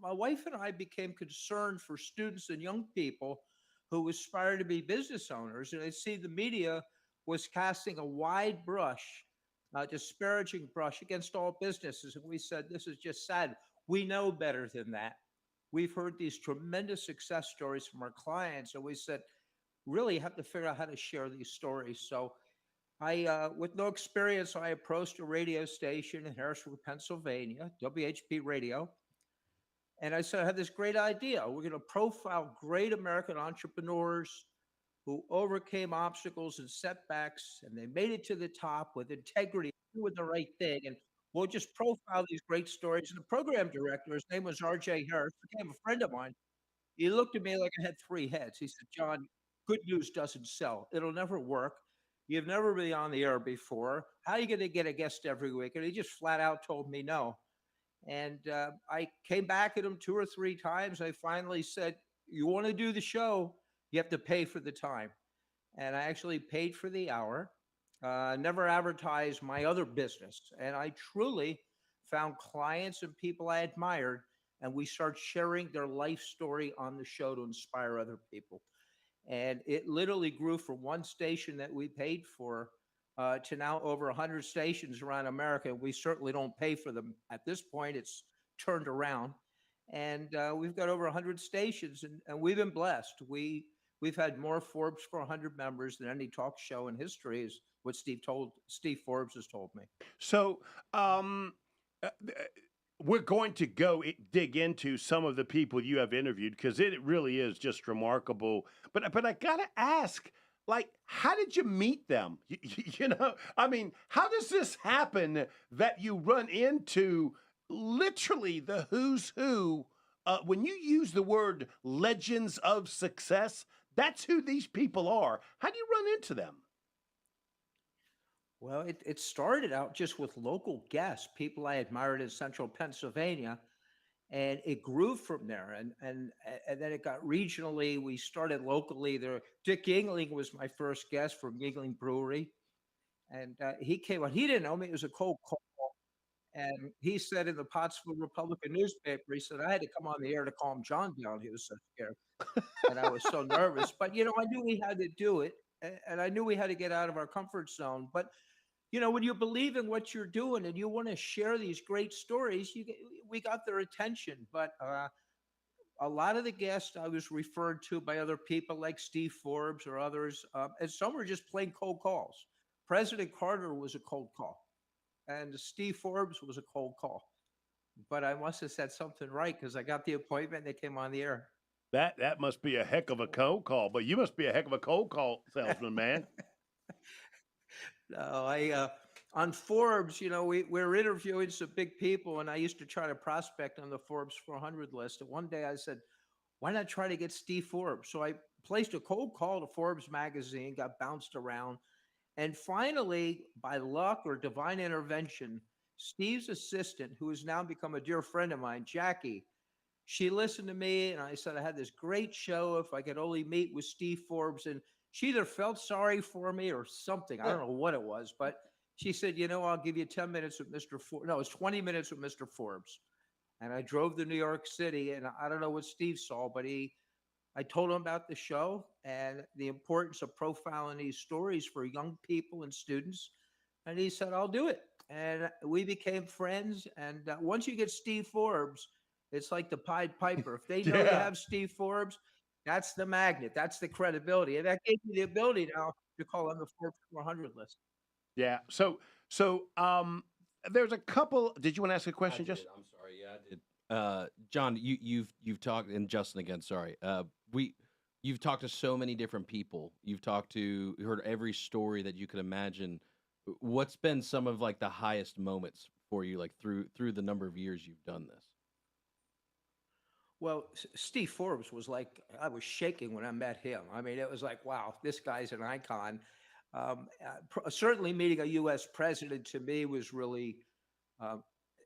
my wife and I became concerned for students and young people who aspire to be business owners. And I see the media was casting a wide brush, disparaging brush against all businesses. And we said, this is just sad. We know better than that. We've heard these tremendous success stories from our clients. And we said, really have to figure out how to share these stories. So I, with no experience, I approached a radio station in Harrisburg, Pennsylvania, WHP Radio. And I said, I have this great idea. We're going to profile great American entrepreneurs who overcame obstacles and setbacks, and they made it to the top with integrity, doing the right thing. And we'll just profile these great stories. And the program director, his name was R.J. Harris, became a friend of mine. He looked at me like I had three heads. He said, John, good news doesn't sell. It'll never work. You've never been on the air before. How are you going to get a guest every week? And he just flat out told me no. And I came back at him 2 or 3 times. I finally said, you want to do the show, you have to pay for the time. And I actually paid for the hour, never advertised my other business. And I truly found clients and people I admired, and we started sharing their life story on the show to inspire other people. And it literally grew from one station that we paid for to now over 100 stations around America. We certainly don't pay for them at this point. It's turned around. And we've got over 100 stations, and we've been blessed. We've had more Forbes 400 members than any talk show in history, is what Steve Forbes has told me. So we're going to dig into some of the people you have interviewed, because it really is just remarkable. But I gotta ask, like, how did you meet them? You know, I mean, how does this happen that you run into literally the who's who? When you use the word legends of success, that's who these people are. How do you run into them? Well, it started out just with local guests, people I admired in central Pennsylvania, and it grew from there. And then it got regionally. We started locally. There, Dick Yingling was my first guest from Yingling Brewery, and he came on. He didn't know me. It was a cold call. And he said in the Pottsville Republican newspaper, he said, I had to come on the air to calm John down. He was so scared. And I was so nervous. But, you know, I knew we had to do it. And I knew we had to get out of our comfort zone. But, you know, when you believe in what you're doing and you want to share these great stories, we got their attention. But a lot of the guests I was referred to by other people like Steve Forbes or others, and some were just plain cold calls. President Carter was a cold call, and Steve Forbes was a cold call. But I must have said something right because I got the appointment and they came on the air. That must be a heck of a cold call, but you must be a heck of a cold call salesman, man. No, on Forbes, we're interviewing some big people, and I used to try to prospect on the Forbes 400 list. And one day I said, why not try to get Steve Forbes? So I placed a cold call to Forbes magazine, got bounced around. And finally, by luck or divine intervention, Steve's assistant, who has now become a dear friend of mine, Jackie, she listened to me, and I said I had this great show if I could only meet with Steve Forbes. And she either felt sorry for me or something. I don't know what it was, but she said, I'll give you 10 minutes with Mr. Forbes. No, it was 20 minutes with Mr. Forbes. And I drove to New York City, and I don't know what Steve saw, but I told him about the show and the importance of profiling these stories for young people and students. And he said, I'll do it. And we became friends. And once you get Steve Forbes, it's like the Pied Piper. If they know you have Steve Forbes, that's the magnet. That's the credibility. And that gave me the ability now to call on the Forbes 400 list. Yeah. So there's a couple. Did you want to ask a question? I'm sorry. Yeah, I did. John, you've talked, and Justin again. Sorry. You've talked to so many different people. You've heard every story that you could imagine. What's been some of like the highest moments for you, like through the number of years you've done this? Well, Steve Forbes was like, I was shaking when I met him. I mean, it was like, wow, this guy's an icon. Certainly meeting a U.S. president to me was really,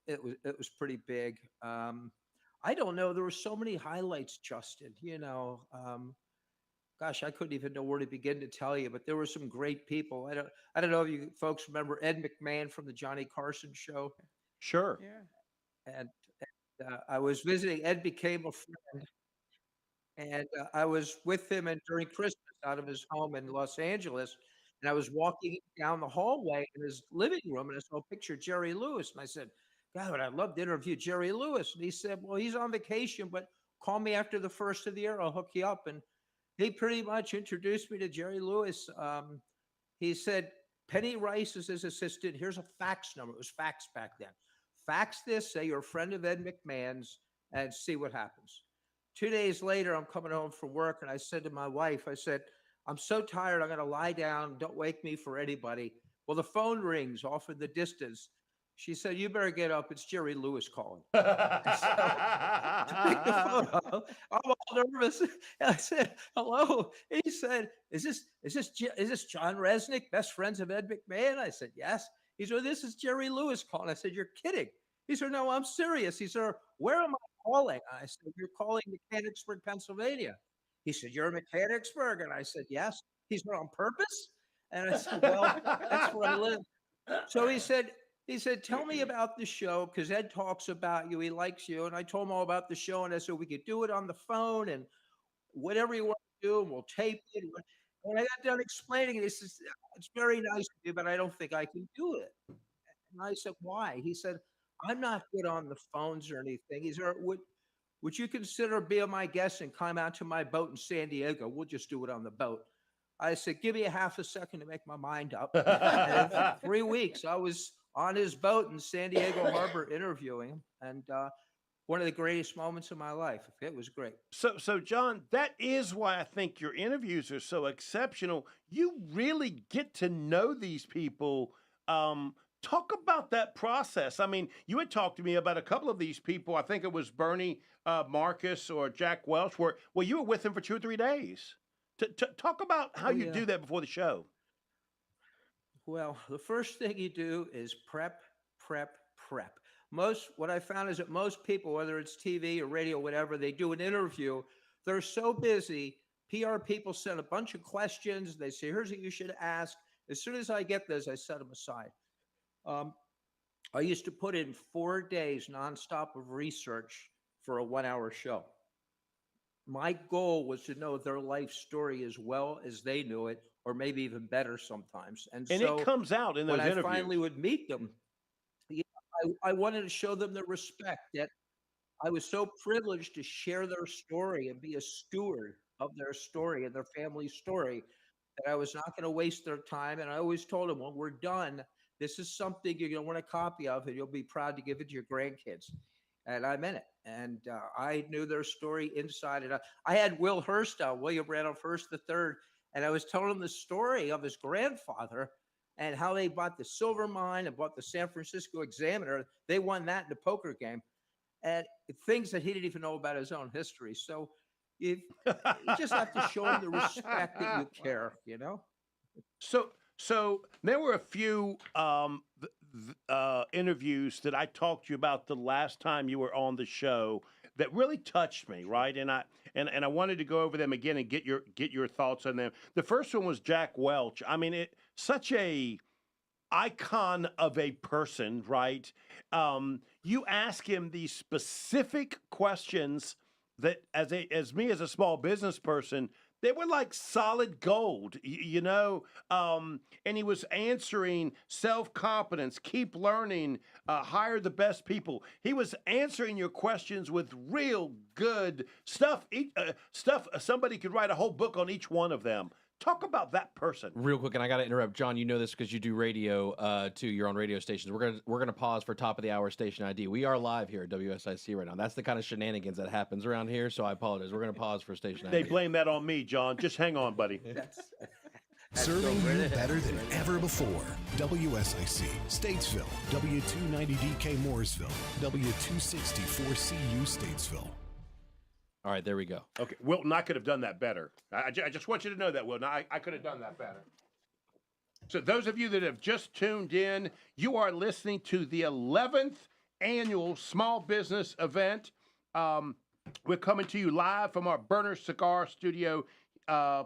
it was pretty big. I don't know. There were so many highlights, Justin, gosh, I couldn't even know where to begin to tell you, but there were some great people. I don't know if you folks remember Ed McMahon from the Johnny Carson show. Sure. Yeah. And I was visiting. Ed became a friend, and I was with him and during Christmas out of his home in Los Angeles, and I was walking down the hallway in his living room, and I saw a picture of Jerry Lewis, and I said, God, I'd love to interview Jerry Lewis. And he said, well, he's on vacation, but call me after the first of the year. I'll hook you up. And he pretty much introduced me to Jerry Lewis. He said, Penny Rice is his assistant. Here's a fax number. It was fax back then. Fax this, say you're a friend of Ed McMahon's, and see what happens. 2 days later, I'm coming home from work, and I said to my wife, I said, I'm so tired, I'm going to lie down. Don't wake me for anybody. Well, the phone rings off in the distance. She said, you better get up. It's Jerry Lewis calling. So I picked the phone up. I'm all nervous. And I said, hello. He said, is this John Resnick, best friends of Ed McMahon? I said, yes. He said, this is Jerry Lewis calling. I said, you're kidding. He said, no, I'm serious. He said, where am I calling? I said, you're calling Mechanicsburg, Pennsylvania. He said, you're in Mechanicsburg? And I said, yes. He said, on purpose? And I said, well, that's where I live. So he said, tell me about the show, because Ed talks about you. He likes you. And I told him all about the show. And I said, we could do it on the phone and whatever you want to do, and we'll tape it. When I got done explaining it, he says, it's very nice of you, but I don't think I can do it. And I said, why? He said, I'm not good on the phones or anything. He said, would you consider being my guest and come out to my boat in San Diego? We'll just do it on the boat. I said, give me a half a second to make my mind up. And in 3 weeks, I was on his boat in San Diego Harbor interviewing him. And one of the greatest moments of my life. It was great. So John, that is why I think your interviews are so exceptional. You really get to know these people. Talk about that process. I mean, you had talked to me about a couple of these people. I think it was Bernie Marcus or Jack Welch, where you were with him for 2 or 3 days. Talk about how you do that before the show. Well, the first thing you do is prep. What I found is that most people, whether it's TV or radio, whatever, they do an interview, they're so busy. PR people send a bunch of questions. They say, here's what you should ask. As soon as I get those, I set them aside. I used to put in 4 days nonstop of research for a 1-hour show. My goal was to know their life story as well as they knew it, or maybe even better sometimes. And so it comes out in those interviews. When I finally would meet them, I wanted to show them the respect that I was so privileged to share their story and be a steward of their story and their family's story that I was not going to waste their time. And I always told them, when we're done, this is something you're going to want a copy of, and you'll be proud to give it to your grandkids. And I meant it. And I knew their story inside and out. I had Will Hurst, William Randolph Hearst III, and I was telling him the story of his grandfather and how they bought the silver mine and bought the San Francisco Examiner. They won that in the poker game, and things that he didn't even know about his own history. So you just have to show him the respect that you care, you know? So there were a few interviews that I talked to you about the last time you were on the show that really touched me, right? And I wanted to go over them again and get your thoughts on them. The first one was Jack Welch. I mean, such a icon of a person, right? You ask him these specific questions that, as me as a small business person, they were like solid gold, you know. And he was answering self-confidence, keep learning, hire the best people. He was answering your questions with real good stuff. Stuff somebody could write a whole book on each one of them. Talk about that person. Real quick, and I got to interrupt, John. You know this because you do radio too. You're on radio stations. We're gonna pause for top of the hour station ID. We are live here at WSIC right now. That's the kind of shenanigans that happens around here. So I apologize. We're gonna pause for station ID. They blame that on me, John. Just hang on, buddy. Serving you better than ever before. WSIC, Statesville, W290DK Mooresville, W264CU Statesville. All right, there we go. Okay, Wilton, I could have done that better. I just want you to know that, Wilton. I could have done that better. So those of you that have just tuned in, you are listening to the 11th annual small business event. We're coming to you live from our Burner Cigar studio.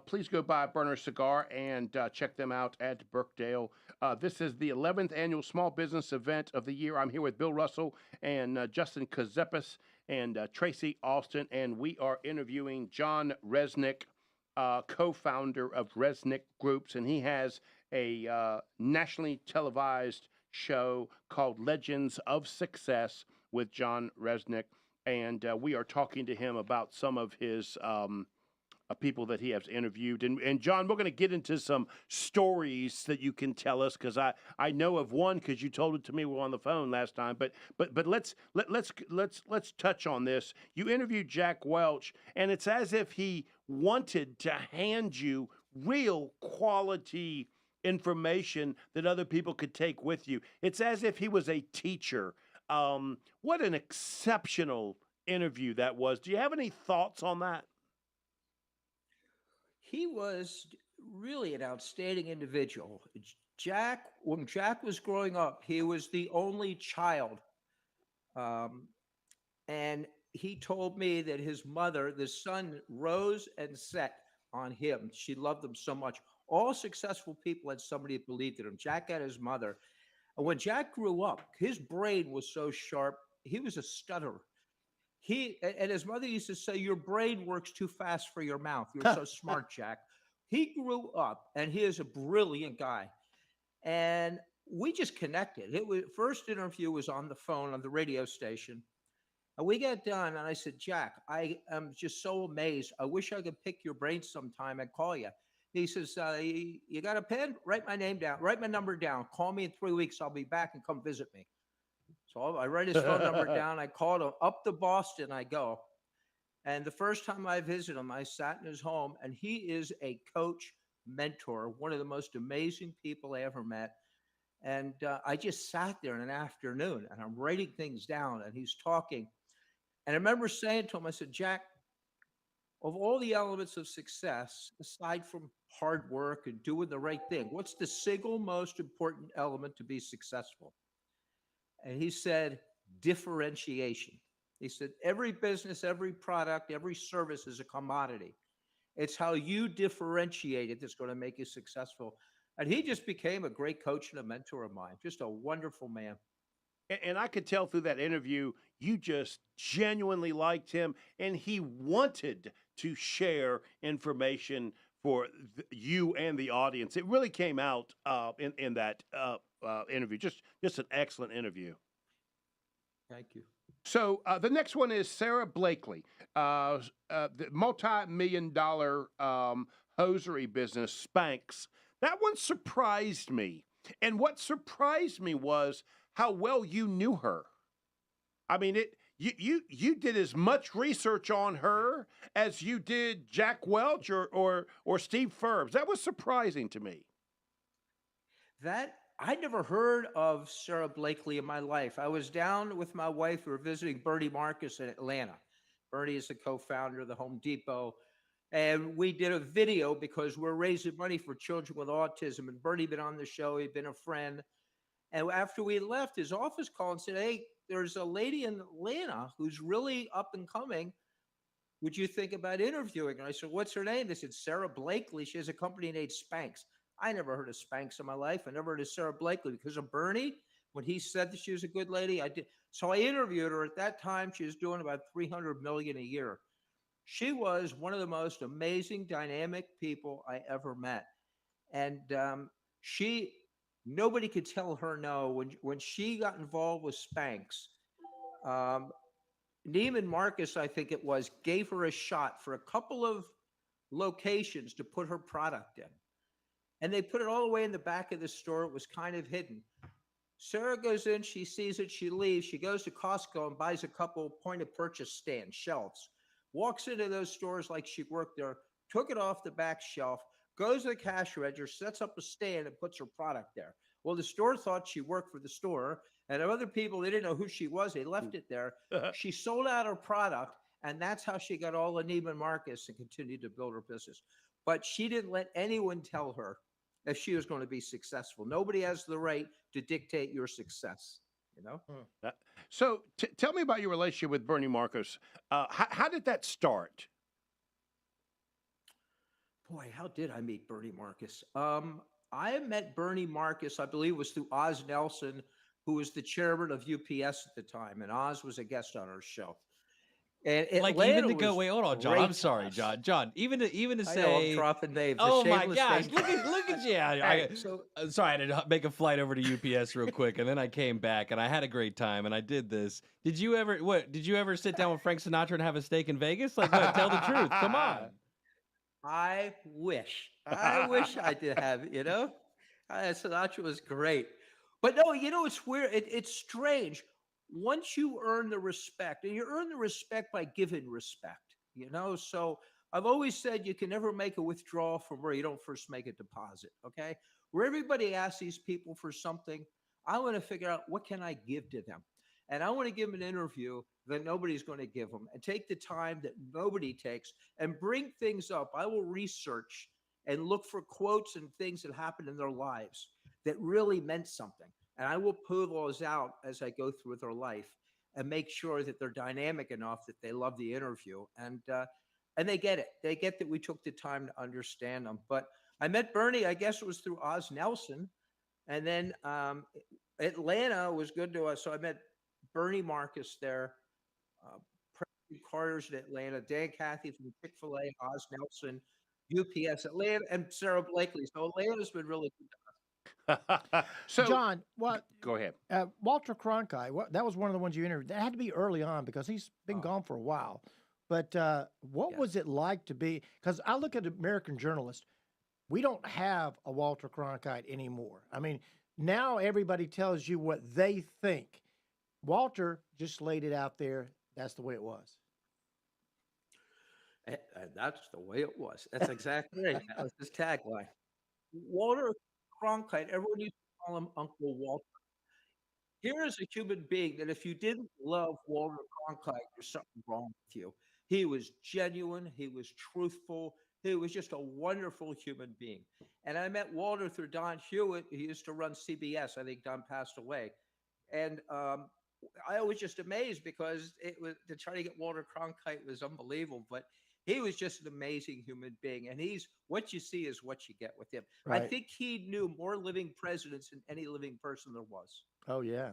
Please go by Burner Cigar and check them out at Burkdale. This is the 11th annual small business event of the year. I'm here with Bill Russell and Justin Kazepis and Tracy Alston, and we are interviewing John Resnick, co-founder of Resnick Groups, and he has a nationally televised show called Legends of Success with John Resnick, and we are talking to him about some of his people that he has interviewed. And John, we're going to get into some stories that you can tell us, because I know of one because you told it to me. We were on the phone last time. But let's touch on this. You interviewed Jack Welch, and it's as if he wanted to hand you real quality information that other people could take with you. It's as if he was a teacher. What an exceptional interview that was. Do you have any thoughts on that? He was really an outstanding individual. When Jack was growing up, he was the only child. And he told me that his mother, the sun rose and set on him. She loved him so much. All successful people had somebody that believed in him. Jack had his mother. And when Jack grew up, his brain was so sharp, he was a stutterer. And his mother used to say, "Your brain works too fast for your mouth. You're so smart, Jack." He grew up, and he is a brilliant guy. And we just connected. First interview was on the phone on the radio station. And we got done, and I said, "Jack, I am just so amazed. I wish I could pick your brain sometime and call you." He says, "You got a pen? Write my name down. Write my number down. Call me in 3 weeks. I'll be back and come visit me." So I write his phone number down. I called him up to Boston. I go. And the first time I visited him, I sat in his home, and he is a coach, mentor, one of the most amazing people I ever met. And I just sat there in an afternoon, and I'm writing things down, and he's talking. And I remember saying to him, I said, "Jack, of all the elements of success, aside from hard work and doing the right thing, what's the single most important element to be successful?" And he said, "Differentiation." He said, "Every business, every product, every service is a commodity. It's how you differentiate it that's going to make you successful." And he just became a great coach and a mentor of mine. Just a wonderful man. And I could tell through that interview, you just genuinely liked him, and he wanted to share information for you and the audience. It really came out in that interview. Just an excellent interview. Thank you. So the next one is Sarah Blakely, the multi-million-dollar hosiery business, Spanx. That one surprised me. And what surprised me was how well you knew her. I mean, you did as much research on her as you did Jack Welch or Steve Forbes. That was surprising to me. That I never heard of Sarah Blakely in my life. I was down with my wife. We were visiting Bernie Marcus in Atlanta. Bernie is the co-founder of the Home Depot. And we did a video because we're raising money for children with autism. And Bernie had been on the show. He'd been a friend. And after we left, his office called and said, hey, there's a lady in Atlanta who's really up and coming. Would you think about interviewing her? I said, what's her name? They said, Sarah Blakely. She has a company named Spanx. I never heard of Spanx in my life. I never heard of Sarah Blakely because of Bernie. When he said that she was a good lady, I did. So I interviewed her. At that time, she was doing about $300 million a year. She was one of the most amazing, dynamic people I ever met. And nobody could tell her no. When she got involved with Spanx, Neiman Marcus, I think it was, gave her a shot for a couple of locations to put her product in. And they put it all the way in the back of the store. It was kind of hidden. Sarah goes in, she sees it, she leaves. She goes to Costco and buys a couple point of purchase stands, shelves. Walks into those stores like she worked there, took it off the back shelf, goes to the cash register, sets up a stand and puts her product there. Well, the store thought she worked for the store, and other people, they didn't know who she was. They left it there. She sold out her product, and that's how she got all the Neiman Marcus and continued to build her business. But she didn't let anyone tell her if she was going to be successful. Nobody has the right to dictate your success, you know? So tell me about your relationship with Bernie Marcus. How did that start? Boy, how did I meet Bernie Marcus? I met Bernie Marcus, I believe it was through Oz Nelson, who was the chairman of UPS at the time, and Oz was a guest on our show. And like Atlanta even to go, wait, hold on, John. I'm sorry, John. John, even to say, I know, I'm dropping names. Oh my gosh, look at you! Sorry, I had to make a flight over to UPS real quick, and then I came back, and I had a great time, and I did this. Did you ever sit down with Frank Sinatra and have a steak in Vegas? Like, what, tell the truth. Come on. I wish I did have it, you know? Sinatra was great. But no, you know, it's weird. It's strange. Once you earn the respect, and you earn the respect by giving respect, you know? So I've always said you can never make a withdrawal from where you don't first make a deposit, okay? Where everybody asks these people for something, I want to figure out what can I give to them? And I want to give them an interview that nobody's going to give them and take the time that nobody takes and bring things up. I will research and look for quotes and things that happened in their lives that really meant something. And I will pull those out as I go through their life and make sure that they're dynamic enough that they love the interview. And they get it. They get that we took the time to understand them. But I met Bernie, I guess it was through Oz Nelson. And then Atlanta was good to us. So I met Bernie Marcus there, President Carter's in Atlanta, Dan Cathy from Chick-fil-A, Oz Nelson, UPS, Atlanta, and Sarah Blakely. So Atlanta's been really good to us. So, John, what? Go ahead. Walter Cronkite, that was one of the ones you interviewed. That had to be early on because he's been gone for a while. But what was it like to be? Because I look at American journalists, we don't have a Walter Cronkite anymore. I mean, now everybody tells you what they think. Walter just laid it out there. That's the way it was. And that's the way it was. That's exactly right. That was his tagline. Walter Cronkite, everyone used to call him Uncle Walter. Here is a human being that if you didn't love Walter Cronkite, there's something wrong with you. He was genuine. He was truthful. He was just a wonderful human being. And I met Walter through Don Hewitt. He used to run CBS. I think Don passed away. And I was just amazed because it was to try to get Walter Cronkite was unbelievable. But he was just an amazing human being. And he's what you see is what you get with him. Right. I think he knew more living presidents than any living person there was. Oh, yeah.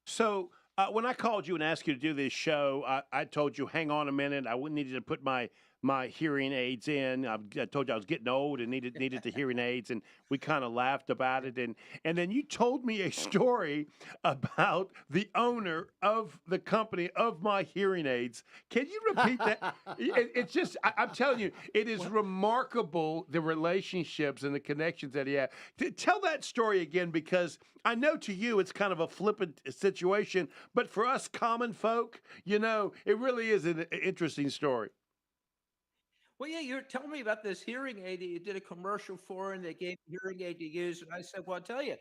So when I called you and asked you to do this show, I told you, hang on a minute. I needed to put my my hearing aids in. I told you I was getting old and needed the hearing aids, and we kind of laughed about it. And then you told me a story about the owner of the company of my hearing aids. Can you repeat that? It's just I'm telling you, it is remarkable the relationships and the connections that he had. Tell that story again, because I know to you it's kind of a flippant situation, but for us common folk, it really is an interesting story. Well, yeah, you're telling me about this hearing aid that you did a commercial for, and they gave me a hearing aid to use. And I said, well, I'll tell you,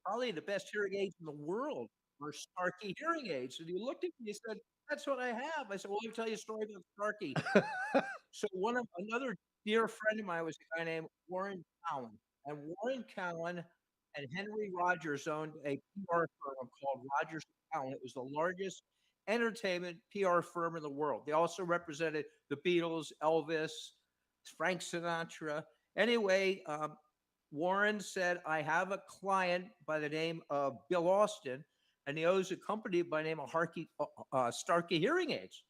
probably the best hearing aids in the world are Starkey hearing aids. And he looked at me and he said, that's what I have. I said, well, let me tell you a story about Starkey. So another dear friend of mine was a guy named Warren Cowan. And Warren Cowan and Henry Rogers owned a PR firm called Rogers Cowan. It was the largest entertainment PR firm in the world. They also represented the Beatles, Elvis, Frank Sinatra. Anyway, Warren said, I have a client by the name of Bill Austin, and he owns a company by the name of Starkey Hearing Aids.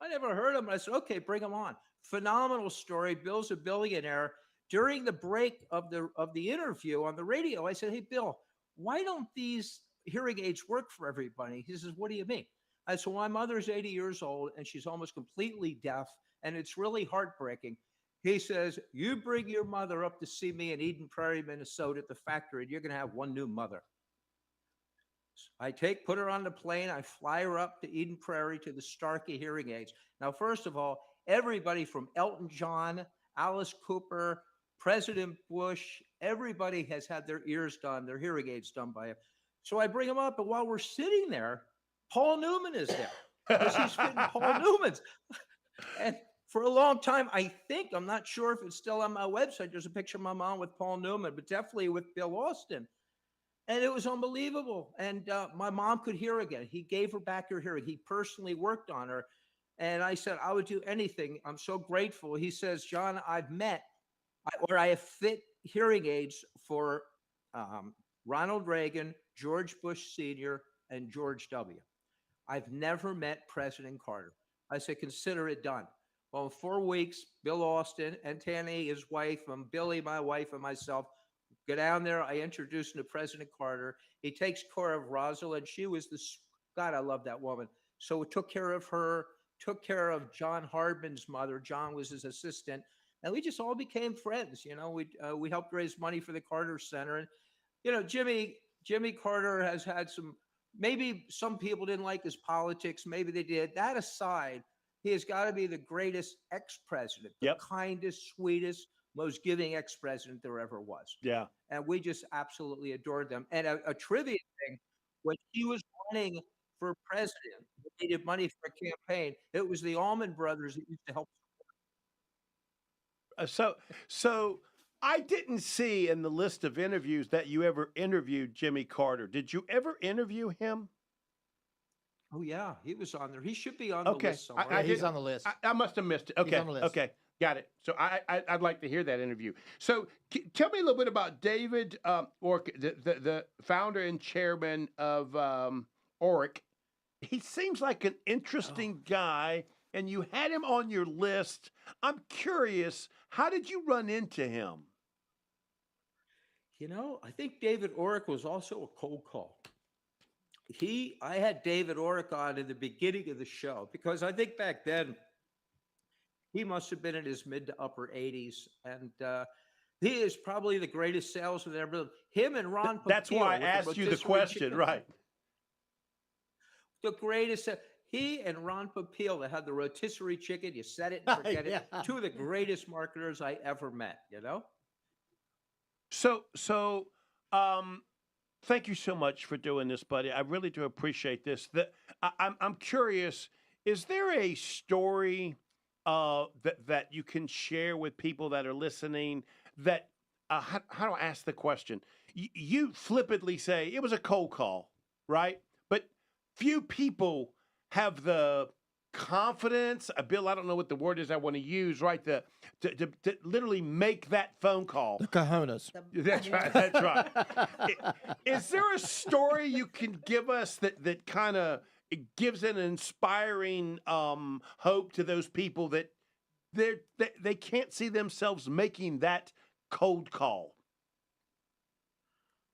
I never heard of him. I said, okay, bring him on. Phenomenal story. Bill's a billionaire. During the break of the interview on the radio, I said, hey, Bill, why don't these hearing aids work for everybody? He says, what do you mean? I said, well, my mother's 80 years old and she's almost completely deaf, and it's really heartbreaking. He says, you bring your mother up to see me in Eden Prairie, Minnesota at the factory, and you're going to have one new mother. I put her on the plane. I fly her up to Eden Prairie to the Starkey hearing aids. Now, first of all, everybody from Elton John, Alice Cooper, President Bush, everybody has had their ears done, their hearing aids done by him. So I bring him up, and while we're sitting there, Paul Newman is there because he's fitting Paul Newman's. And for a long time, I'm not sure if it's still on my website, there's a picture of my mom with Paul Newman, but definitely with Bill Austin. And it was unbelievable. And my mom could hear again. He gave her back her hearing. He personally worked on her. And I said, I would do anything. I'm so grateful. He says, John, I have fit hearing aids for Ronald Reagan, George Bush Sr., and George W. I've never met President Carter. I said, consider it done. Well, in 4 weeks, Bill Austin and Tanny, his wife, and Billy, my wife, and myself, go down there. I introduced him to President Carter. He takes care of Rosalind. She was God, I love that woman. So we took care of her, took care of John Hardman's mother. John was his assistant. And we just all became friends. We helped raise money for the Carter Center. And, Jimmy Carter has had maybe some people didn't like his politics. Maybe they did. That aside, he has got to be the greatest ex-president, the kindest, sweetest, most giving ex-president there ever was. Yeah. And we just absolutely adored them. And a trivia thing, when he was running for president, he needed money for a campaign. It was the Allman Brothers that used to help. So I didn't see in the list of interviews that you ever interviewed Jimmy Carter. Did you ever interview him? Oh, yeah. He was on there. He should be on the list somewhere. He's on the list. I must have missed it. Okay. He's on the list. Okay. Got it. So I'd like to hear that interview. So tell me a little bit about David Ork, the founder and chairman of Ork. He seems like an interesting guy, and you had him on your list. I'm curious, how did you run into him? I think David Ork was also a cold call. I had David Ork on in the beginning of the show because I think back then he must have been in his mid to upper 80s, and he is probably the greatest salesman ever. Him and Ron. That's why I asked you the question, right? The greatest. He and Ron Popeil that had the rotisserie chicken. You said it and forget it. Two of the greatest marketers I ever met. So, thank you so much for doing this, buddy. I really do appreciate this. I'm curious. Is there a story that you can share with people that are listening? That how do I ask the question? You flippantly say it was a cold call, right? But few people have the confidence, Bill, I don't know what the word is I want to use, right? To literally make that phone call. The cojones. That's right. That's right. Is there a story you can give us that kind of gives an inspiring hope to those people that they can't see themselves making that cold call.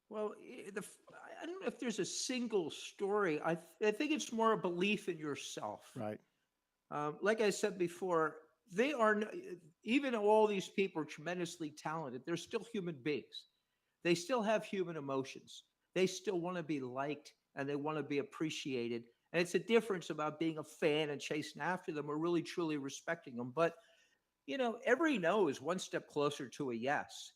Well, I don't know if there's a single story. I think it's more a belief in yourself. Right. Like I said before, they are even though all these people are tremendously talented, they're still human beings. They still have human emotions. They still want to be liked and they want to be appreciated. And it's a difference about being a fan and chasing after them or really truly respecting them. But every no is one step closer to a yes.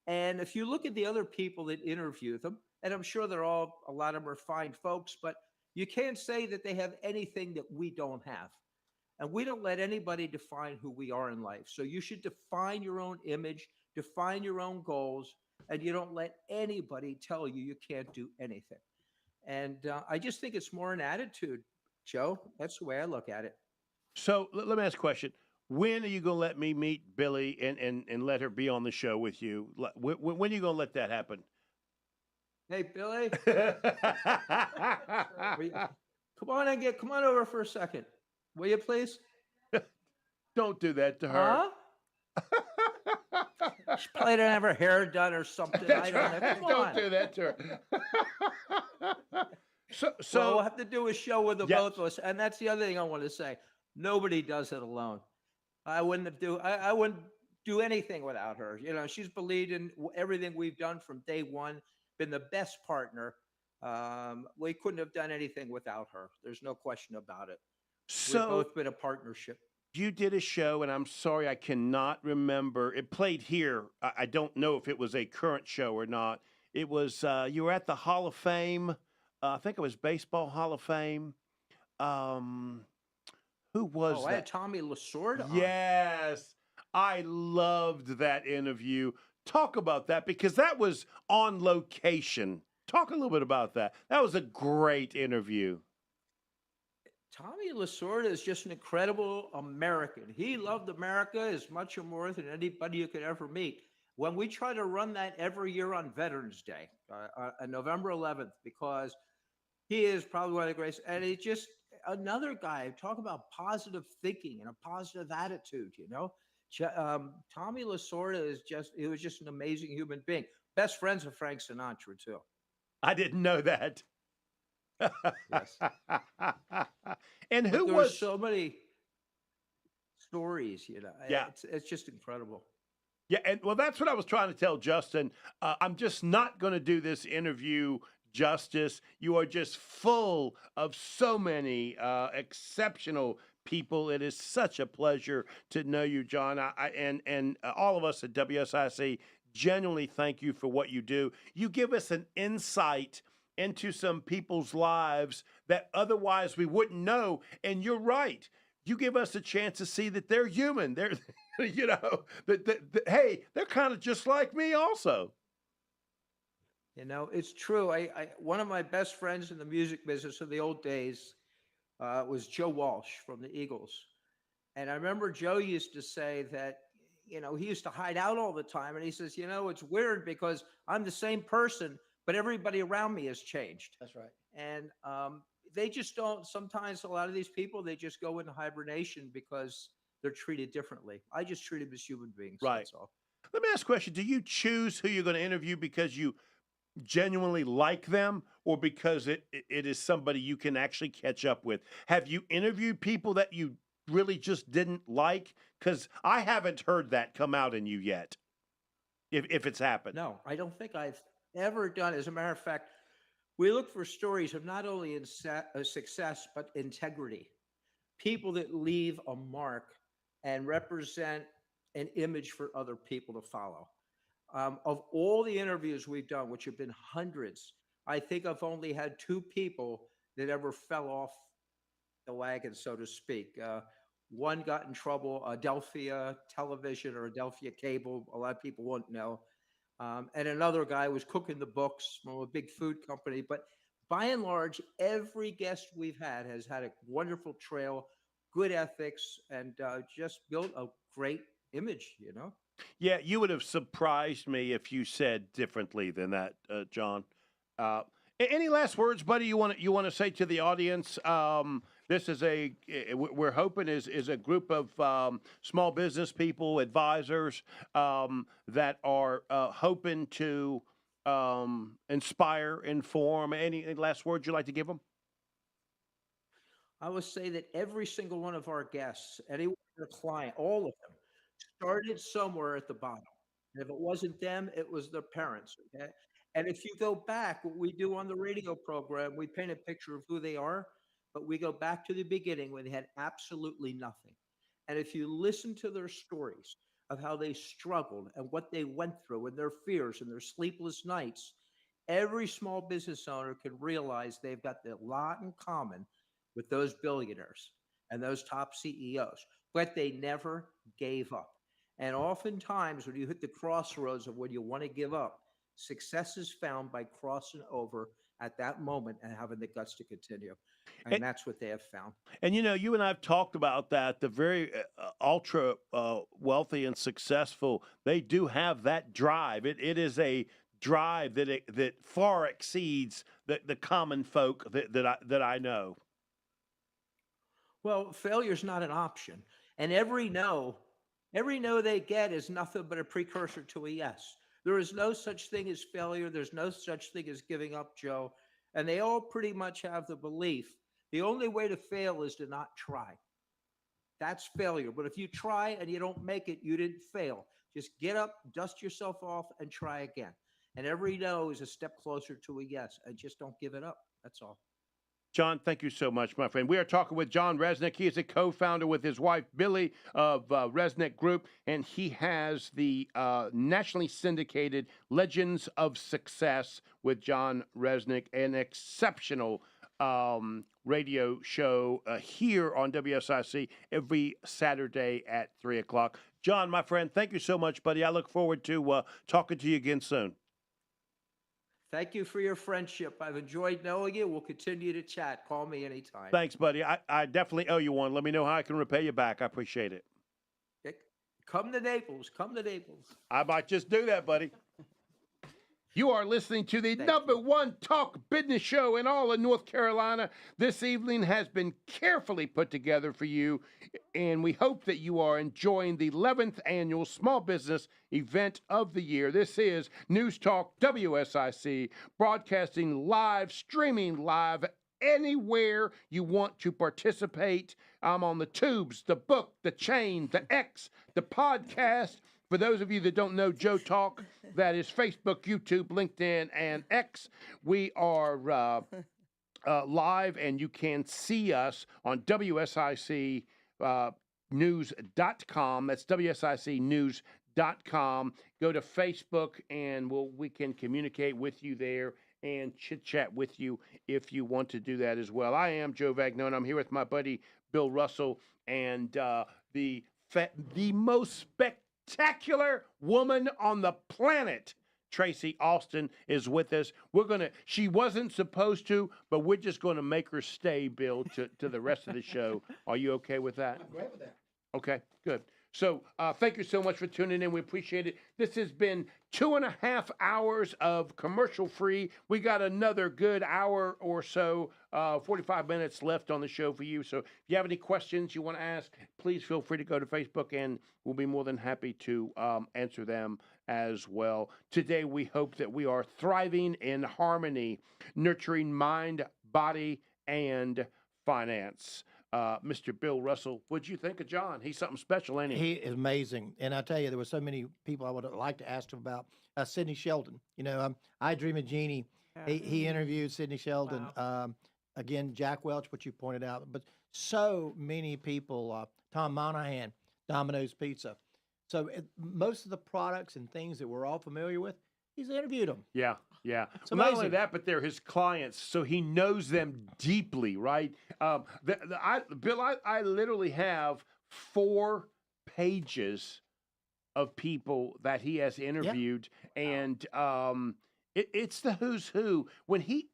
And if you look at the other people that interview them, and I'm sure a lot of them are fine folks, but you can't say that they have anything that we don't have. And we don't let anybody define who we are in life. So you should define your own image, define your own goals, and you don't let anybody tell you can't do anything. And I just think it's more an attitude, Joe. That's the way I look at it. So let me ask a question. When are you going to let me meet Billy and let her be on the show with you? When are you going to let that happen? Hey, Billy. Come on over for a second. Will you please? Don't do that to her. She probably didn't have her hair done or something. I don't know. Come on. Don't do that to her. So we'll have to do a show with the both of us. And that's the other thing I want to say. Nobody does it alone. I wouldn't do anything without her. She's believed in everything we've done from day one, been the best partner. We couldn't have done anything without her. There's no question about it. So we've both been a partnership. You did a show, and I'm sorry I cannot remember. It played here. I don't know if it was a current show or not. It was, you were at the Hall of Fame. I think it was Baseball Hall of Fame. Who was that? I had Tommy Lasorda on. Yes. I loved that interview. Talk about that, because that was on location. Talk a little bit about that. That was a great interview. Tommy Lasorda is just an incredible American. He loved America as much or more than anybody you could ever meet. When we try to run that every year on Veterans Day, on November 11th, because he is probably one of the greatest, and he's just another guy. Talk about positive thinking and a positive attitude, Tommy Lasorda he was just an amazing human being. Best friends with Frank Sinatra, too. I didn't know that. Yes. And who there's was so many stories, Yeah. It's just incredible. Yeah, and well, that's what I was trying to tell Justin. I'm just not going to do this interview justice. You are just full of so many exceptional people. It is such a pleasure to know you, John. And all of us at WSIC genuinely thank you for what you do. You give us an insight into some people's lives that otherwise we wouldn't know. And you're right. You give us a chance to see that they're human. They're, hey, they're kind of just like me also. It's true. One of my best friends in the music business of the old days was Joe Walsh from the Eagles. And I remember Joe used to say that, he used to hide out all the time. And he says, it's weird because I'm the same person, but everybody around me has changed. That's right. And they just don't. Sometimes a lot of these people, they just go into hibernation because they're treated differently. I just treat them as human beings. Right. That's all. Let me ask a question. Do you choose who you're going to interview because you genuinely like them, or because it is somebody you can actually catch up with? Have you interviewed people that you really just didn't like? Because I haven't heard that come out in you yet, if it's happened. No, I don't think I've ever done. As a matter of fact, we look for stories of not only success, but integrity. People that leave a mark and represent an image for other people to follow. Of all the interviews we've done, which have been hundreds, I think I've only had 2 people that ever fell off the wagon, so to speak. One got in trouble, Adelphia Television or Adelphia Cable. A lot of people won't know. And another guy was cooking the books from a big food company. But by and large, every guest we've had has had a wonderful trail, good ethics, and just built a great image, Yeah, you would have surprised me if you said differently than that, John. Any last words, buddy, you want to say to the audience? This is we're hoping is a group of small business people, advisors that are hoping to inspire, inform. Any last words you'd like to give them? I would say that every single one of our guests, any client, all of them, started somewhere at the bottom. And if it wasn't them, it was their parents. Okay. And if you go back, what we do on the radio program, we paint a picture of who they are, but we go back to the beginning when they had absolutely nothing. And if you listen to their stories of how they struggled and what they went through and their fears and their sleepless nights, every small business owner can realize they've got a lot in common with those billionaires and those top CEOs, but they never gave up. And oftentimes, when you hit the crossroads of when you want to give up, success is found by crossing over at that moment and having the guts to continue. And that's what they have found. And you and I have talked about that. The very ultra wealthy and successful, they do have that drive. It is a drive that far exceeds the common folk that I know. Well, failure is not an option. And every no they get is nothing but a precursor to a yes. There is no such thing as failure. There's no such thing as giving up, Joe. And they all pretty much have the belief the only way to fail is to not try. That's failure. But if you try and you don't make it, you didn't fail. Just get up, dust yourself off, and try again. And every no is a step closer to a yes. And just don't give it up. That's all. John, thank you so much, my friend. We are talking with John Resnick. He is a co-founder with his wife, Billy, of Resnick Group, and he has the nationally syndicated Legends of Success with John Resnick, an exceptional radio show here on WSIC every Saturday at 3 o'clock. John, my friend, thank you so much, buddy. I look forward to talking to you again soon. Thank you for your friendship. I've enjoyed knowing you. We'll continue to chat. Call me anytime. Thanks, buddy. I definitely owe you one. Let me know how I can repay you back. I appreciate it. Come to Naples. Come to Naples. I might just do that, buddy. You are listening to the #1 talk business show in all of North Carolina. This evening has been carefully put together for you, and we hope that you are enjoying the 11th annual Small Business Event of the Year. This is News Talk WSIC, broadcasting live, streaming live, anywhere you want to participate. I'm on the tubes, the book, the chain, the X, the podcast. For those of you that don't know Joe Talk, that is Facebook, YouTube, LinkedIn, and X. We are live, and you can see us on WSICnews.com. That's WSICnews.com. Go to Facebook, and we can communicate with you there and chit-chat with you if you want to do that as well. I am Joe Vagnone. I'm here with my buddy Bill Russell, and the most spectacular woman on the planet, Tracy Alston, is with us. She wasn't supposed to, but we're just going to make her stay, Bill, to the rest of the show. Are you okay with that? I'm great with that. Okay, good. So thank you so much for tuning in. We appreciate it. This has been 2.5 hours of commercial free. We got another good hour or so, 45 minutes left on the show for you. So if you have any questions you want to ask, please feel free to go to Facebook, and we'll be more than happy to answer them as well. Today, we hope that we are thriving in harmony, nurturing mind, body, and finance. Mr. Bill Russell, what'd you think of John? He's something special, ain't he? He is amazing. And I tell you, there were so many people I would have liked to ask him about. Sidney Sheldon. I Dream of Jeannie. He interviewed Sidney Sheldon. Wow. Again, Jack Welch, what you pointed out. But so many people, Tom Monahan, Domino's Pizza. So most of the products and things that we're all familiar with, he's interviewed them. Yeah, yeah. It's Well, not only amazing. that, but they're his clients, so he knows them deeply, right? Bill, I literally have 4 pages of people that he has interviewed, and it's the who's who. When he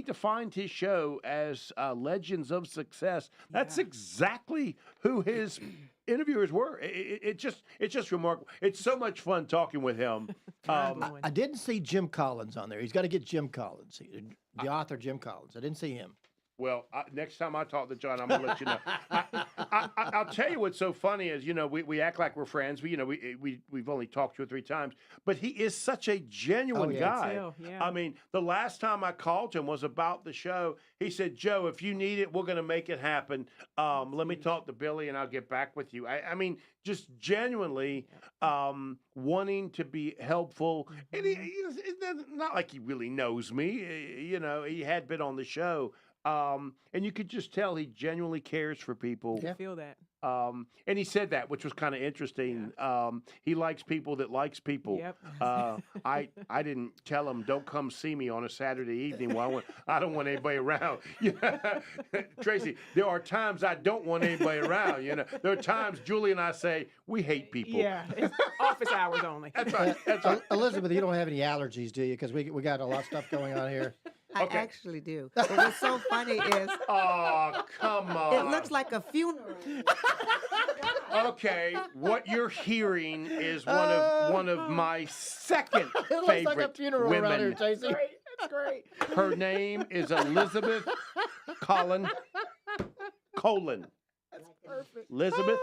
defined his show as Legends of Success, that's exactly who his interviewers were. It's just remarkable. It's so much fun talking with him. I didn't see Jim Collins on there. He's got to get Jim Collins, the author Jim Collins. I didn't see him. Well, next time I talk to John, I'm gonna let you know. I'll tell you what's so funny is, we act like we're friends. We've only talked 2 or 3 times, but he is such a genuine guy. Yeah. I mean, the last time I called him was about the show. He said, "Joe, if you need it, we're gonna make it happen. Let me talk to Billy, and I'll get back with you." I mean, just genuinely wanting to be helpful, and it's not like he really knows me. He had been on the show. And you could just tell he genuinely cares for people. I feel that. And he said that, which was kind of interesting. He likes people that likes people. Yep. I didn't tell him, don't come see me on a Saturday evening. Well, I don't want anybody around. Tracy, there are times I don't want anybody around. There are times Julie and I say, we hate people. Yeah, it's office hours only. That's right. That's right. Elizabeth, you don't have any allergies, do you? Because we got a lot of stuff going on here. I actually do. But what's so funny is, oh, come on. it looks like a funeral. Okay, what you're hearing is one of my second It looks favorite like a funeral women. around here, Tracy. That's great. Her name is Elizabeth Colin. That's perfect. Elizabeth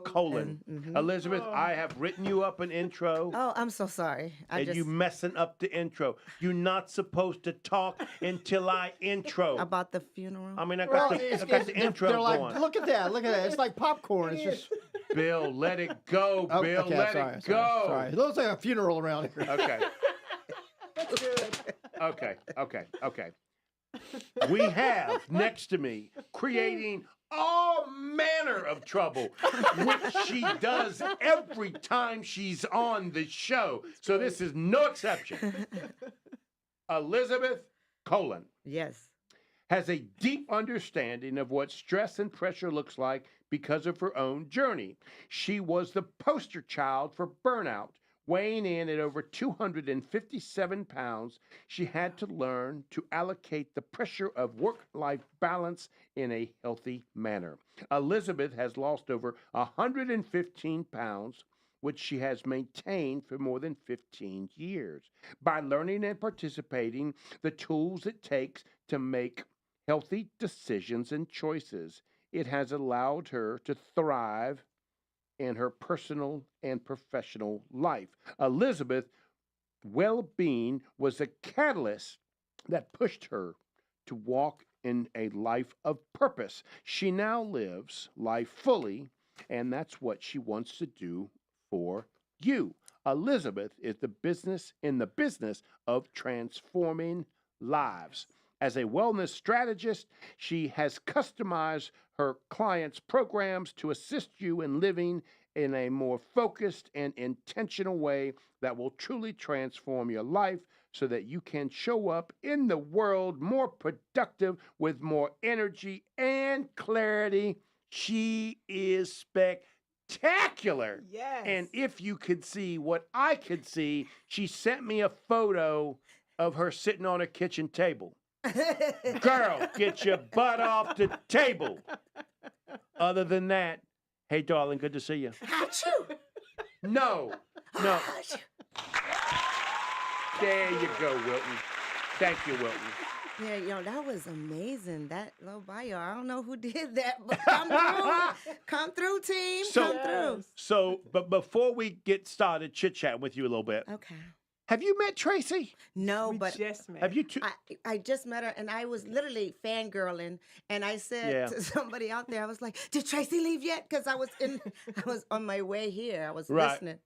Colin. Mhm. Elizabeth, I have written you up an intro. Oh, I'm so sorry. And you messing up the intro. You're not supposed to talk until I intro. About the funeral? I mean, I got the intro they're like, going. look at that. It's like popcorn. It's just. Bill, let it go, Bill. Okay, let sorry, it go. Sorry. It looks like a funeral around here. Okay. Okay. We have next to me creating all manner of trouble, which she does every time she's on the show. So this is no exception. Elizabeth Colin. Yes. Has a deep understanding of what stress and pressure looks like because of her own journey. She was the poster child for burnout. Weighing in at over 257 pounds, she had to learn to allocate the pressure of work-life balance in a healthy manner. Elizabeth has lost over 115 pounds, which she has maintained for more than 15 years. By learning and participating the tools it takes to make healthy decisions and choices, it has allowed her to thrive in her personal and professional life. Elizabeth's well-being was a catalyst that pushed her to walk in a life of purpose. She now lives life fully, and that's what she wants to do for you. Elizabeth is in the business of transforming lives. As a wellness strategist, she has customized her clients' programs to assist you in living in a more focused and intentional way that will truly transform your life so that you can show up in the world more productive with more energy and clarity. She is spectacular. Yes. And if you could see what I could see, she sent me a photo of her sitting on a kitchen table. Girl, get your butt off the table. Other than that, hey, darling, good to see you. Achoo! No. Achoo. There you go, Wilton. Thank you, Wilton. Yeah, that was amazing. That low bio. I don't know who did that, but come through, team. Come through. But before we get started chit-chatting with you a little bit. Okay. Have you met Tracy? No, but just met. Have you I just met her, and I was literally fangirling, and I said to somebody out there, I was like, "Did Tracy leave yet?" Because I was on my way here. I was listening,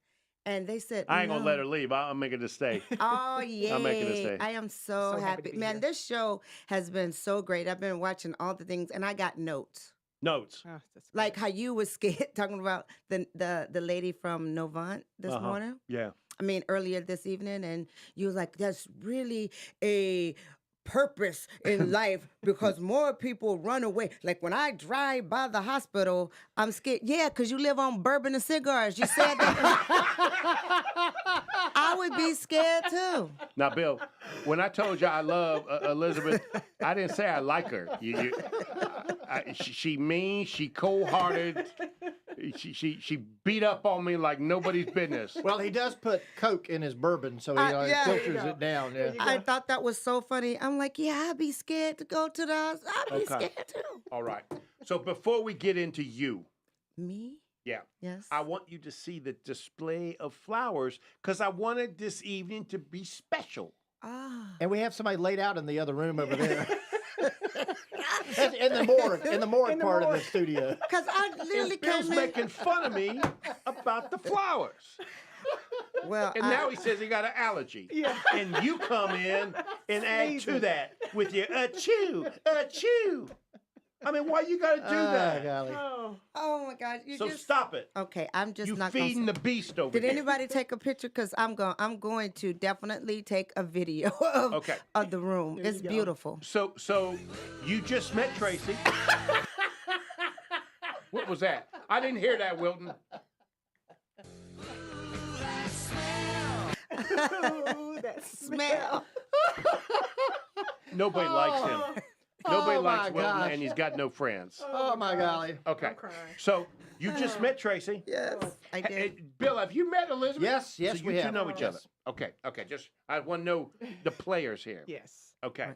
and they said, I ain't gonna let her leave. I'm making her stay. Oh yeah, I'm making her stay. I am so happy, man. This show has been so great. I've been watching all the things, and I got notes. Notes. Oh, Like how you was scared talking about the lady from Novant this morning. Yeah. I mean, earlier this evening, and you was like, that's really a purpose in life because more people run away. Like when I drive by the hospital, I'm scared. Yeah, because you live on bourbon and cigars. You said that. I would be scared too. Now, Bill, when I told you I love Elizabeth, I didn't say I like her. She mean, she cold-hearted. she beat up on me like nobody's business. Well, he does put Coke in his bourbon, so he yeah. filters it down. Yeah. I thought that was so funny. I'm like, yeah, I'd be scared to go to the house. I'd be Okay. scared too. All right. So before we get into you, Me? yeah, Yes. I want you to see the display of flowers because I wanted this evening to be special. Ah. And we have somebody laid out in the other room over there. That's in the morgue part of the studio. Because I literally Bill's came in. making fun of me about the flowers. Well, And now he says he got an allergy. Yeah. And you come in and add to that with your achoo, achoo. I mean, why you got to do that? Golly. oh my God. You So just, stop it. Okay, I'm just You not feeding gonna. the beast over Did here. anybody take a picture? Because I'm going to definitely take a video of, Okay. of the room. It's beautiful. So you just met Tracy. What was that? I didn't hear that, Wilton. Ooh, that Smell. Nobody likes him. Nobody Oh, likes my Wilton, gosh. and he's got no friends. Oh my golly. Okay. I'm crying. So you just met Tracy. Yes, I Hey, did. Bill, have you met Elizabeth? Yes, So you we two have. know each other. Okay. Just I want to know the players here. Yes. Okay.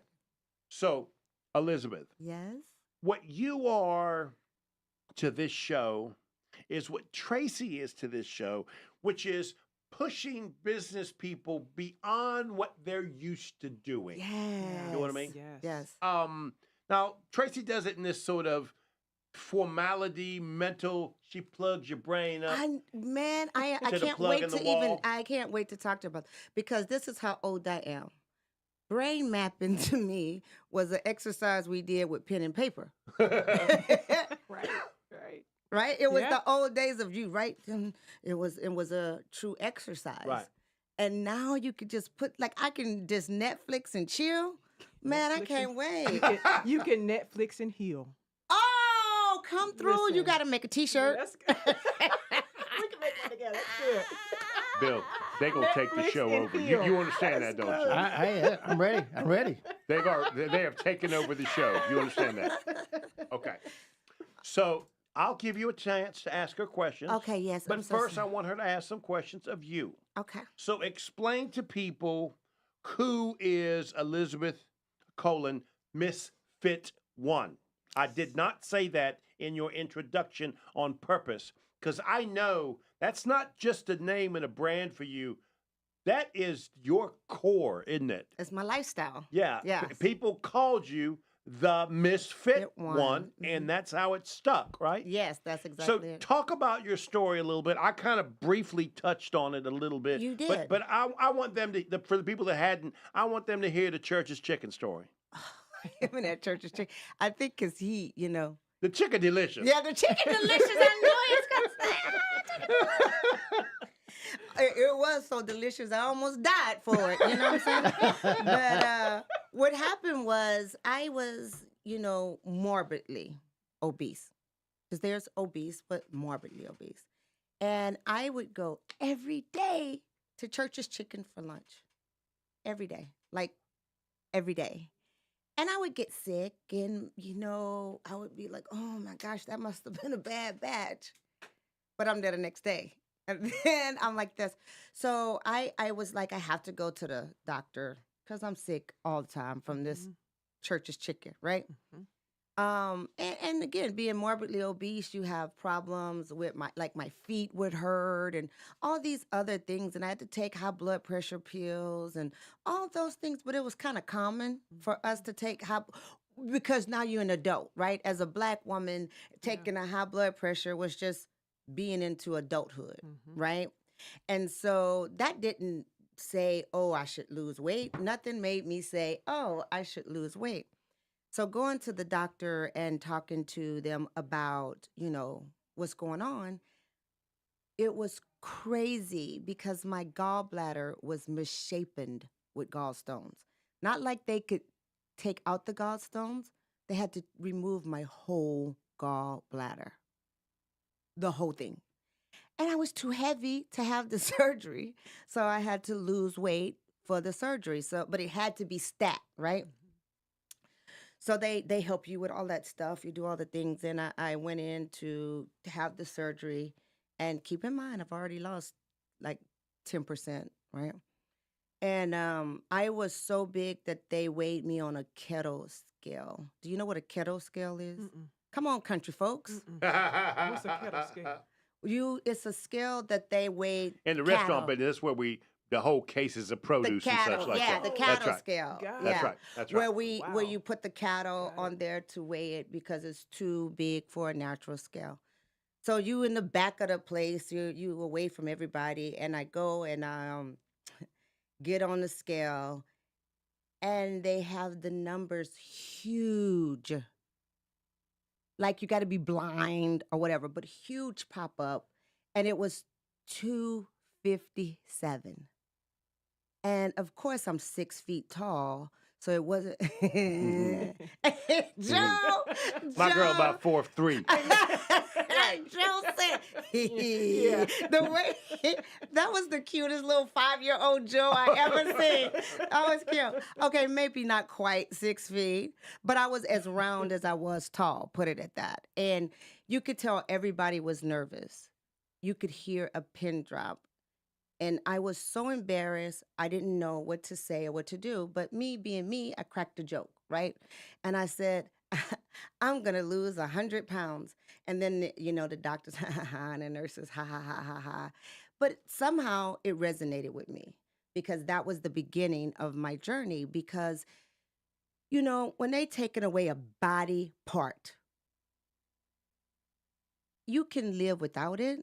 So, Elizabeth, Yes. what you are to this show is what Tracy is to this show, which is pushing business people beyond what they're used to doing. Yes. You know what I mean? Yes. Yes. Now Tracy does it in this sort of formality, mental. She plugs your brain up. I To the can't plug wait in the to even wall. I can't wait to talk to you about because this is how old I am. Brain mapping to me was an exercise we did with pen and paper. Right. Right. Right? It was Yeah. the old days of you, right? And it was a true exercise. Right. And now you could just put I can just Netflix and chill. Man, I Netflix can't and- wait. You can Netflix and heal. Oh, come through. You Listen. got to make a t-shirt. That's good. We can make one together. That's good. Bill, they gonna take the Netflix show and over. Hill. You understand that, That's don't good. you? I'm ready. I'm ready. They have taken over the show. You understand that? Okay. So I'll give you a chance to ask her questions. Okay, yes. But I'm so first, I sorry. want her to ask some questions of you. Okay. So explain to people who is Elizabeth : Misfit One. I did not say that in your introduction on purpose because I know that's not just a name and a brand for you. That is your core, isn't it? It's my lifestyle. Yeah. Yes. People called you the Misfit Fit One, One. and that's how it stuck, right? Yes, that's So exactly it. talk about your story a little bit. I kind of briefly touched on it a little bit. You But, did. but I want them to, for the people that hadn't, I want them to hear the church's chicken story. Him and that church is chicken. I think because he, The chicken delicious. Yeah, the chicken delicious. I knew it was gonna say it was so delicious. I almost died for it. You know what I'm saying? But what happened was I was, morbidly obese. Because there's obese, but morbidly obese. And I would go every day to Church's Chicken for lunch. Every day. Like, every day. And I would get sick and, I would be like, oh my gosh, that must have been a bad batch. But I'm there the next day. And then I'm like this. So I was like, I have to go to the doctor because I'm sick all the time from this Church's Chicken, right? And again, being morbidly obese, you have problems with my feet would hurt and all these other things. And I had to take high blood pressure pills and all those things. But it was kind of common for us to take because now you're an adult, right? As a Black woman, taking a high blood pressure was just being into adulthood, right? And so that didn't say, oh, I should lose weight. Nothing made me say, oh, I should lose weight. So going to the doctor and talking to them about, what's going on, it was crazy because my gallbladder was misshapen with gallstones. Not like they could take out the gallstones. They had to remove my whole gallbladder, the whole thing. And I was too heavy to have the surgery, so I had to lose weight for the surgery. But it had to be stat, right? So they help you with all that stuff. You do all the things. And I went in to have the surgery. And keep in mind, I've already lost like 10%, right? And I was so big that they weighed me on a kettle scale. Do you know what a kettle scale is? Come on, country folks. What's a kettle scale? It's a scale that they weigh In the cattle. restaurant, but that's where the whole cases of produce and cattle, such like yeah, that. the That's cattle right. scale. Got it. That's Yeah. right. That's Where right. where you put the cattle on there to weigh it because it's too big for a natural scale. So you in the back of the place, you away from everybody, and I go and get on the scale, and they have the numbers huge. Like you got to be blind or whatever, but huge pop up, and it was 257. And of course, I'm 6 feet tall, so it wasn't. Joe, My girl Joe. about 4'3". Joe said, the way that was the cutest little 5-year-old Joe I ever seen. That was cute. Okay, maybe not quite 6 feet, but I was as round as I was tall, put it at that. And you could tell everybody was nervous. You could hear a pin drop. And I was so embarrassed. I didn't know what to say or what to do. But me being me, I cracked a joke, right? And I said, I'm going to lose 100 pounds. And then, the doctors, and the nurses, ha, ha, ha, ha, ha. But somehow it resonated with me because that was the beginning of my journey. Because, when they taken away a body part, you can live without it.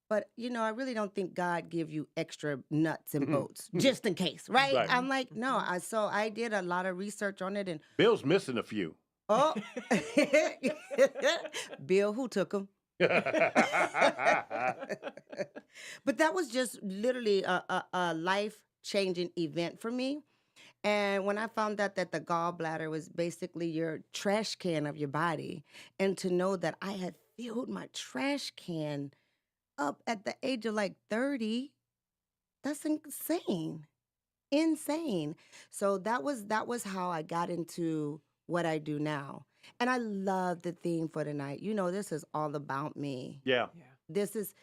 But, I really don't think God give you extra nuts and bolts just in case, right? Right. I'm like, no. So I did a lot of research on it. And Bill's missing a few. oh, Bill, who took them? But that was just literally a life-changing event for me. And when I found out that the gallbladder was basically your trash can of your body, and to know that I had filled my trash can up at the age of like 30, that's insane. So that was how I got into what I do now. And I love the theme for tonight. This is all about me. Yeah. This is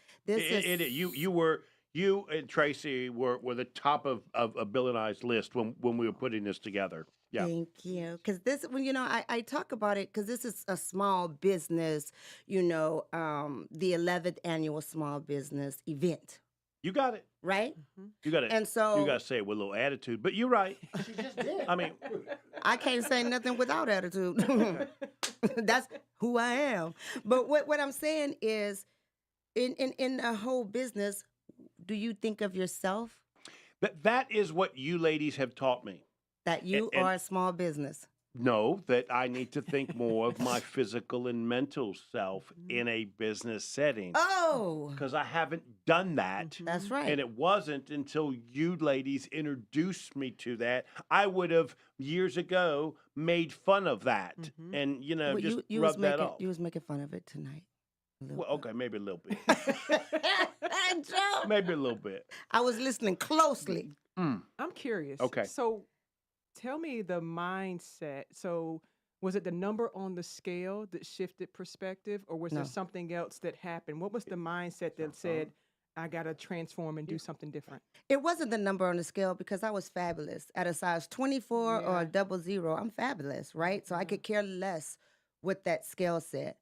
You and Tracy were the top of Bill and I's list when we were putting this together. Yeah. Thank you. Because I talk about it because this is a small business, the 11th annual small business event. You got it. Right? You got it. And so you got to say it with a little attitude, but you're right. She just did. I mean, I can't say nothing without attitude. That's who I am. But what I'm saying is, in a whole business, do you think of yourself? That is what you ladies have taught me. That you And- are a small business. No, that I need to think more of my physical and mental self in a business setting. Oh, Because I haven't done that. that's right. And it wasn't until you ladies introduced me to that. I would have years ago made fun of that and, Well, just you rub was that making off. you was making fun of it tonight. Well, okay, maybe a little bit. Joe, Maybe a little bit. I was listening closely. I'm curious. Okay. So tell me the mindset. So was it the number on the scale that shifted perspective, or was there No. something else that happened? What was the mindset that said, I got to transform and do something different? It wasn't the number on the scale because I was fabulous. At a size 24 or a 00, I'm fabulous, right? So I could care less what that scale said.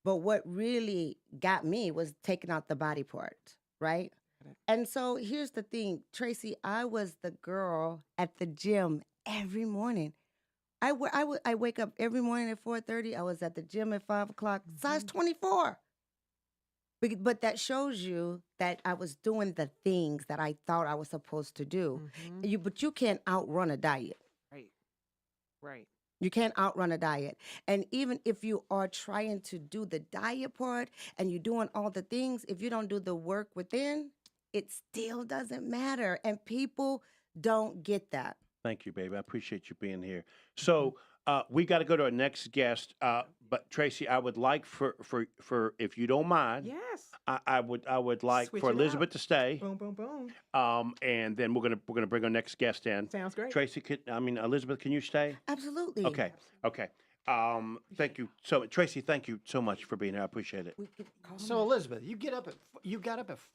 But what really got me was taking out the body part, right? And so here's the thing, Tracy, I was the girl at the gym every morning. I wake up every morning at 4:30. I was at the gym at 5 o'clock, size 24. But that shows you that I was doing the things that I thought I was supposed to do. But you can't outrun a diet. Right. You can't outrun a diet. And even if you are trying to do the diet part and you're doing all the things, if you don't do the work within, it still doesn't matter. And people don't get that. Thank you, baby. I appreciate you being here. So we got to go to our next guest. But Tracy, I would like for if you don't mind, Yes. I would like Switch for it up. Elizabeth to stay. Boom, boom, boom. And then we're gonna bring our next guest in. Sounds great. Tracy, Elizabeth, can you stay? Absolutely. Okay. Thank you so much, Tracy. Thank you so much for being here. I appreciate it. So Elizabeth, you got up at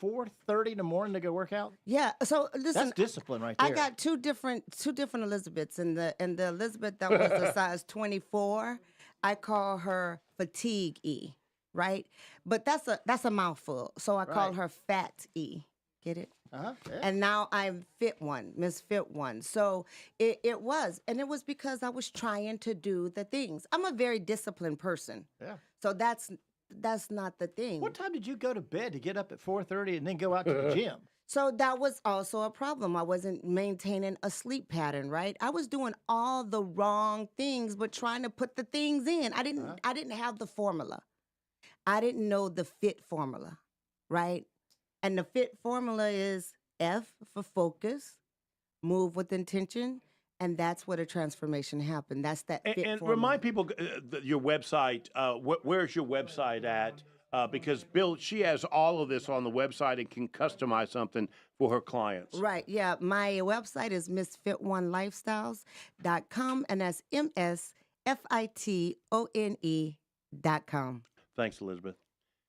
4:30 in the morning to go work out. Yeah. So listen, That's discipline right there. I got two different Elizabeths, and the Elizabeth that was a size 24, I call her fatigue E, right? But that's a mouthful, so I call Right. her fat E. Get it? Yeah. And now I'm Fit One, Miss Fit One. So it was because I was trying to do the things. I'm a very disciplined person. Yeah. So that's not the thing. What time did you go to bed to get up at 4:30 and then go out to the gym? So that was also a problem. I wasn't maintaining a sleep pattern, right? I was doing all the wrong things, but trying to put the things in. I didn't have the formula. I didn't know the fit formula, right? And the fit formula is F for focus, move with intention, and that's where the transformation happened. That's that fit And formula. remind people your website. Where's your website at? Because Bill, she has all of this on the website and can customize something for her clients. Right, yeah. My website is MissFit1Lifestyles.com, and that's MSFITONE.com. Thanks, Elizabeth.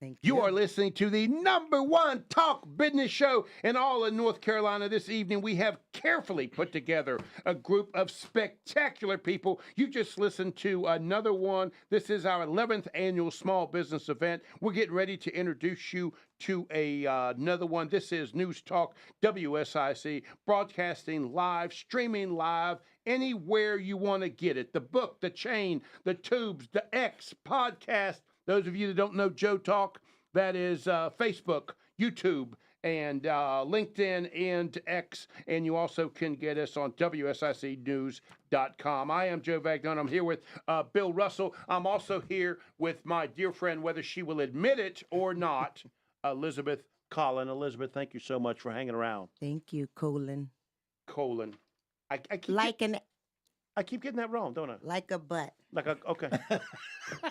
Thank You are listening to the #1 talk business show in all of North Carolina. This evening, we have carefully put together a group of spectacular people. You just listened to another one. This is our 11th annual small business event. We're getting ready to introduce you to another one. This is News Talk WSIC, broadcasting live, streaming live, anywhere you want to get it. The book, the chain, the tubes, the X podcast. Those of you that don't know Joe Talk, that is Facebook, YouTube, and LinkedIn and X. And you also can get us on WSICnews.com. I am Joe Vagnone. I'm here with Bill Russell. I'm also here with my dear friend, whether she will admit it or not, Elizabeth Collin. Elizabeth, thank you so much for hanging around. Thank you, Colin. Colin. I keep getting that wrong, don't I? Like a butt. Okay.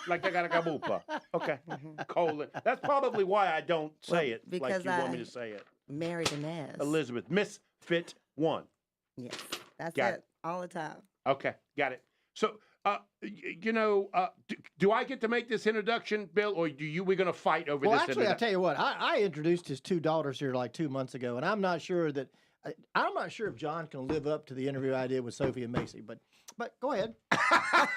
Like I got a gabupa. Okay. Colon. That's probably why I don't say it like because you want me to say it. Married an ass. Elizabeth, Miss Fit One. Yes, that's Got it. All the time. Okay, got it. So, do I get to make this introduction, Bill, or we're going to fight over Well, this? actually, I tell you what, I introduced his two daughters here like 2 months ago, and I'm not sure if John can live up to the interview I did with Sophie and Macy, but go ahead. I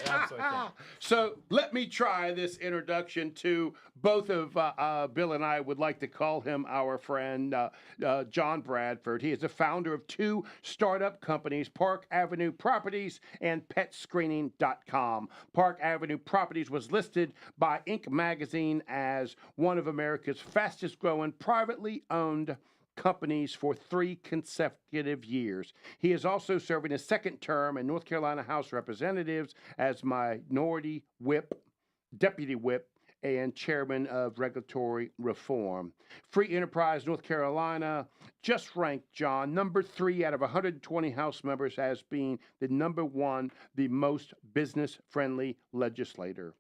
absolutely can. So let me try this introduction to both of Bill and I would like to call him our friend, John Bradford. He is the founder of two startup companies, Park Avenue Properties and PetScreening.com. Park Avenue Properties was listed by Inc. magazine as one of America's fastest growing privately owned companies for 3 consecutive years. He is also serving his second term in North Carolina House Representatives as Minority Whip, Deputy Whip, and Chairman of Regulatory Reform. Free Enterprise North Carolina just ranked John number 3 out of 120 House members as being the #1, the most business-friendly legislator.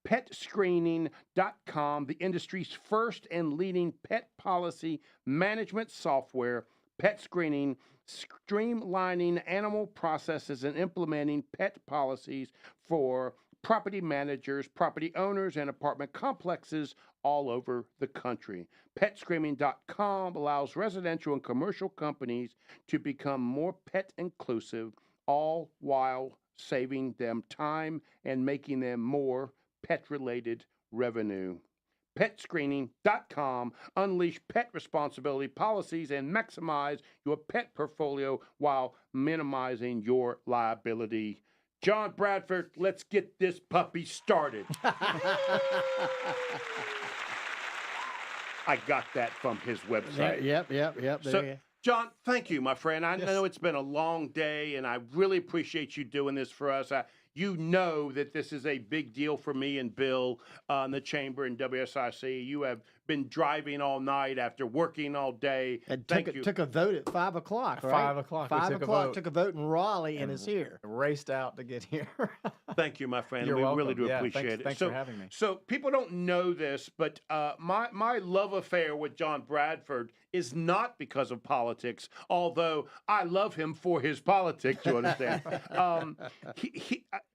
PetScreening.com, the industry's first and leading pet policy management software. Pet Screening, streamlining animal processes and implementing pet policies for property managers, property owners, and apartment complexes all over the country. PetScreening.com allows residential and commercial companies to become more pet inclusive, all while saving them time and making them more pet-related revenue. PetScreening.com. Unleash pet responsibility policies and maximize your pet portfolio while minimizing your liability. John Bradford, let's get this puppy started. I got that from his website. Yep. So, John, thank you, my friend. I know it's been a long day, and I really appreciate you doing this for us. You know that this is a big deal for me and Bill in the chamber and WSIC. You have been driving all night after working all day. And Thank you. took a vote at 5 o'clock, right? 5 o'clock. 5 o'clock, vote took a vote in Raleigh and and is here. raced out to get here. Thank you, my friend. You're we welcome. really do Yeah, appreciate it. thanks for having me. So people don't know this, but my love affair with John Bradford is not because of politics, although I love him for his politics, you understand.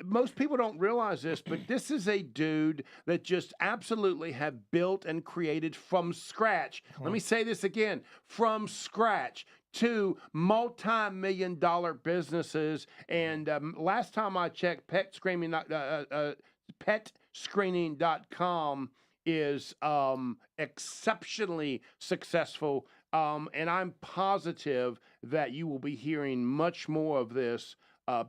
Most people don't realize this, but this is a dude that just absolutely have built and created from scratch. Let me say this again, from scratch. 2 multi-million-dollar businesses, and last time I checked, PetScreening.com is exceptionally successful, and I'm positive that you will be hearing much more of this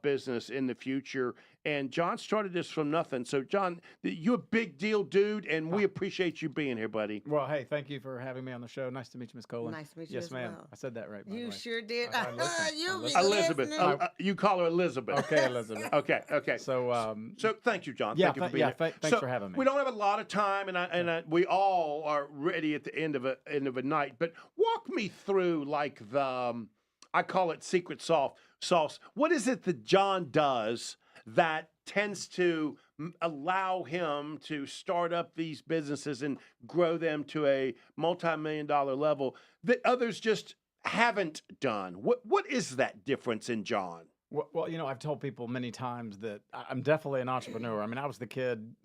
business in the future. And John started this from nothing. So, John, you're a big deal, dude, and we appreciate you being here, buddy. Well, hey, thank you for having me on the show. Nice to meet you, Miss Colin. Nice to meet you Yes, as ma'am. well. I said that right. By the You way. sure did. I listen. You I be listen. Elizabeth. listening. You call her Elizabeth. Okay, Elizabeth. Okay. So, So thank you, John. yeah, Thank you for being here. thanks So, for having me. We don't have a lot of time, and we all are ready at the end of a night. But walk me through like the I call it secret sauce. What is it that John does that tends to allow him to start up these businesses and grow them to a multi-million-dollar level that others just haven't done? What is that difference in John? Well, I've told people many times that I'm definitely an entrepreneur. I mean, I was the kid,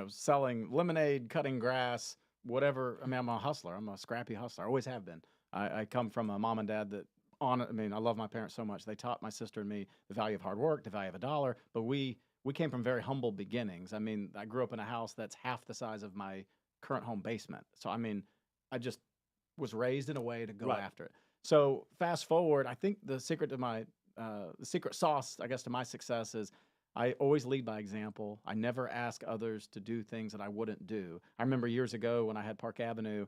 selling lemonade, cutting grass, whatever. I mean, I'm a hustler. I'm a scrappy hustler. I always have been. I come from a mom and dad that I love my parents so much. They taught my sister and me the value of hard work, the value of a dollar. But we came from very humble beginnings. I mean, I grew up in a house that's half the size of my current home basement. So, I just was raised in a way to go after it. So fast forward, I think the secret to the secret sauce, I guess, to my success is I always lead by example. I never ask others to do things that I wouldn't do. I remember years ago when I had Park Avenue,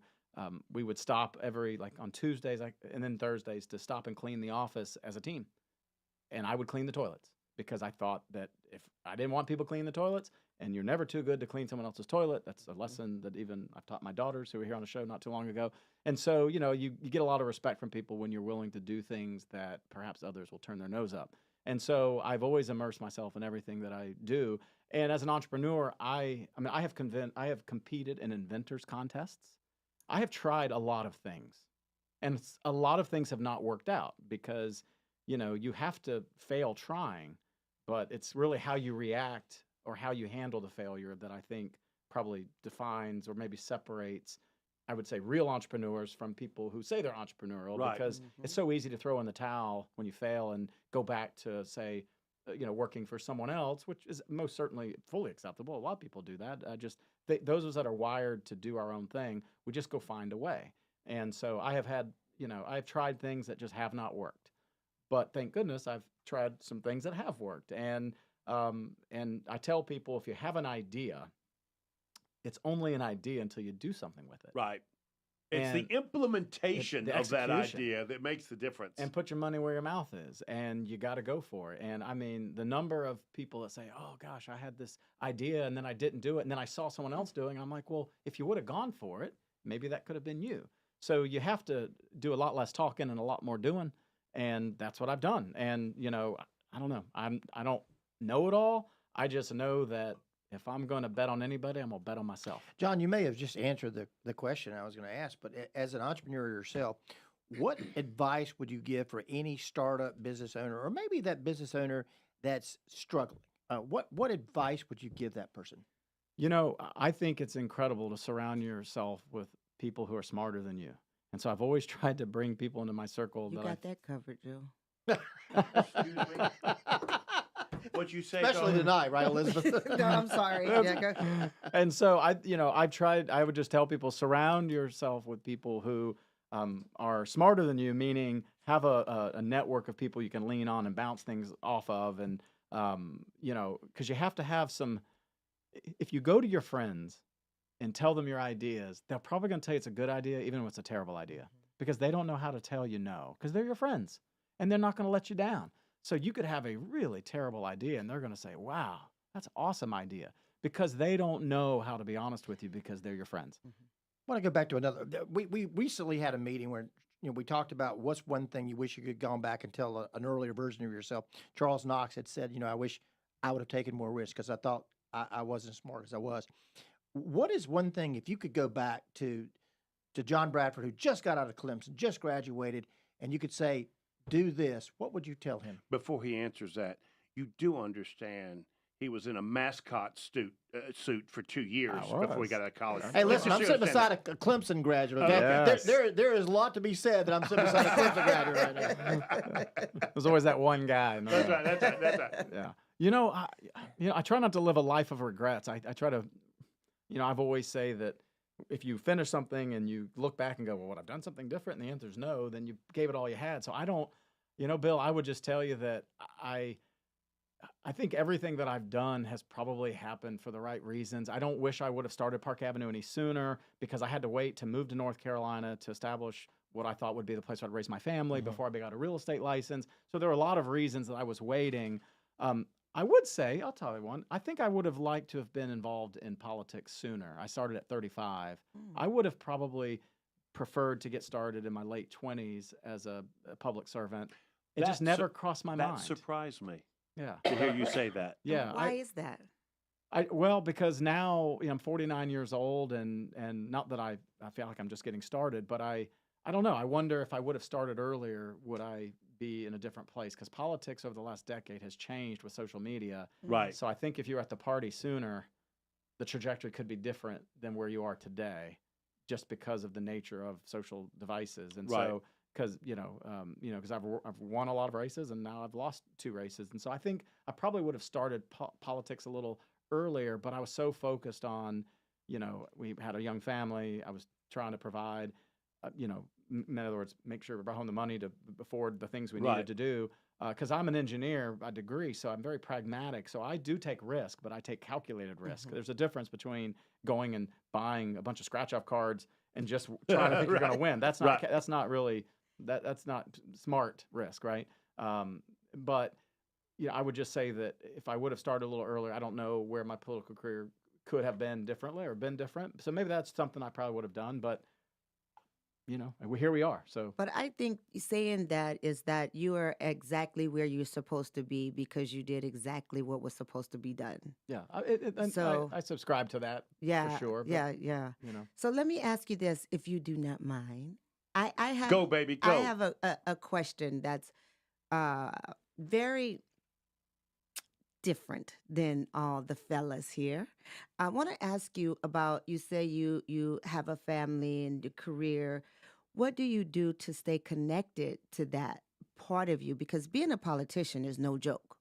we would stop on Tuesdays and then Thursdays to stop and clean the office as a team. And I would clean the toilets because I thought that if I didn't want people cleaning the toilets, and you're never too good to clean someone else's toilet. That's a lesson that even I've taught my daughters who were here on the show not too long ago. And so, you get a lot of respect from people when you're willing to do things that perhaps others will turn their nose up. And so I've always immersed myself in everything that I do. And as an entrepreneur, I have competed in inventors contests. I have tried a lot of things, and a lot of things have not worked out because, you have to fail trying, but it's really how you react or how you handle the failure that I think probably defines or maybe separates, I would say, real entrepreneurs from people who say they're entrepreneurial, because it's so easy to throw in the towel when you fail and go back to, say, working for someone else, which is most certainly fully acceptable. A lot of people do that. Those of us that are wired to do our own thing, we just go find a way. And so I have had, I've tried things that just have not worked, but thank goodness I've tried some things that have worked. And I tell people, if you have an idea, it's only an idea until you do something with it. Right. It's And the implementation the of that execution. idea that makes the difference. And put your money where your mouth is, and you got to go for it. And the number of people that say, "Oh gosh, I had this idea and then I didn't do it, and then I saw someone else doing," I'm like, "Well, if you would have gone for it, maybe that could have been you." So you have to do a lot less talking and a lot more doing, and that's what I've done. And I don't know. I don't know it all. I just know that if I'm going to bet on anybody, I'm going to bet on myself. John, you may have just answered the question I was going to ask, but as an entrepreneur yourself, what advice would you give for any startup business owner, or maybe that business owner that's struggling? What advice would you give that person? I think it's incredible to surround yourself with people who are smarter than you. And so I've always tried to bring people into my circle. You got that covered, Joe. Excuse me? What you say? Especially tonight, right, Elizabeth? No, I'm sorry. Yeah, go. And so I've tried. I would just tell people, surround yourself with people who are smarter than you, meaning have a network of people you can lean on and bounce things off of, and because you have to have some. If you go to your friends and tell them your ideas, they're probably going to tell you it's a good idea, even if it's a terrible idea, because they don't know how to tell you no, because they're your friends, and they're not going to let you down. So you could have a really terrible idea, and they're going to say, "Wow, that's an awesome idea," because they don't know how to be honest with you because they're your friends. want to go back to another. We recently had a meeting where we talked about what's one thing you wish you could gone back and tell an earlier version of yourself. Charles Knox had said, I wish I would have taken more risks because I thought I wasn't as smart as I was. What is one thing if you could go back to John Bradford, who just got out of Clemson, just graduated, and you could say, do this, what would you tell him? Before he answers that, you do understand he was in a mascot suit for 2 years before he got out of college. Hey, listen, I'm sitting beside a Clemson graduate. Okay? Yes. There is a lot to be said that I'm sitting beside a Clemson graduate right now. There's always that one guy. No. That's right. Yeah. I try not to live a life of regrets. I try to, I've always say that if you finish something and you look back and go, well, would I've done something different? And the answer is no, then you gave it all you had. So I don't, Bill, I would just tell you that I think everything that I've done has probably happened for the right reasons. I don't wish I would have started Park Avenue any sooner because I had to wait to move to North Carolina to establish what I thought would be the place where I'd raise my family before I got a real estate license. So there were a lot of reasons that I was waiting. I would say, I'll tell you one, I think I would have liked to have been involved in politics sooner. I started at 35. I would have probably preferred to get started in my late 20s as a public servant. It just never crossed my mind. That surprised me. Yeah. To hear you say that. Yeah. Why is that? Well, because now I'm 49 years old, and not that I feel like I'm just getting started, but I don't know. I wonder if I would have started earlier, would I be in a different place? Because politics over the last decade has changed with social media. Right. So I think if you were at the party sooner, the trajectory could be different than where you are today, just because of the nature of social devices. And so, because because I've won a lot of races and now I've lost 2 races, and so I think I probably would have started politics a little earlier. But I was so focused on, we had a young family. I was trying to provide, in other words, make sure we brought home the money to afford the things we needed to do. Because I'm an engineer by degree, so I'm very pragmatic. So I do take risk, but I take calculated risk. There's a difference between going and buying a bunch of scratch-off cards and just trying to think you're going to win. That's not that's not really that's not smart risk, right? But I would just say that if I would have started a little earlier, I don't know where my political career could have been differently or been different. So maybe that's something I probably would have done, but here we are. So, But I think saying that is that you are exactly where you're supposed to be because you did exactly what was supposed to be done. yeah, So- I subscribe to that Yeah, for sure. But, yeah. So let me ask you this, if you do not mind. I have Go, baby, go. I have a question that's very different than all the fellas here. I want to ask you about, you say you have a family and your career. What do you do to stay connected to that part of you? Because being a politician is no joke.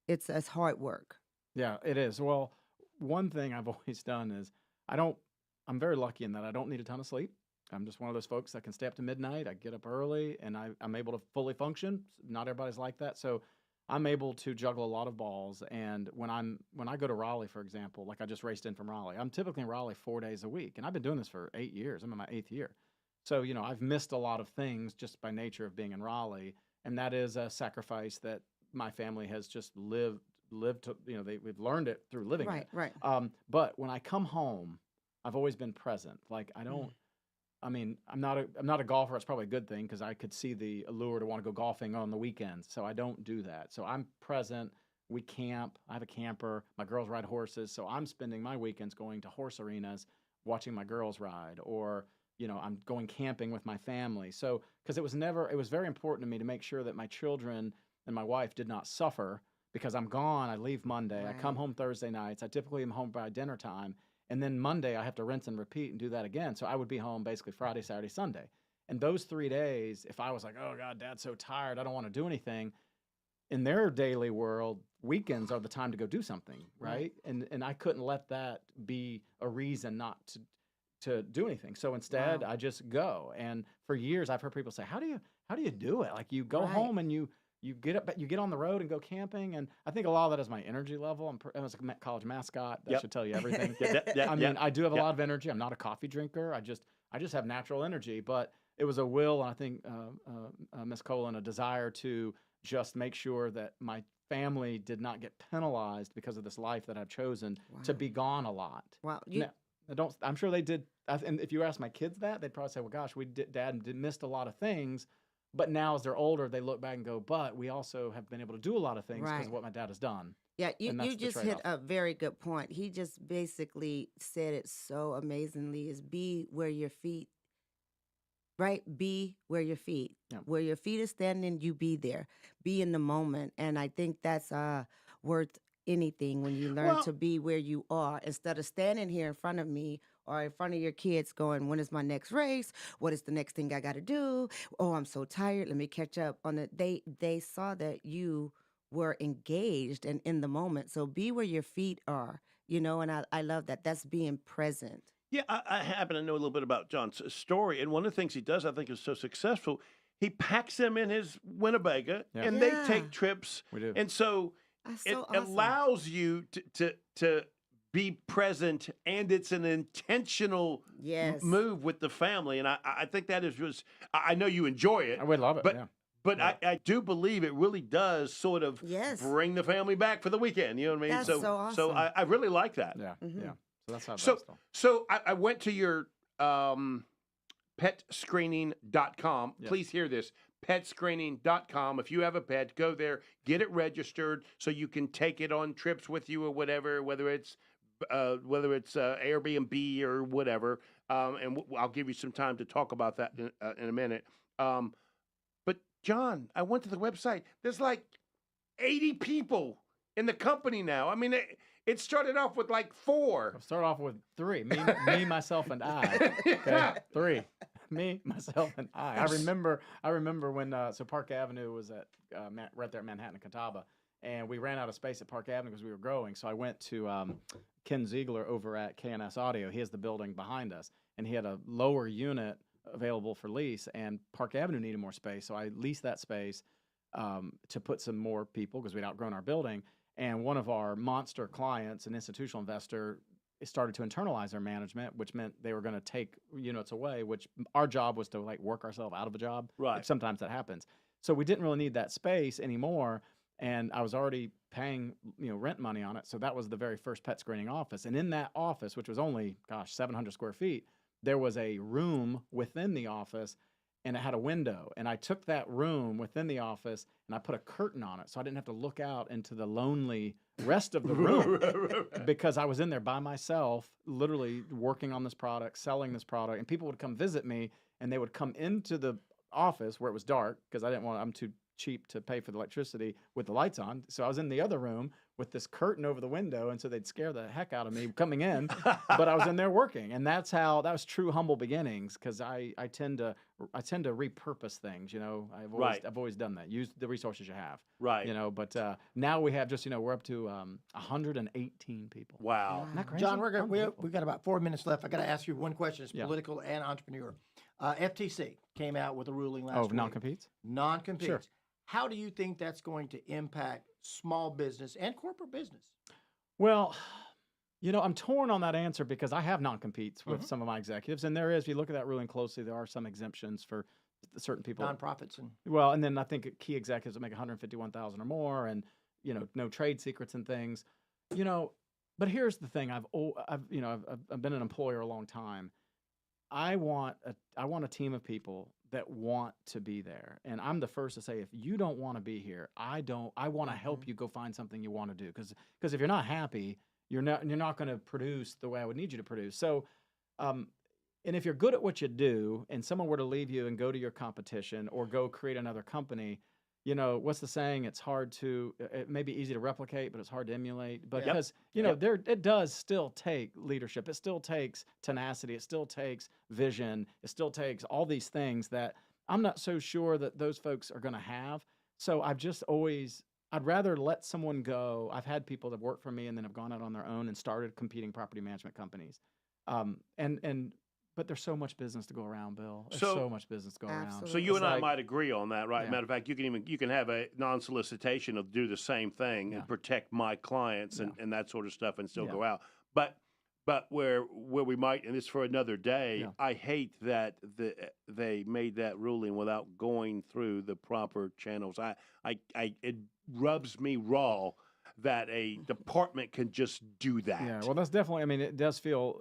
It's hard work. Yeah, it is. Well, one thing I've always done is I'm very lucky in that I don't need a ton of sleep. I'm just one of those folks that can stay up to midnight. I get up early and I'm able to fully function. Not everybody's like that. So I'm able to juggle a lot of balls. And when I go to Raleigh, for example, like I just raced in from Raleigh, I'm typically in Raleigh 4 days a week. And I've been doing this for 8 years. I'm in my 8th year. So, I've missed a lot of things just by nature of being in Raleigh. And that is a sacrifice that my family has just lived to, we've learned it through living it. Right. But when I come home, I've always been present. Like I don't, I'm not a golfer. It's probably a good thing because I could see the allure to want to go golfing on the weekends. So I don't do that. So I'm present. We camp. I have a camper. My girls ride horses. So I'm spending my weekends going to horse arenas, watching my girls ride, or, I'm going camping with my family. So, because it was very important to me to make sure that my children and my wife did not suffer because I'm gone. I leave Monday. I come home Thursday nights. I typically am home by dinner time. And then Monday, I have to rinse and repeat and do that again. So I would be home basically Friday, Saturday, Sunday. And those 3 days, if I was like, oh, God, Dad's so tired, I don't want to do anything, in their daily world, weekends are the time to go do something, right? And I couldn't let that be a reason not to do anything. So instead, I just go. And for years, I've heard people say, how do you do it? Like you go home and you get up, you get on the road and go camping. And I think a lot of that is my energy level. I was a college mascot. That should tell you everything. I do have a lot of energy. I'm not a coffee drinker. I just have natural energy. But it was a will, and I think Ms. Colin, a desire to just make sure that my family did not get penalized because of this life that I've chosen to be gone a lot. Wow. I'm sure they did and if you ask my kids that, they'd probably say, well, gosh, Dad missed a lot of things. But now as they're older, they look back and go, but we also have been able to do a lot of things because Right. of what my dad has done. Yeah, And that's you the just hit trade-off. a very good point. He just basically said it so amazingly is be where your feet, right? Be where your feet. Yeah. Where your feet is standing, you be there. Be in the moment. And I think that's worth anything when you learn Well, to be where you are instead of standing here in front of me or in front of your kids going, when is my next race? What is the next thing I got to do? Oh, I'm so tired. Let me catch up on it. They saw that you were engaged and in the moment. So be where your feet are, and I love that. That's being present. Yeah, I happen to know a little bit about John's story, and one of the things he does, I think, is so successful. He packs them in his Winnebago, Yeah. and they Yeah. take trips, We do. and so That's it so awesome. allows you to be present, and it's an intentional Yes. move with the family, and I think that is just. I know you enjoy it, I would love it. but yeah. but Yeah. I do believe it really does sort of Yes. bring the family back for the weekend. You know what I mean? That's so awesome. I really like that. Yeah. Mhm. Yeah. So that's how it So does, though. so I went to your petscreening.com. Yes. Please hear this. Petscreening.com. If you have a pet, go there, get it registered so you can take it on trips with you or whatever, whether it's Airbnb or whatever. And I'll give you some time to talk about that in a minute. But John, I went to the website. There's like 80 people in the company now. I mean, it started off with like 4. I'll start off with 3. Me, myself, and I. Okay, 3. Me, myself, and I. I remember when so Park Avenue was at right there at Manhattan and Catawba, and we ran out of space at Park Avenue because we were growing. So I went to Ken Ziegler over at KNS Audio. He has the building behind us, and he had a lower unit available for lease, and Park Avenue needed more space. So I leased that space to put some more people because we'd outgrown our building. And one of our monster clients, an institutional investor, started to internalize their management, which meant they were going to take units away, which our job was to like work ourselves out of a job. Right. Sometimes that happens. So we didn't really need that space anymore. And I was already paying, rent money on it. So that was the very first pet screening office. And in that office, which was only, 700 square feet, there was a room within the office, and it had a window. And I took that room within the office and I put a curtain on it so I didn't have to look out into the lonely rest of the room because I was in there by myself, literally working on this product, selling this product, and people would come visit me and they would come into the office where it was dark because I'm too cheap to pay for the electricity with the lights on. So I was in the other room with this curtain over the window, and so they'd scare the heck out of me coming in, but I was in there working. And that was true humble beginnings because I tend to repurpose things, I've always done that. Use the resources you have. Right. But now we have we're up to 118 people. Wow. Isn't that crazy? John, we've got about 4 minutes left. I got to ask you one question. It's Yeah. political and entrepreneur. FTC came out with a ruling last week. Non-competes? Non-competes. Sure. How do you think that's going to impact small business and corporate business? Well, I'm torn on that answer because I have non-competes with some of my executives, and there is, if you look at that ruling closely, there are some exemptions for certain people. Nonprofits and Well, and then I think key executives that make 151,000 or more, and no trade secrets and things. But here's the thing: I've been an employer a long time. I want a team of people that want to be there, and I'm the first to say, if you don't want to be here, I want to help you go find something you want to do, because if you're not happy, you're not going to produce the way I would need you to produce. So, and if you're good at what you do, and someone were to leave you and go to your competition or go create another company, what's the saying? It's hard to, it may be easy to replicate, but it's hard to emulate. But because, it does still take leadership. It still takes tenacity. It still takes vision. It still takes all these things that I'm not so sure that those folks are going to have. So I'd rather let someone go. I've had people that work for me and then have gone out on their own and started competing property management companies. But there's so much business to go around, Bill. There's so much business to go around. So you and I might agree on that, right? Yeah. Matter of fact, you can have a non-solicitation to do the same thing and protect my clients and that sort of stuff and still go out. But where we might, and it's for another day, I hate that they made that ruling without going through the proper channels. It rubs me raw that a department can just do that. Yeah, well, that's definitely. I mean, it does feel.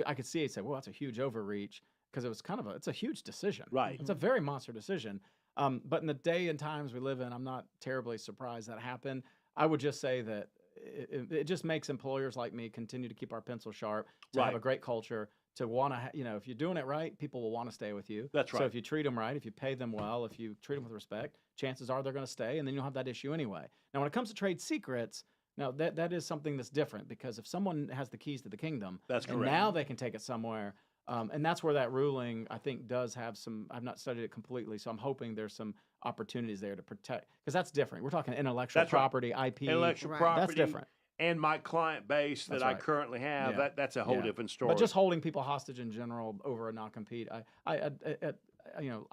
I could see it say, "Well, that's a huge overreach," because it was kind of it's a huge decision. Right. It's a very monster decision. But in the day and times we live in, I'm not terribly surprised that happened. I would just say that it just makes employers like me continue to keep our pencil sharp, to have a great culture, to want to, if you're doing it right, people will want to stay with you. That's right. So if you treat them right, if you pay them well, if you treat them with respect, chances are they're going to stay, and then you'll have that issue anyway. Now, when it comes to trade secrets, now that is something that's different, because if someone has the keys to the kingdom, that's and correct. now they can take it somewhere. And that's where that ruling, I think, does have some. I've not studied it completely, so I'm hoping there's some opportunities there to protect, because that's different. We're talking intellectual property, IP. Intellectual property. That's different. And my client base that I currently have, that's a whole different story. But just holding people hostage in general over a non-compete, I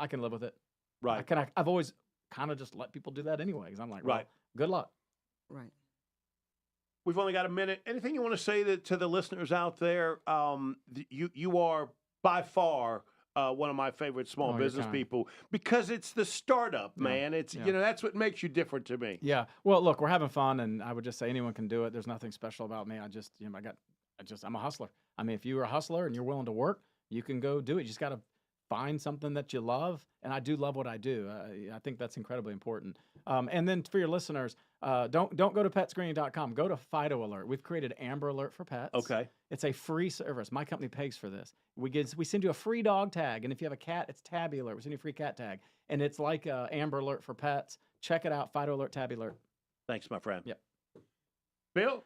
can live with it. Right. I've always kind of just let people do that anyway, because I'm like, well, good luck. Right. We've only got a minute. Anything you want to say to the listeners out there? You are by far one of my favorite small business people, because it's the startup, man. It's that's what makes you different to me. Yeah. Well, look, we're having fun, and I would just say anyone can do it. There's nothing special about me. I'm a hustler. I mean, if you're a hustler and you're willing to work, you can go do it. You just got to find something that you love, and I do love what I do. I think that's incredibly important. And then for your listeners, don't go to petscreening.com. Go to Fido Alert. We've created Amber Alert for pets. Okay. It's a free service. My company pays for this. We send you a free dog tag, and if you have a cat, it's Tabby Alert. We send you a free cat tag, and it's like Amber Alert for pets. Check it out. Fido Alert, Tabby Alert. Thanks, my friend. Yep. Bill?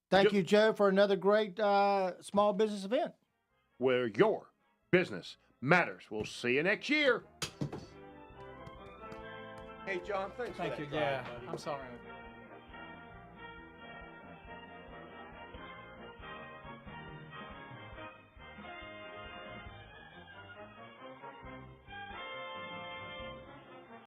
Thank you, Joe, for another great small business event. Where your business matters. We'll see you next year. Hey, John, thanks for Thank that you. drive, Yeah, buddy. I'm sorry.